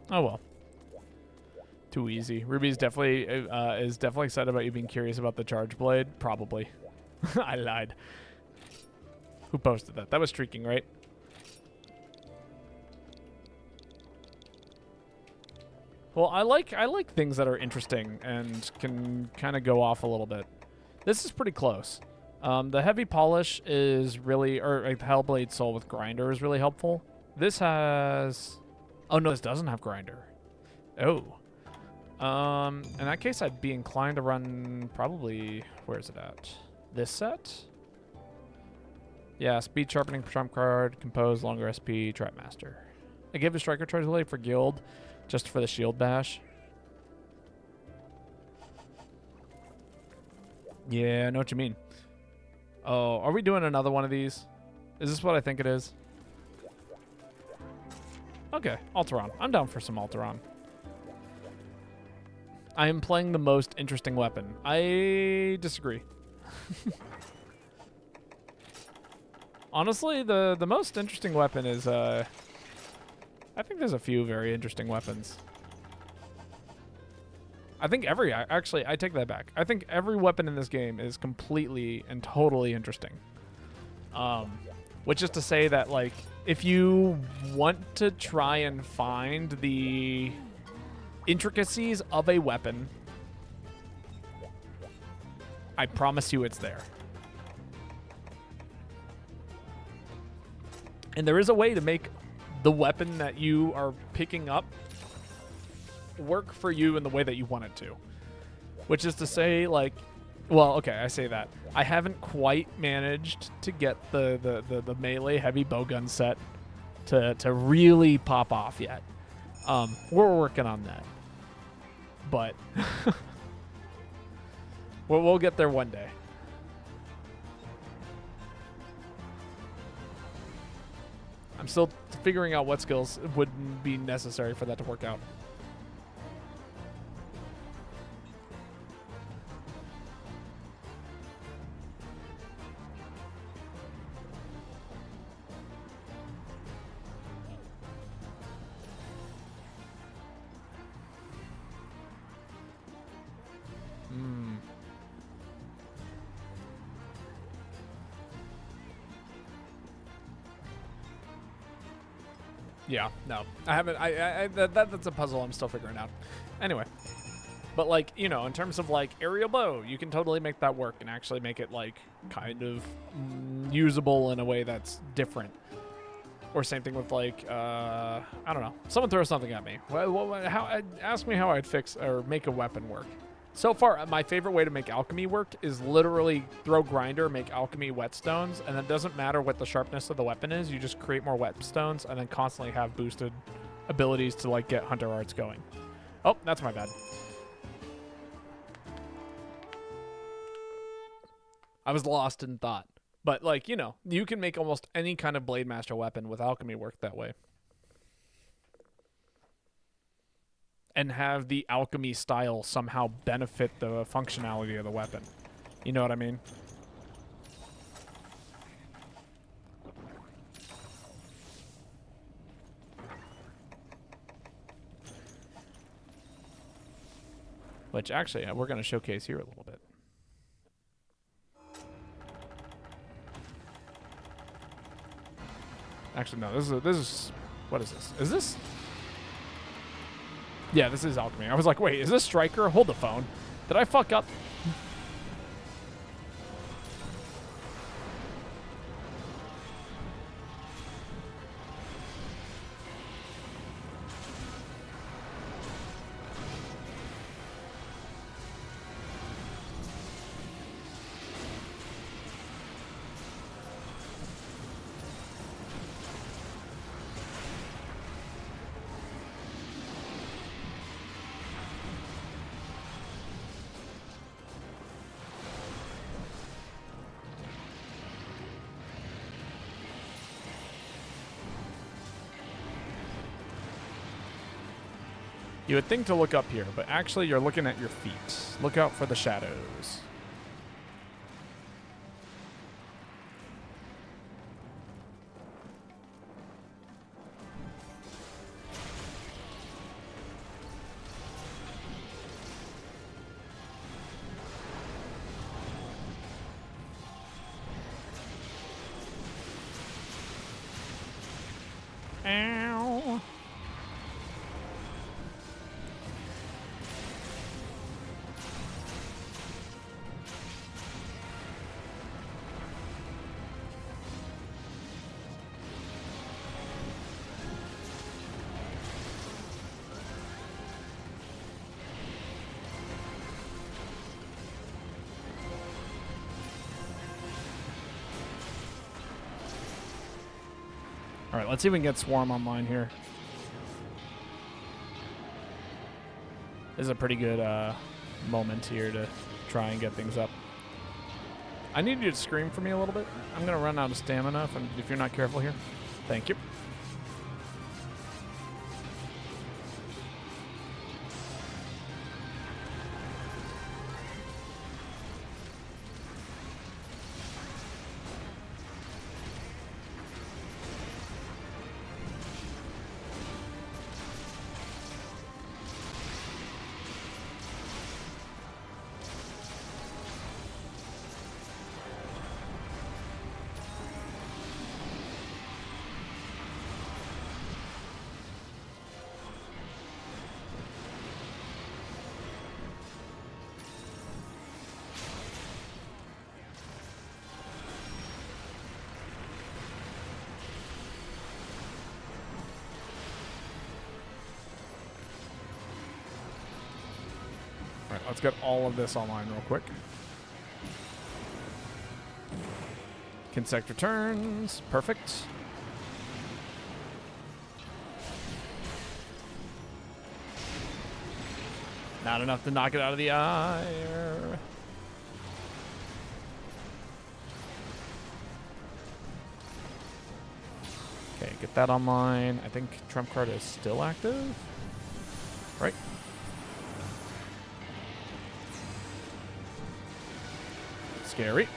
Oh well. Too easy. Ruby's definitely is definitely excited about you being curious about the charge blade. Probably. I lied. Who posted that? That was Streaking, right? Well, I like things that are interesting and can kind of go off a little bit. This is pretty close. The heavy polish is really, or Hellblade Soul with grinder is really helpful. This has. Oh, no, this doesn't have grinder. Oh. In that case, I'd be inclined to run probably... Where is it at? This set? Yeah, speed sharpening trump card, compose, longer SP, trap master. I gave a striker charge blade for guild, just for the shield bash. Yeah, I know what you mean. Oh, are we doing another one of these? Is this what I think it is? Okay, Alteron. I'm down for some Alteron. I am playing the most interesting weapon. I disagree. Honestly, the most interesting weapon is, I think there's a few very interesting weapons. I think actually, I take that back. I think every weapon in this game is completely and totally interesting. Which is to say that, like, if you want to try and find the intricacies of a weapon, I promise you it's there. And there is a way to make the weapon that you are picking up work for you in the way that you want it to. Which is to say, like, well, okay, I say that. I haven't quite managed to get the melee heavy bowgun set to really pop off yet. We're working on that. But we'll get there one day. I'm still figuring out what skills would be necessary for that to work out. Yeah, no, I haven't. That's a puzzle I'm still figuring out. Anyway, but like, you know, in terms of like aerial bow, you can totally make that work and actually make it like kind of usable in a way that's different. Or same thing with like, I don't know. Someone throw something at me. Ask me how I'd fix or make a weapon work. So far, my favorite way to make alchemy work is literally throw grinder, make alchemy whetstones, and it doesn't matter what the sharpness of the weapon is. You just create more whetstones and then constantly have boosted abilities to like get hunter arts going. Oh, that's my bad. I was lost in thought. But like, you know, you can make almost any kind of Blade Master weapon with alchemy work that way. And have the alchemy style somehow benefit the functionality of the weapon. You know what I mean? Which actually, we're going to showcase here a little bit. Actually, no, this is what is this? Is this? Yeah, this is alchemy. I was like, wait, is this Striker? Hold the phone. Did I fuck up? You would think to look up here, but actually you're looking at your feet. Look out for the shadows. Ow. All right, let's see if we can get Swarm online here. This is a pretty good moment here to try and get things up. I need you to scream for me a little bit. I'm going to run out of stamina if you're not careful here. Thank you. let's get all of this online real quick. Insect returns. Perfect. Not enough to knock it out of the air. Okay, get that online. I think trump card is still active. Right. Scary.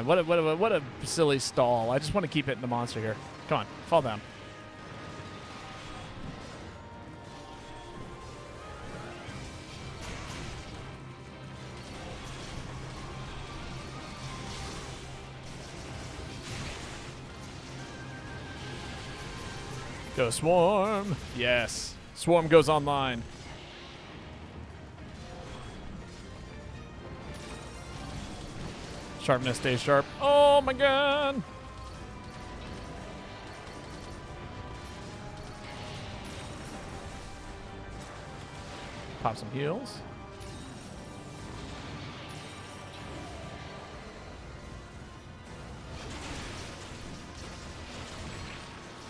What a silly stall. I just want to keep hitting the monster here. Come on, fall down. Go Swarm. Yes. Swarm goes online. Sharpness stays sharp. Oh my god. Pop some heals.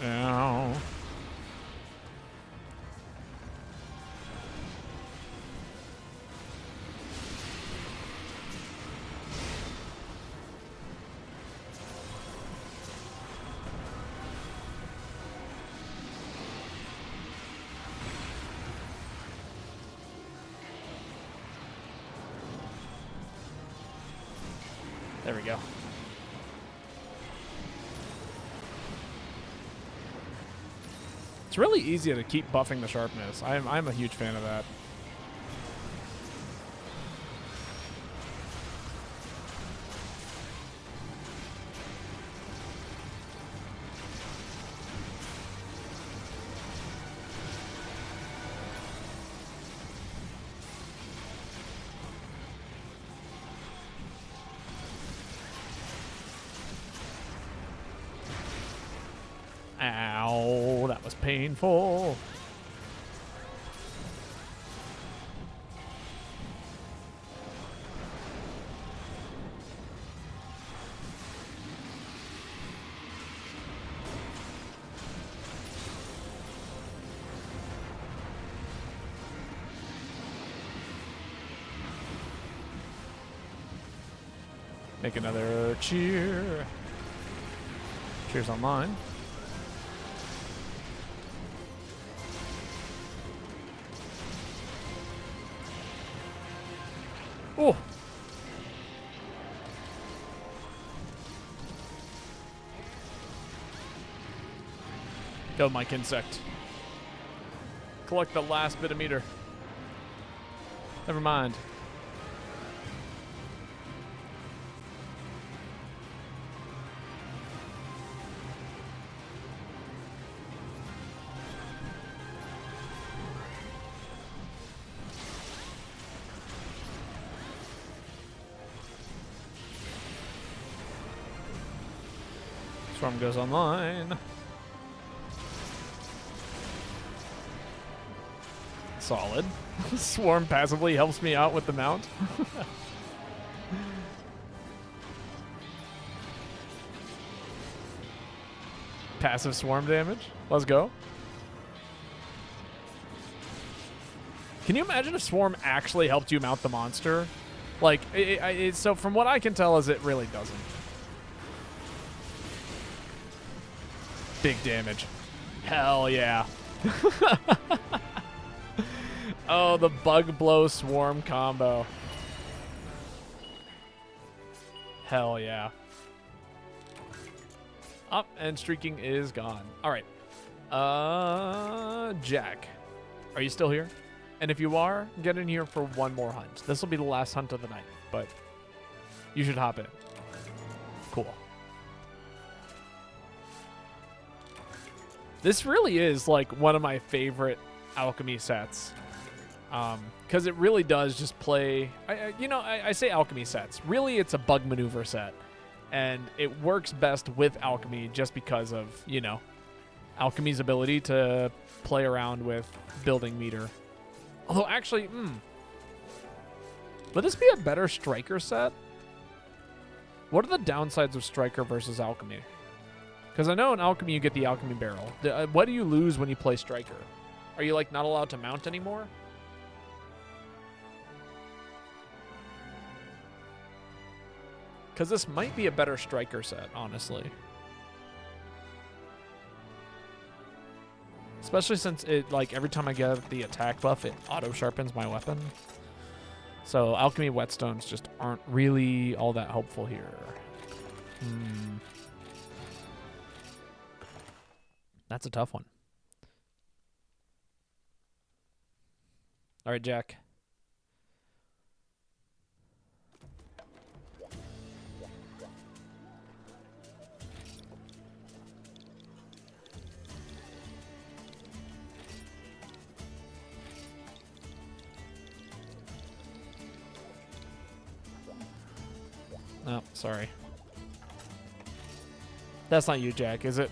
Ow. There we go. It's really easy to keep buffing the sharpness. I'm a huge fan of that. Ow, that was painful. Make another cheer. Cheers online. Oh. Go, Mike Insect. Collect the last bit of meter. Never mind. Swarm goes online. Solid. Swarm passively helps me out with the mount. Passive swarm damage. Let's go. Can you imagine if Swarm actually helped you mount the monster? Like, so from what I can tell is it really doesn't. Big damage. Hell yeah. Oh, the bug blow swarm combo. Hell yeah. Up and streaking is gone. All right. Jack, are you still here? And if you are, get in here for one more hunt. This will be the last hunt of the night, but you should hop in. Cool. This really is like one of my favorite alchemy sets. Because it really does just play, I say alchemy sets. Really, it's a bug maneuver set. And it works best with alchemy just because of, alchemy's ability to play around with building meter. Although, actually, would this be a better striker set? What are the downsides of striker versus alchemy? Because I know in alchemy you get the alchemy barrel. What do you lose when you play striker? Are you, like, not allowed to mount anymore? Because this might be a better striker set, honestly. Especially since it, like, every time I get the attack buff, it auto-sharpens my weapon. So alchemy whetstones just aren't really all that helpful here. That's a tough one. All right, Jack. Oh, sorry. That's not you, Jack, is it?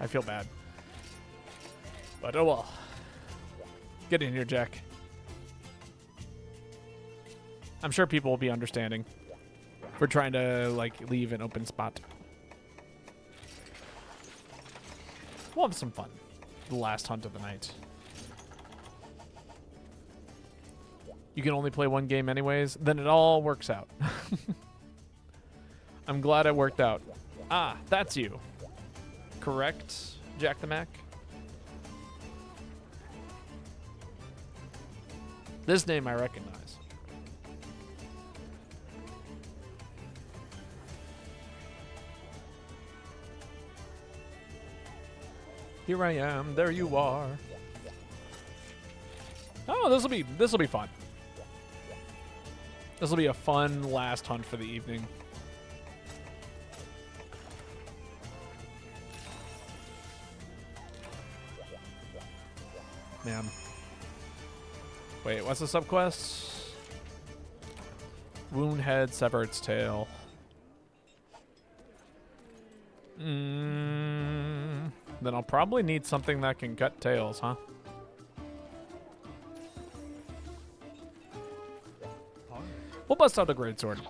I feel bad. But oh well. Get in here, Jack. I'm sure people will be understanding. We're trying to, like, leave an open spot. We'll have some fun. The last hunt of the night. You can only play one game anyways? Then it all works out. I'm glad it worked out. Ah, that's you. Correct, Jack the Mac? This name I recognize. Here I am, there you are. Oh, this'll be fun. This'll be a fun last hunt for the evening. Man. Wait, what's the subquest? Wound head, sever its tail. Then I'll probably need something that can cut tails, huh? We'll bust out the greatsword.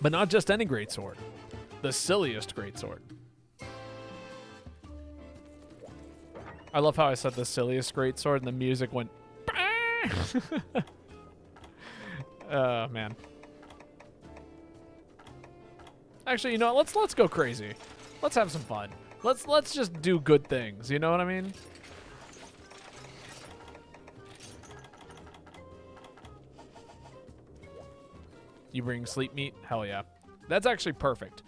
But not just any greatsword. The silliest greatsword. I love how I said the silliest greatsword and the music went. Oh man. Actually, you know what? Let's go crazy. Let's have some fun. Let's just do good things. You know what I mean? You bring sleep meat? Hell yeah. That's actually perfect.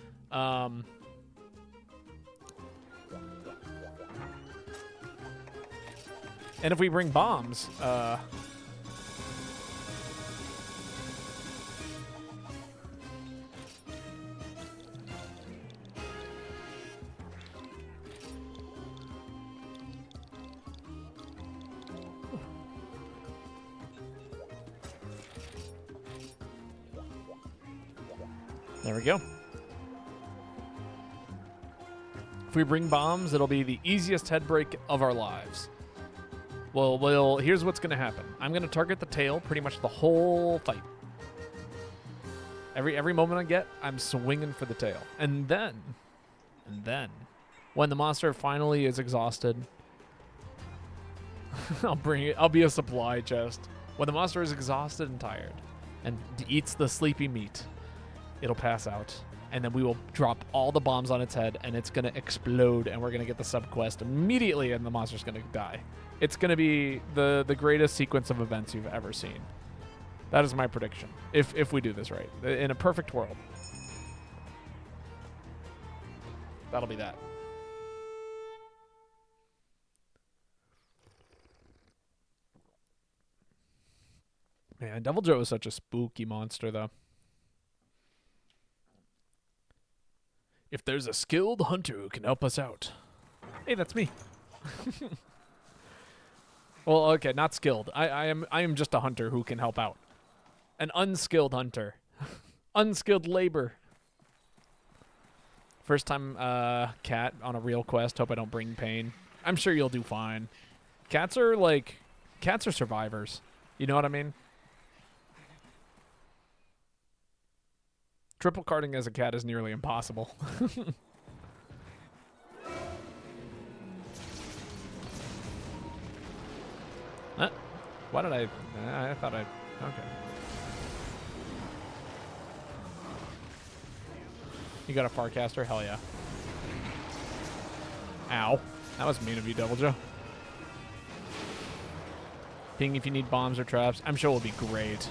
And if we bring bombs, there we go. If we bring bombs, it'll be the easiest head break of our lives. Well, here's what's going to happen. I'm going to target the tail pretty much the whole fight. Every moment I get, I'm swinging for the tail. And then, When the monster finally is exhausted, I'll bring it. I'll be a supply chest. When the monster is exhausted and tired and eats the sleepy meat, it'll pass out. And then we will drop all the bombs on its head, and it's going to explode, and we're going to get the subquest immediately, and the monster's going to die. It's going to be the greatest sequence of events you've ever seen. That is my prediction, if we do this right. In a perfect world. That'll be that. Man, Devil Joe is such a spooky monster, though. If there's a skilled hunter who can help us out. Hey, that's me. Well, okay, not skilled. I am just a hunter who can help out. An unskilled hunter. Unskilled labor. First time cat on a real quest. Hope I don't bring pain. I'm sure you'll do fine. Cats are survivors. You know what I mean? Triple carding as a cat is nearly impossible. Why did I thought I... Okay. You got a Farcaster? Hell yeah. Ow. That was mean of you, Devil Joe. Ping if you need bombs or traps. I'm sure it will be great.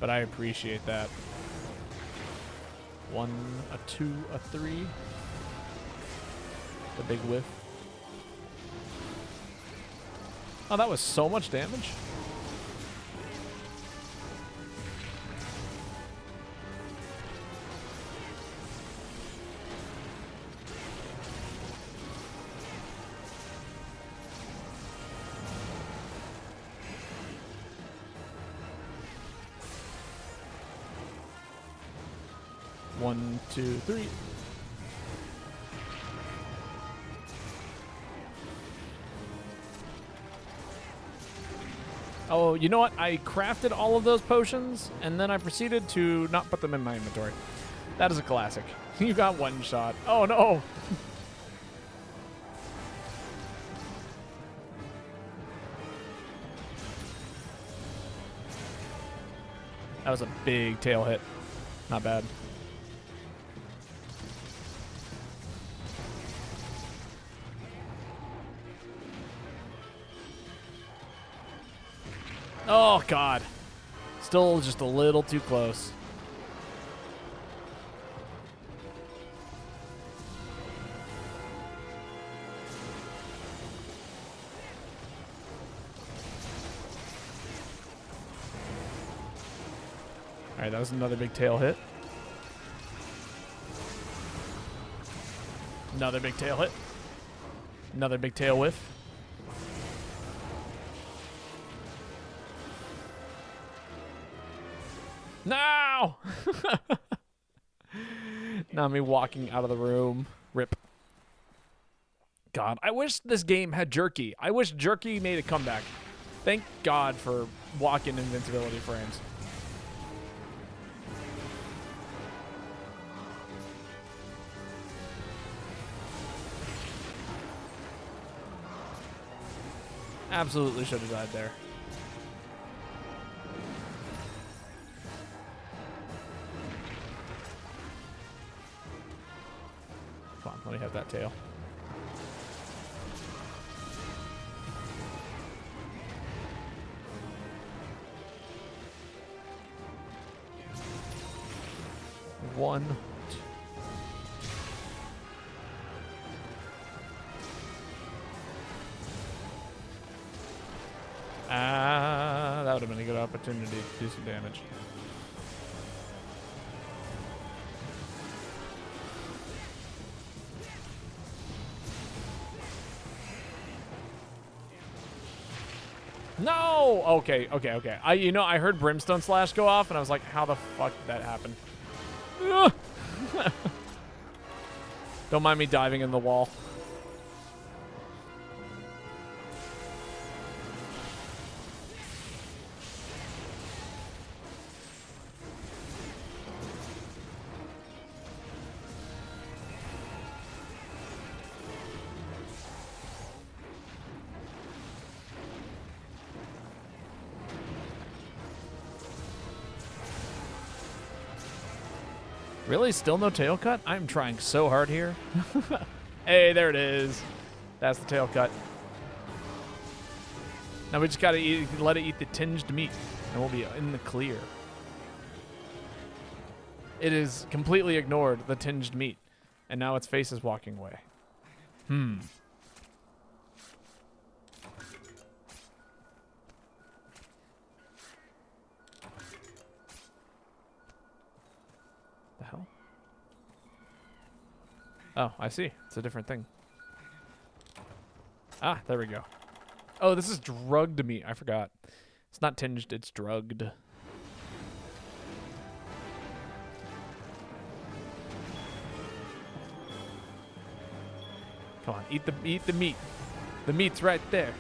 But I appreciate that. 1, a 2, a 3. The big whiff. Oh, that was so much damage. One, two, three. Oh, you know what? I crafted all of those potions, and then I proceeded to not put them in my inventory. That is a classic. You got one shot. Oh, no. That was a big tail hit. Not bad. Oh, God. Still just a little too close. All right, that was another big tail hit. Another big tail hit. Another big tail whiff. No! Now me walking out of the room. Rip. God, I wish this game had jerky. I wish jerky made a comeback. Thank God for walk-in invincibility frames. Absolutely should have died there. Come on, let me have that tail. One. That would have been a good opportunity to do some damage. No! Okay. I heard Brimstone Slash go off, and I was like, how the fuck did that happen? Don't mind me diving in the wall. Really? Still no tail cut? I'm trying so hard here. Hey, there it is. That's the tail cut. Now we just gotta let it eat the tinged meat, and we'll be in the clear. It is completely ignored the tinged meat, and now its face is walking away. The hell? Oh, I see. It's a different thing. Ah, there we go. Oh, this is drugged meat. I forgot. It's not tinged, it's drugged. Come on, eat the meat. The meat's right there.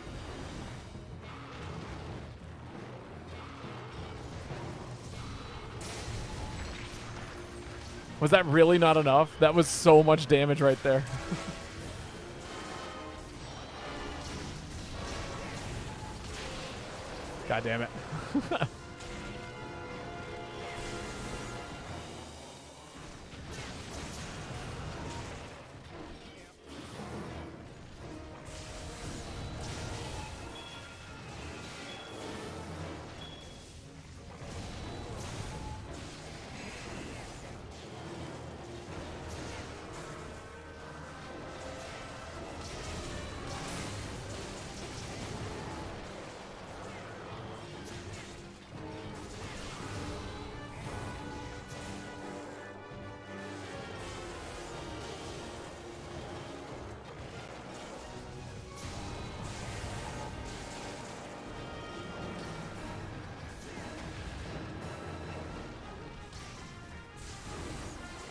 Was that really not enough? That was so much damage right there. God damn it.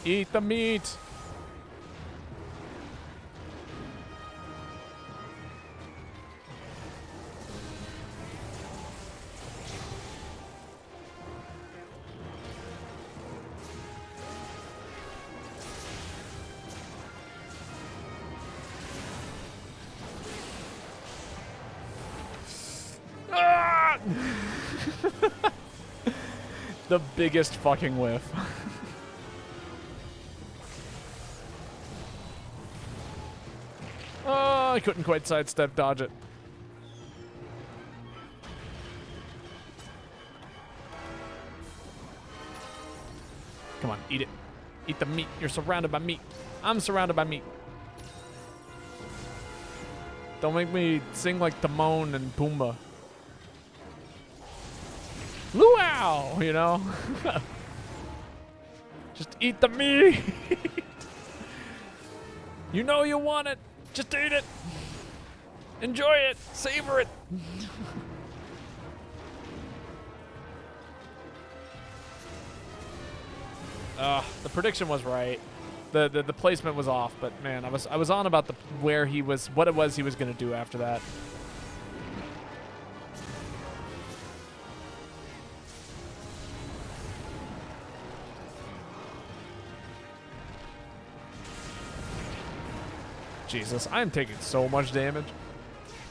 Eat the meat. Ah! The biggest fucking whiff. Oh, I couldn't quite sidestep dodge it. Come on, eat it. Eat the meat. You're surrounded by meat. I'm surrounded by meat. Don't make me sing like Timon and Pumbaa. Luau, you know? Just eat the meat. You know you want it. Just eat it. Enjoy it. Savor it. The prediction was right. The placement was off, but man, I was on about what it was he was gonna do after that. Jesus, I am taking so much damage.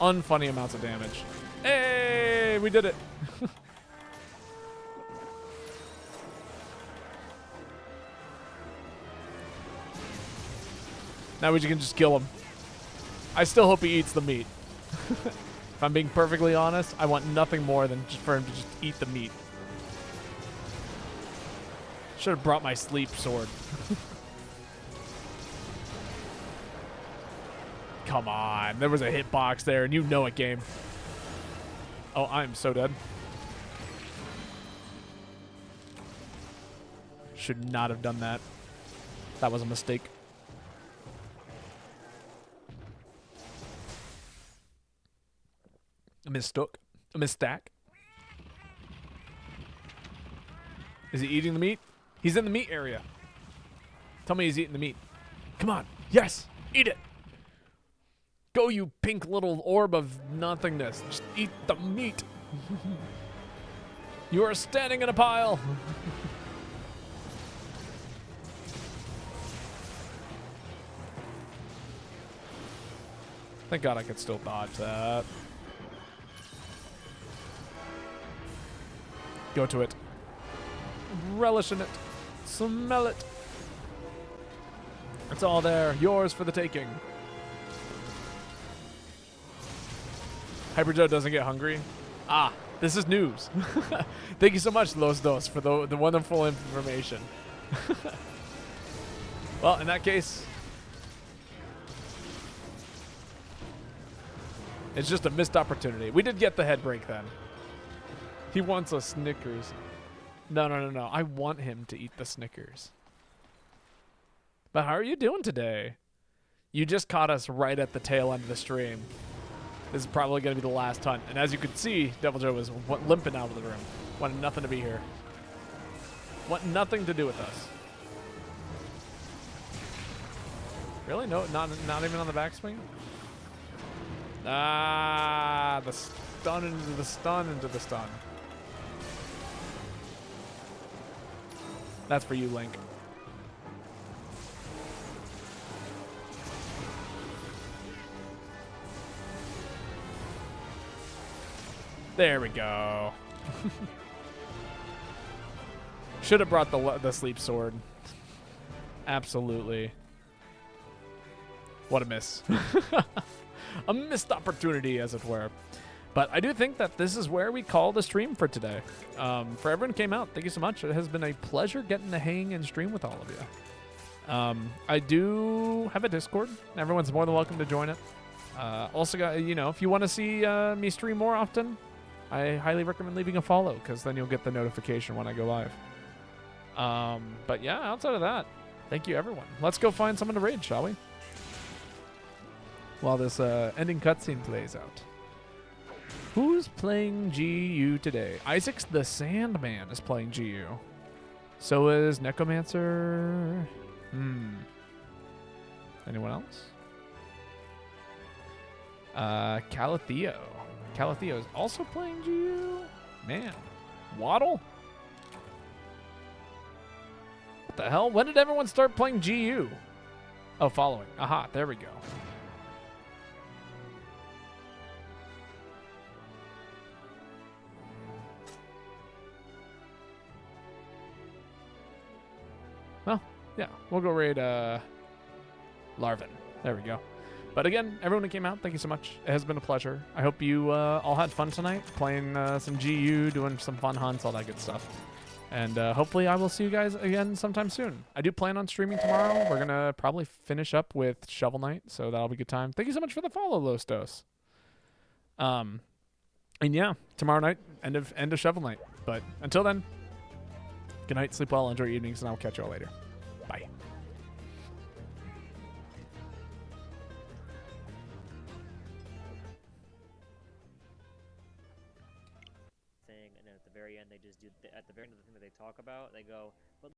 Unfunny amounts of damage. Hey, we did it. Now we can just kill him. I still hope he eats the meat. If I'm being perfectly honest, I want nothing more than just for him to just eat the meat. Should have brought my sleep sword. Come on. There was a hitbox there, and you know it, game. Oh, I'm so dead. Should not have done that. That was a mistake. A mistook. A misstack. Is he eating the meat? He's in the meat area. Tell me he's eating the meat. Come on. Yes. Eat it. Go, you pink little orb of nothingness. Just eat the meat. You are standing in a pile. Thank God I could still dodge that. Go to it. Relish in it. Smell it. It's all there. Yours for the taking. Hyper Joe doesn't get hungry. Ah, this is news. Thank you so much, Los Dos, for the wonderful information. Well, in that case, it's just a missed opportunity. We did get the head break then. He wants a Snickers. No. I want him to eat the Snickers. But how are you doing today? You just caught us right at the tail end of the stream. This is probably going to be the last hunt. And as you can see, Devil Joe was limping out of the room. Wanted nothing to be here. Want nothing to do with us. Really? No, not even on the backswing? Ah, the stun into the stun into the stun. That's for you, Link. There we go. Should have brought the sleep sword. Absolutely. What a miss. A missed opportunity, as it were. But I do think that this is where we call the stream for today. For everyone who came out, thank you so much. It has been a pleasure getting to hang and stream with all of you. I do have a Discord. Everyone's more than welcome to join it. Also, if you want to see me stream more often, I highly recommend leaving a follow, because then you'll get the notification when I go live. But yeah, outside of that, thank you, everyone. Let's go find someone to raid, shall we? While this ending cutscene plays out. Who's playing GU today? Isaac's the Sandman is playing GU. So is Necromancer. Anyone else? Calatheo. Calatheo is also playing GU? Man. Waddle? What the hell? When did everyone start playing GU? Oh, following. Aha, there we go. Well, yeah, we'll go raid Larvin. There we go. But again, everyone who came out, thank you so much. It has been a pleasure. I hope you all had fun tonight, playing some GU, doing some fun hunts, all that good stuff. And hopefully I will see you guys again sometime soon. I do plan on streaming tomorrow. We're going to probably finish up with Shovel Knight, so that'll be a good time. Thank you so much for the follow, Los Dos. And yeah, tomorrow night, end of Shovel Knight. But until then, good night, sleep well, enjoy your evenings, and I'll catch you all later. Bye. And then at the very end, they just do, at the very end of the thing that they talk about, they go, but